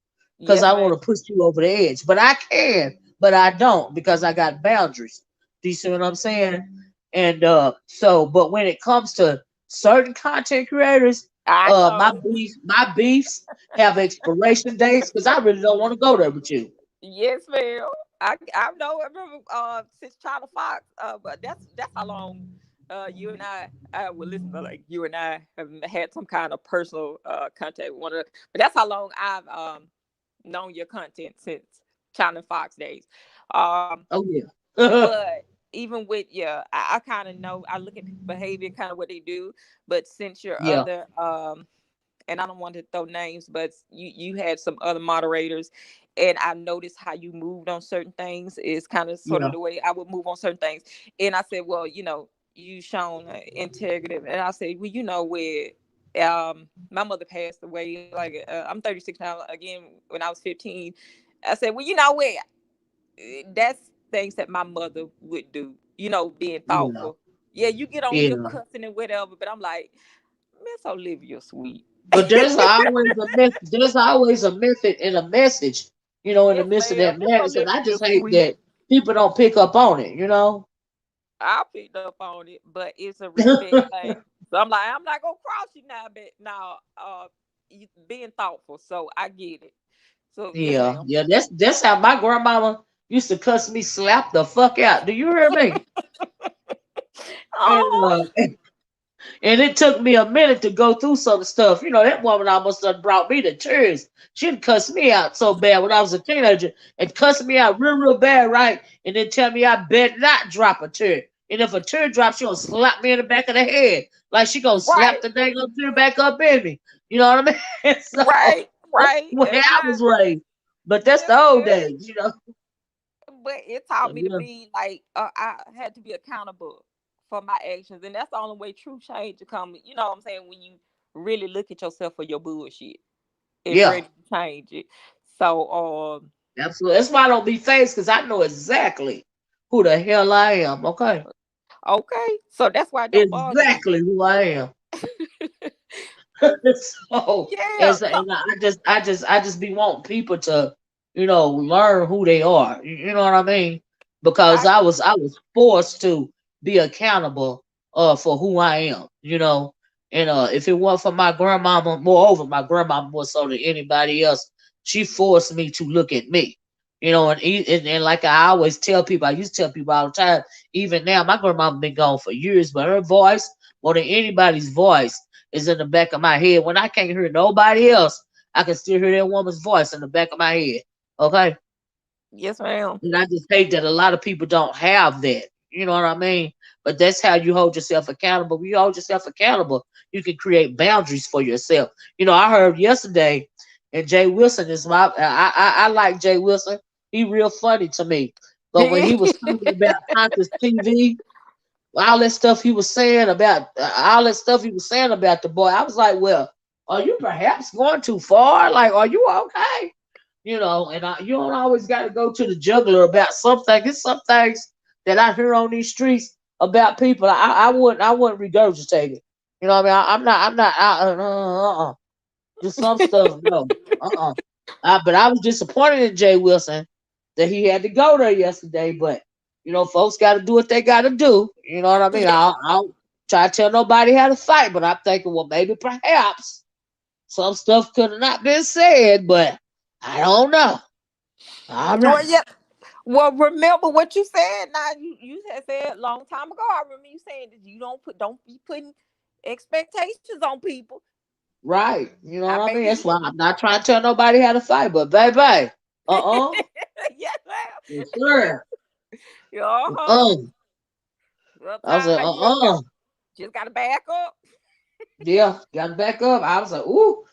because Yes, I ma'am. want to push you over the edge. But I can, but I don't because I got boundaries. Do you see what I'm saying? And but when it comes to certain content creators, I my know. beefs have expiration dates because I really don't want to go there with you. Yes, ma'am. I know. I remember since China Fox. But that's how long you and I well listen to, like, you and I have had some kind of personal contact with one another. But that's how long I've known your content, since China Fox days. Um, Oh yeah. but even with, yeah, I kind of know. I look at people's behavior, kind of what they do. But since your Yeah. other and I don't want to throw names, but you had some other moderators, and I noticed how you moved on certain things is kind of sort of Yeah. the way I would move on certain things. And I said, well, you shown integrity, and I said, well, where my mother passed away, like, I'm 36 now. Again, when I was 15, I said, well, what, that's things that my mother would do. Being Yeah. thoughtful. Yeah, you get on here Yeah. cussing and whatever, but I'm like, Miss Olivia, sweet. But there's always a method and a message, in the Yes, midst of ma'am. that Miss madness. And I Olivia, just hate sweet. that people don't pick up on it. I picked up on it, but it's a respect thing. So I'm like, I'm not gonna cross you now, but now, you being thoughtful. So I get it. So yes, Yeah, ma'am. yeah. That's how my grandmama used to cuss me slap the fuck out. Do you hear me? And Oh, and it took me a minute to go through some stuff. That woman almost done brought me to tears. She done cussed me out so bad when I was a teenager and cussed me out real, real bad, right? And then tell me I better not drop a tear. And if a tear drops, she gonna slap me in the back of the head. Like she gonna slap right, the dang up tear back up in me. You know what I mean? So right, that's right. the way And I mine, was raised. But that's yes, the old ma'am. days. But it So taught me to yeah. be like, I had to be accountable for my actions, and that's the only way true change to come. You know what I'm saying? When you really look at yourself for your bullshit and Yeah. ready to change it. So, Absolutely. That's why I don't be phased because I know exactly who the hell I am. Okay. okay. So that's why it don't bother me. Exactly who I am. so Yeah. as and I just be wanting people to, learn who they are. You know what I mean? Because I I get was I was forced to be accountable for who I am. And if it weren't for my grandmama, moreover, my grandmama more so than anybody else, she forced me to look at me. And like I always tell people, I used to tell people all the time, even now, my grandmama been gone for years, but her voice, more than anybody's voice, is in the back of my head. When I can't hear nobody else, I can still hear that woman's voice in the back of my head. Okay? yes, ma'am. And I just hate that a lot of people don't have that. You know what I mean? But that's how you hold yourself accountable. When you hold yourself accountable, you can create boundaries for yourself. I heard yesterday, and Jay Wilson is I like Jay Wilson. He real funny to me. But when he was talking about conscious TV, all that stuff he was saying about the boy, I was like, well, are you perhaps going too far? Like, are you okay? You don't always got to go to the juggler about something. It's some things that I hear on these streets about people. I wouldn't regurgitate it. You know what I mean? I'm not. Just some stuff, no. Uh-uh. But I was disappointed in Jay Wilson that he had to go there yesterday. But folks got to do what they got to do. You know what I mean? Yeah. I don't try to tell nobody how to fight, but I'm thinking, well, maybe perhaps some stuff could have not been said, but I don't know. All Well, right. yeah. Well, remember what you said. Now you had said a long time ago. I remember you saying that you don't be putting expectations on people. Right. You know I what I mean? baby. That's why I'm not trying to tell nobody how to fight, but baby, uh-uh. Yes, Yes, ma'am. sir. Uh-huh. Uh, I was like, Sometimes you just gotta back up. yeah, got back up. I was like, ooh.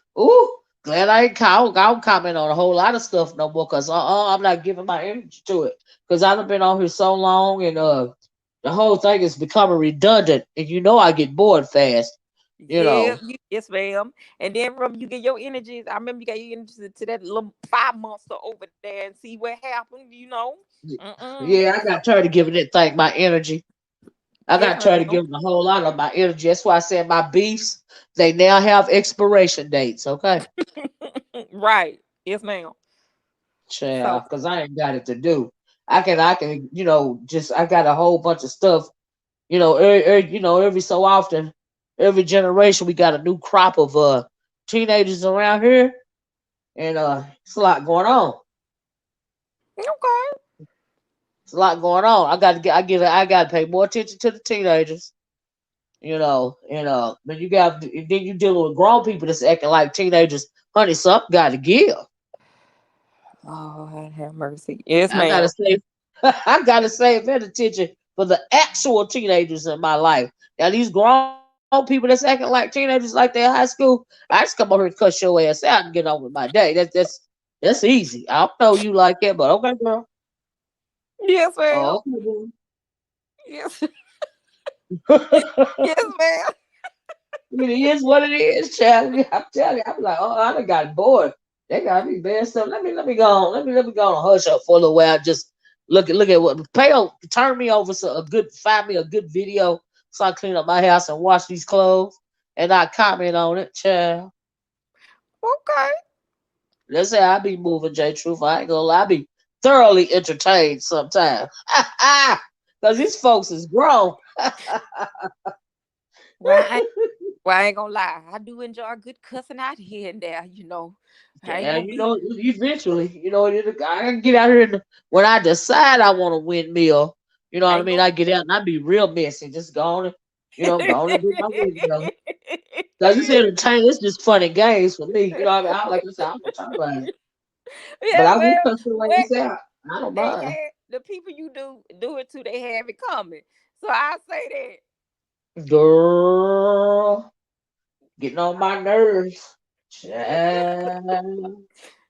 Glad I don't comment on a whole lot of stuff no more because I'm not giving my energy to it. Because I've been on here so long and the whole thing is becoming redundant and I get bored fast, you Yeah, know. yes, ma'am. And then remember, you get your energies. I remember you got your energies to that little fire monster over there and see what happened. Mm-mm. Yeah, I got tired of giving that thing my energy. I Yes, got tired of ma'am. giving a whole lot of my energy. That's why I said my beefs, they now have expiration dates, okay? Right. Yes, ma'am. So Child, because I ain't got it to do. I can, just I got a whole bunch of stuff, every so often, every generation we got a new crop of teenagers around here, and it's a lot going on. Okay. It's a lot going on. I got to pay more attention to the teenagers. Then you dealing with grown people that's acting like teenagers. Honey, something got to give. Oh, have mercy. Yes, I gotta ma'am. save. I gotta save that attention for the actual teenagers in my life. Now these grown people that's acting like teenagers, like they're in high school, I just come over here and cuss your ass out and get on with my day. That's easy. I don't know you like that, but okay, girl. Yes, Oh, ma'am. okay, Yes. girl. Yes, ma'am. It is what it is, child. I'm telling you, I'm like, oh, I done got bored. They got me bad stuff. Let me go on. Let me go on and hush up for a little while. Just look at what turn me over find me a good video so I clean up my house and wash these clothes and I comment on it, child. Okay. That's how I be moving, J Truth. I ain't gonna lie, I be thoroughly entertained sometimes. Cause these folks is grown. Well, I ain't gonna lie. I do enjoy a good cussing out here and there. I ain't Yeah, gonna be. eventually, I can get out here when I decide I want a windmill. You know I what I ain't mean? gonna. I get out and I be real messy, just go on and, go on and do my windmill. Cause it's entertaining. It's just fun and games for me. You know what I mean? I like to say I'm gonna talk about it, but Yeah, I will well, cuss your well, ass out. I don't they mind, had the people you do it to. They have it coming. So I say girl. Getting on my nerves. Child.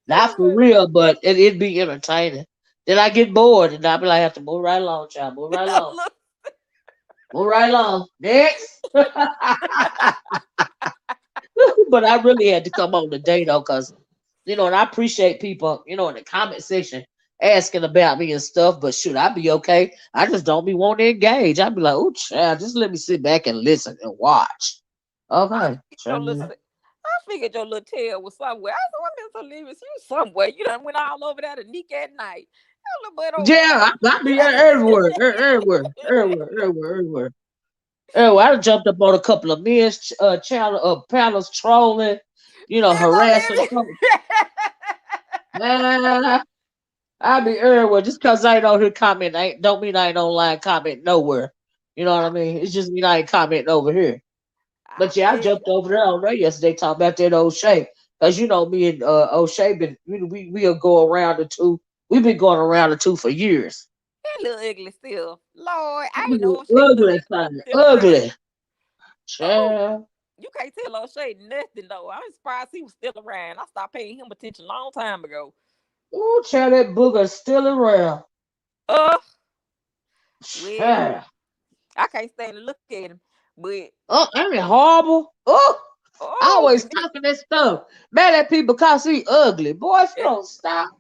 Not for that. real, but it'd be entertaining. Then I get bored and I'll be like, I have to move right along, child. Move right along. Look, Move right along. Next. But I really had to come on today though, because and I appreciate people, in the comment section asking about me and stuff. But shoot, I'd be okay. I just don't be wanting to engage. I'd be like, oh child, just let me sit back and listen and watch. I Okay. figured your Child. little, I figured your little tail was somewhere. I said, "What Miss Olivia? You somewhere? You done went all over there to Nick at night. That little butt over Yeah, I be everywhere, everywhere. Oh, I done jumped up on a couple of men's channel panels trolling, harassing there." folks. Man, I be everywhere. Just cause I ain't on here comment, don't mean I ain't online comment nowhere. You know what I mean? It's just mean I ain't commenting over here. I But yeah, I feel jumped over there on there yesterday talking about that O'Shea. Cause me and O'Shea been we'll go around the two. We've been going around the two for years. that little ugly still. Lord, I ain't know O'Shea Ugly thing, still around. ugly. Oh, Child. you can't tell O'Shea nothing though. I'm surprised he was still around. I stopped paying him attention a long time ago. Ooh, child, that booger's still around. Uh, well, Child. I can't stand to look at him. But Oh, ain't it horrible? Oh, oh, always talking that stuff. Mad at people because he ugly. Boy, if you and, don't stop.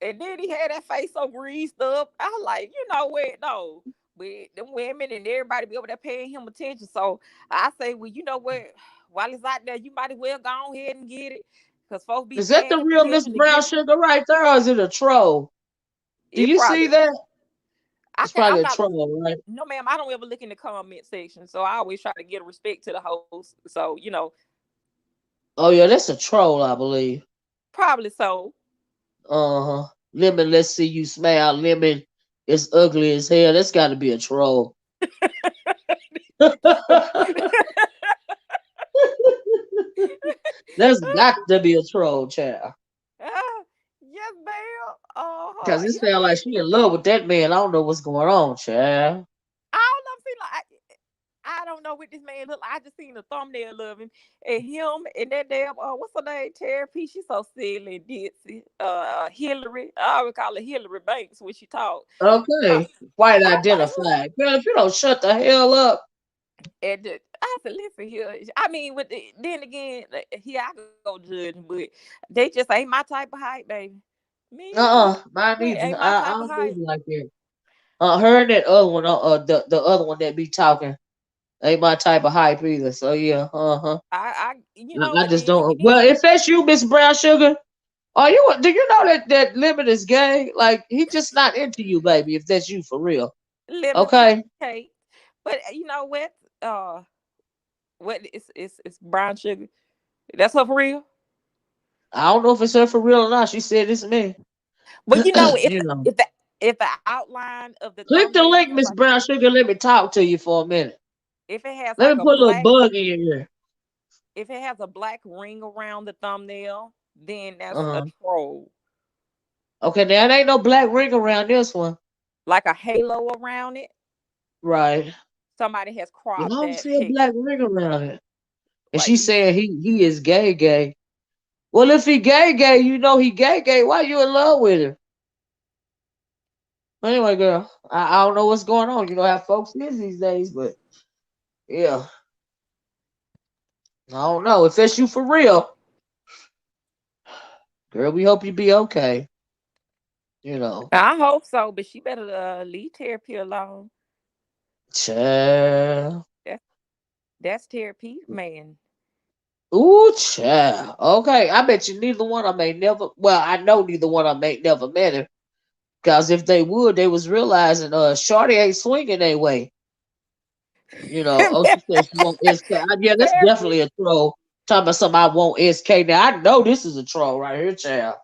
and then he had that face so greased up. I was like, you know what? No. But them women and everybody be over there paying him attention. So I say, well, you know what? While it's out there, you might as well go ahead and get it. Because folks be Is that paying the him real Miss attention to Brown get it. Sugar right there, or is it a troll? Do It you see probably, that? I It's can't, probably I'm a not, troll, right? no, ma'am, I don't ever look in the comment section. So I always try to give respect to the host. So, Oh yeah, that's a troll, I believe. probably so. Uh huh. Lemon, let's see you smile. Lemon is ugly as hell. That's got to be a troll. That's got to be a troll, child. Ah, yes, ma'am. Cause it Yeah. sounds like she in love with that man. I don't know what's going on, child. I don't know. See, like, I don't know what this man look like. I just seen the thumbnail of him and him and that damn what's her name? Terry P. She's so silly and ditzy. Hillary. I always call her Hillary Banks when she talk. Uh, Okay, white I'm like, who? identified. Girl, if you don't shut the hell up. And I said, listen here. I mean, then again, here I go judging, but they just ain't my type of hype, baby. Me, Mine we neither. ain't my I type of don't hype. do like that. Her and that other one, the other one that be talking, ain't my type of hype either. So yeah, You know, I but just then don't. again, Well, if that's you, Miss Brown Sugar, do you know that Lemon is gay? Like he just not into you, baby. If that's you for real, lemon okay. cake. But you know what? What it's brown sugar. That's her for real. I don't know if it's her for real or not. She said it's me. But you know, if You know. if the outline of the Click the thumbnail link, has Miss like Brown Sugar. Let me talk to you for a minute. if it has Let like me a put a little black bug in here. if it has a black ring around the thumbnail, then that's a Uh-huh. troll. Okay, now there ain't no black ring around this one. Like a halo around it, Right. somebody has I cropped don't that see a black picture. ring around it. And Like she you saying he is gay. Well, if he gay, you know he gay. Why you in love with him? Anyway, girl, I don't know what's going on. You know how folks is these days, but yeah, I don't know. If it's you for real, girl, we hope you be okay. You know, I hope so, but she better leave therapy alone. child. That's that's therapy, man. Ooh, child. Okay, I bet you neither one of them ain't never. Well, I know neither one of them ain't never met her. Cause if they would, they was realizing Shorty ain't swinging their way. You know, oh, she said she want SK. Yeah, that's Therapy. definitely a troll. Talking about something I want SK. Now I know this is a troll right here, child.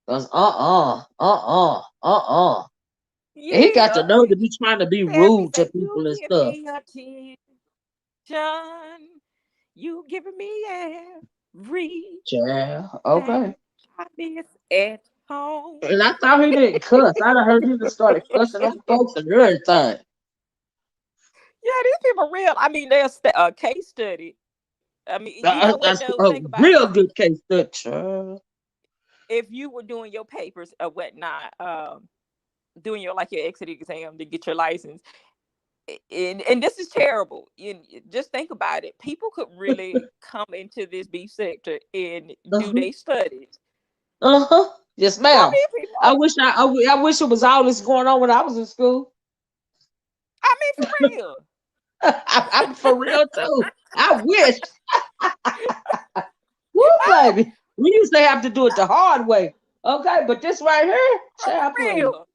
Cause And he got the Yeah. nerve to be trying to be Therapy rude to say you people and give stuff. me attention. You giving me everything Child, okay. I miss at home. And I thought he didn't cuss. I'd have heard him started cussing on folks and everything. Yeah, these people real. I mean, they're a case study. I mean, you know what That's though? a Think about real this. good case study, child. If you were doing your papers or whatnot, doing your like your exit exam to get your license, and this is terrible. You just think about it. People could really come into this beef sector and do Uh-huh. their studies. Uh-huh. Yes, How ma'am. many people? I wish it was all this going on when I was in school. I mean, for real. I'm for real too. I wish. Woo, Oh, baby. We used to have to do it the hard way. Okay, but this right here, child for play. real.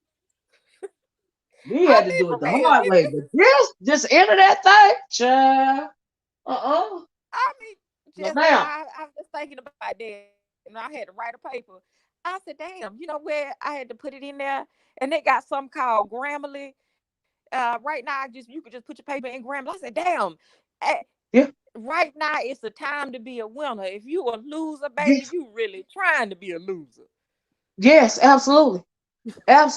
We I had to mean, do for it the real. hard way. But this, just enter that thing, child. Uh-uh. I mean, No, just ma'am. I was thinking about that, and I had to write a paper. I said, "Damn, you know where I had to put it in there?" And they got something called Grammarly. Right now, I just you could just put your paper in Grammarly. I said, "Damn." eh, Yeah. Right now, it's the time to be a winner. If you a loser, baby, Yes. you really trying to be a loser. Yes, absolutely.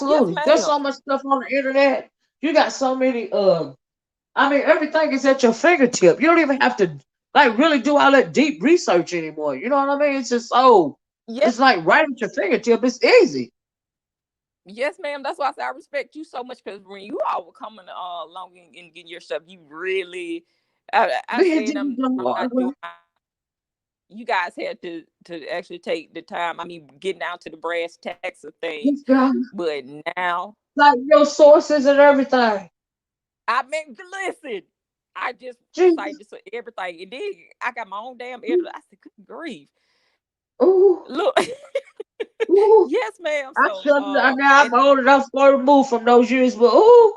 Yes, Absolutely. There's ma'am. so much stuff on the internet. You got so many I mean everything is at your fingertip. You don't even have to like really do all that deep research anymore. You know what I mean? It's just Yes, it's like right at your fingertip. It's easy. yes, ma'am. That's why I say I respect you so much because when you all were coming along and getting your stuff, you really. I We had said to do the I'm hard not doing. way. You guys had to actually take the time. I mean, getting down to the brass tacks of things. Yes, God. But now, Like your sources and everything. I mean, listen. I just Jesus. cited everything, and then I got my own damn editor. I said, "Good grief, Ooh. look." Ooh. Yes, ma'am. I So, shouldn't now I'm old enough for remove from those years, but ooh.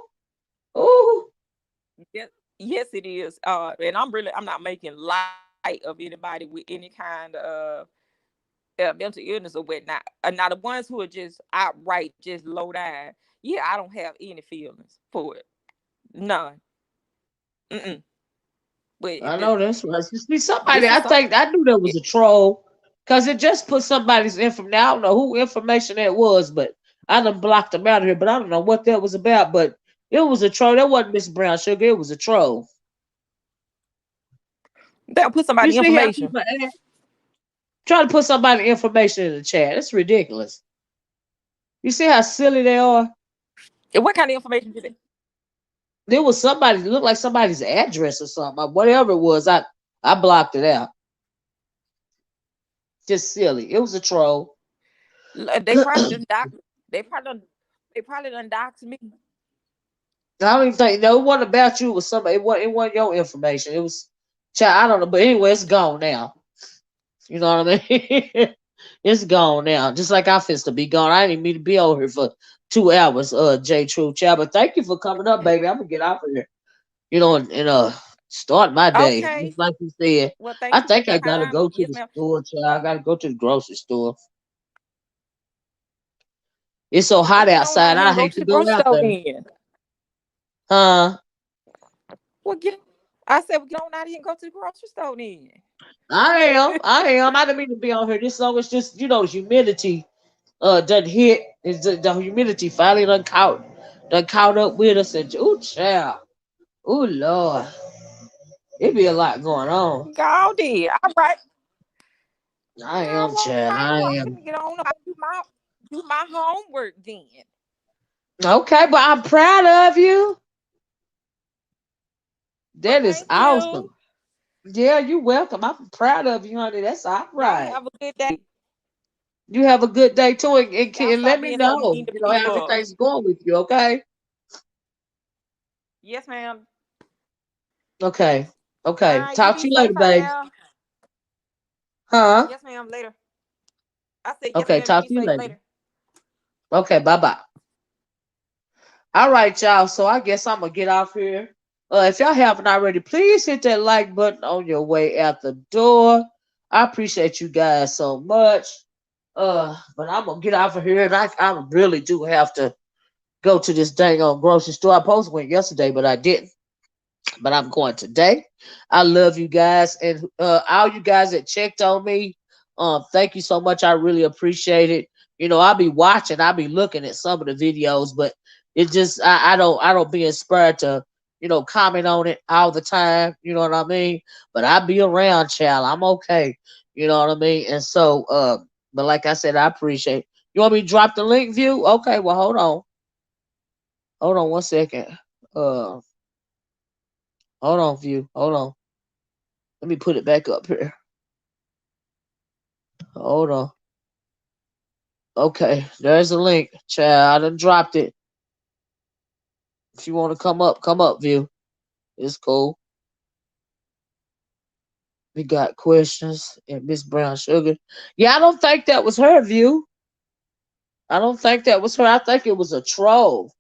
yes, yes, it is. And I'm not making light of anybody with any kind of mental illness or whatnot. Now the ones who are just outright just low down, yeah, I don't have any feelings for it, none. Mm-mm. But I know that's right. You see, somebody, this I is something. think I knew that was a troll because it just put somebody's information. I don't know who information that was, but I done blocked them out of here. But I don't know what that was about. But it was a troll. That wasn't Miss Brown Sugar. It was a troll. They'll put You somebody see how information. people try to put somebody information in the chat. It's ridiculous. You see how silly they are. And what kind of information did it? There was somebody it looked like somebody's address or something. Whatever it was, I blocked it out. Just silly. It was a troll. They probably done doc. They probably done. They probably done dox me. I don't even think no one about you was somebody. It wasn't your information. It was, child. I don't know, but anyway, it's gone now. You know what I mean? It's gone now. Just like I fist to be gone. I didn't mean to be over here for 2 hours. J True child. But thank you for coming up, baby. I'm gonna get off of here. And start my day. Okay. Just like you said. Well, I thank you for think your I gotta time. go to Yes, the ma'am. store, child. I gotta go to the grocery store. It's so Well, hot get on out outside. here I and go hate to to the go grocery out store there. then. Huh? Well, get. I said, well, get on out here and go to the grocery store then. I am. I am. I didn't mean to be on here this long. It's just humidity doesn't hit. Is the humidity finally done caught up with us and ooh child. Ooh Lord. It be a lot going on. Go there. All right. I I am won't child. find I you. I'm am. finna get on. I do my homework then. Okay, but I'm proud of you. Well, That is thank you. awesome. Yeah, you're welcome. I'm proud of you, honey. That's all Y'all right. have a good day. You have a good day too, Y'all and let stop me being so know, mean to how people. everything's going with you, okay? Yes, ma'am. Okay. All Okay. right. You Talk be to you later, safe out babe. there. Huh? Yes, ma'am. Later. I said yes, Okay, ma'am. You talk be to you safe later. later. Okay, bye-bye. All right, y'all. So I guess I'm gonna get off here. If y'all haven't already, please hit that like button on your way out the door. I appreciate you guys so much. But I'm gonna get off of here, and I really do have to go to this dang on grocery store. I supposed to went yesterday, but I didn't. But I'm going today. I love you guys, and all you guys that checked on me, thank you so much. I really appreciate it. I'll be watching, I'll be looking at some of the videos, but it just I don't be inspired to comment on it all the time. You know what I mean? But I be around, child. I'm okay. You know what I mean? And so, but like I said, I appreciate. You want me to drop the link, view? Okay, well hold on one second. Uh, hold on, view. Hold on. Let me put it back up here. Hold on. Okay, there's a link. Child, I done dropped it. If you want to come up, view. It's cool. We got questions and Miss Brown Sugar. Yeah, I don't think that was her, view. I don't think that was her. I think it was a troll.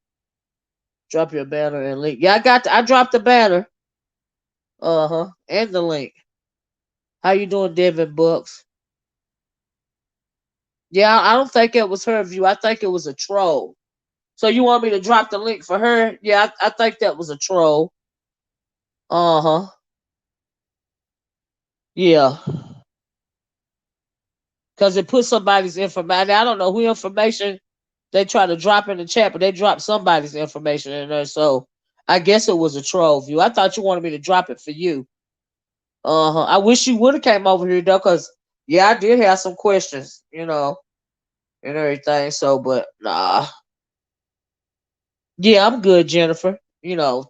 Drop your banner and link. Yeah, I dropped the banner. Uh-huh. And the link. How you doing, Devin Books? Yeah, I don't think it was her, view. I think it was a troll. So you want me to drop the link for her? Yeah, I think that was a troll. Uh-huh. Yeah. Because it put somebody's information. I don't know who information they try to drop in the chat, but they dropped somebody's information in there. So I guess it was a troll view. I thought you wanted me to drop it for you. Uh-huh. I wish you would have came over here though, because yeah, I did have some questions, and everything. So, but nah. Yeah, I'm good, Jennifer.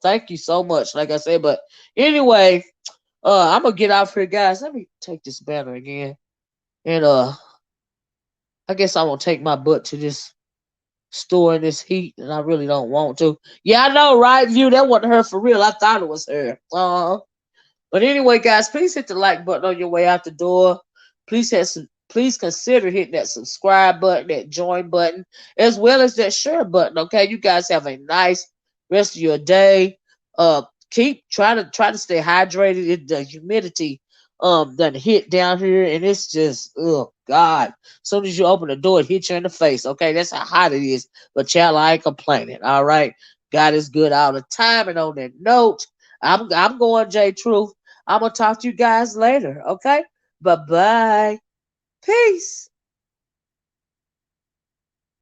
Thank you so much. Like I said, but anyway, I'm gonna get off here, guys. Let me take this banner again. And I guess I'm gonna take my butt to this store in this heat, and I really don't want to. Yeah, I know, right? View that wasn't her for real. I thought it was her. But anyway, guys, please hit the like button on your way out the door. Please consider hitting that subscribe button, that join button, as well as that share button. Okay, you guys have a nice rest of your day. Uh, try to stay hydrated. The humidity done hit down here, and it's just oh God. As soon as you open the door, it hits you in the face. Okay, that's how hot it is. But y'all, I ain't complaining. All right, God is good all the time. And on that note, I'm going J Truth. I'm gonna talk to you guys later. Okay, bye bye. Peace.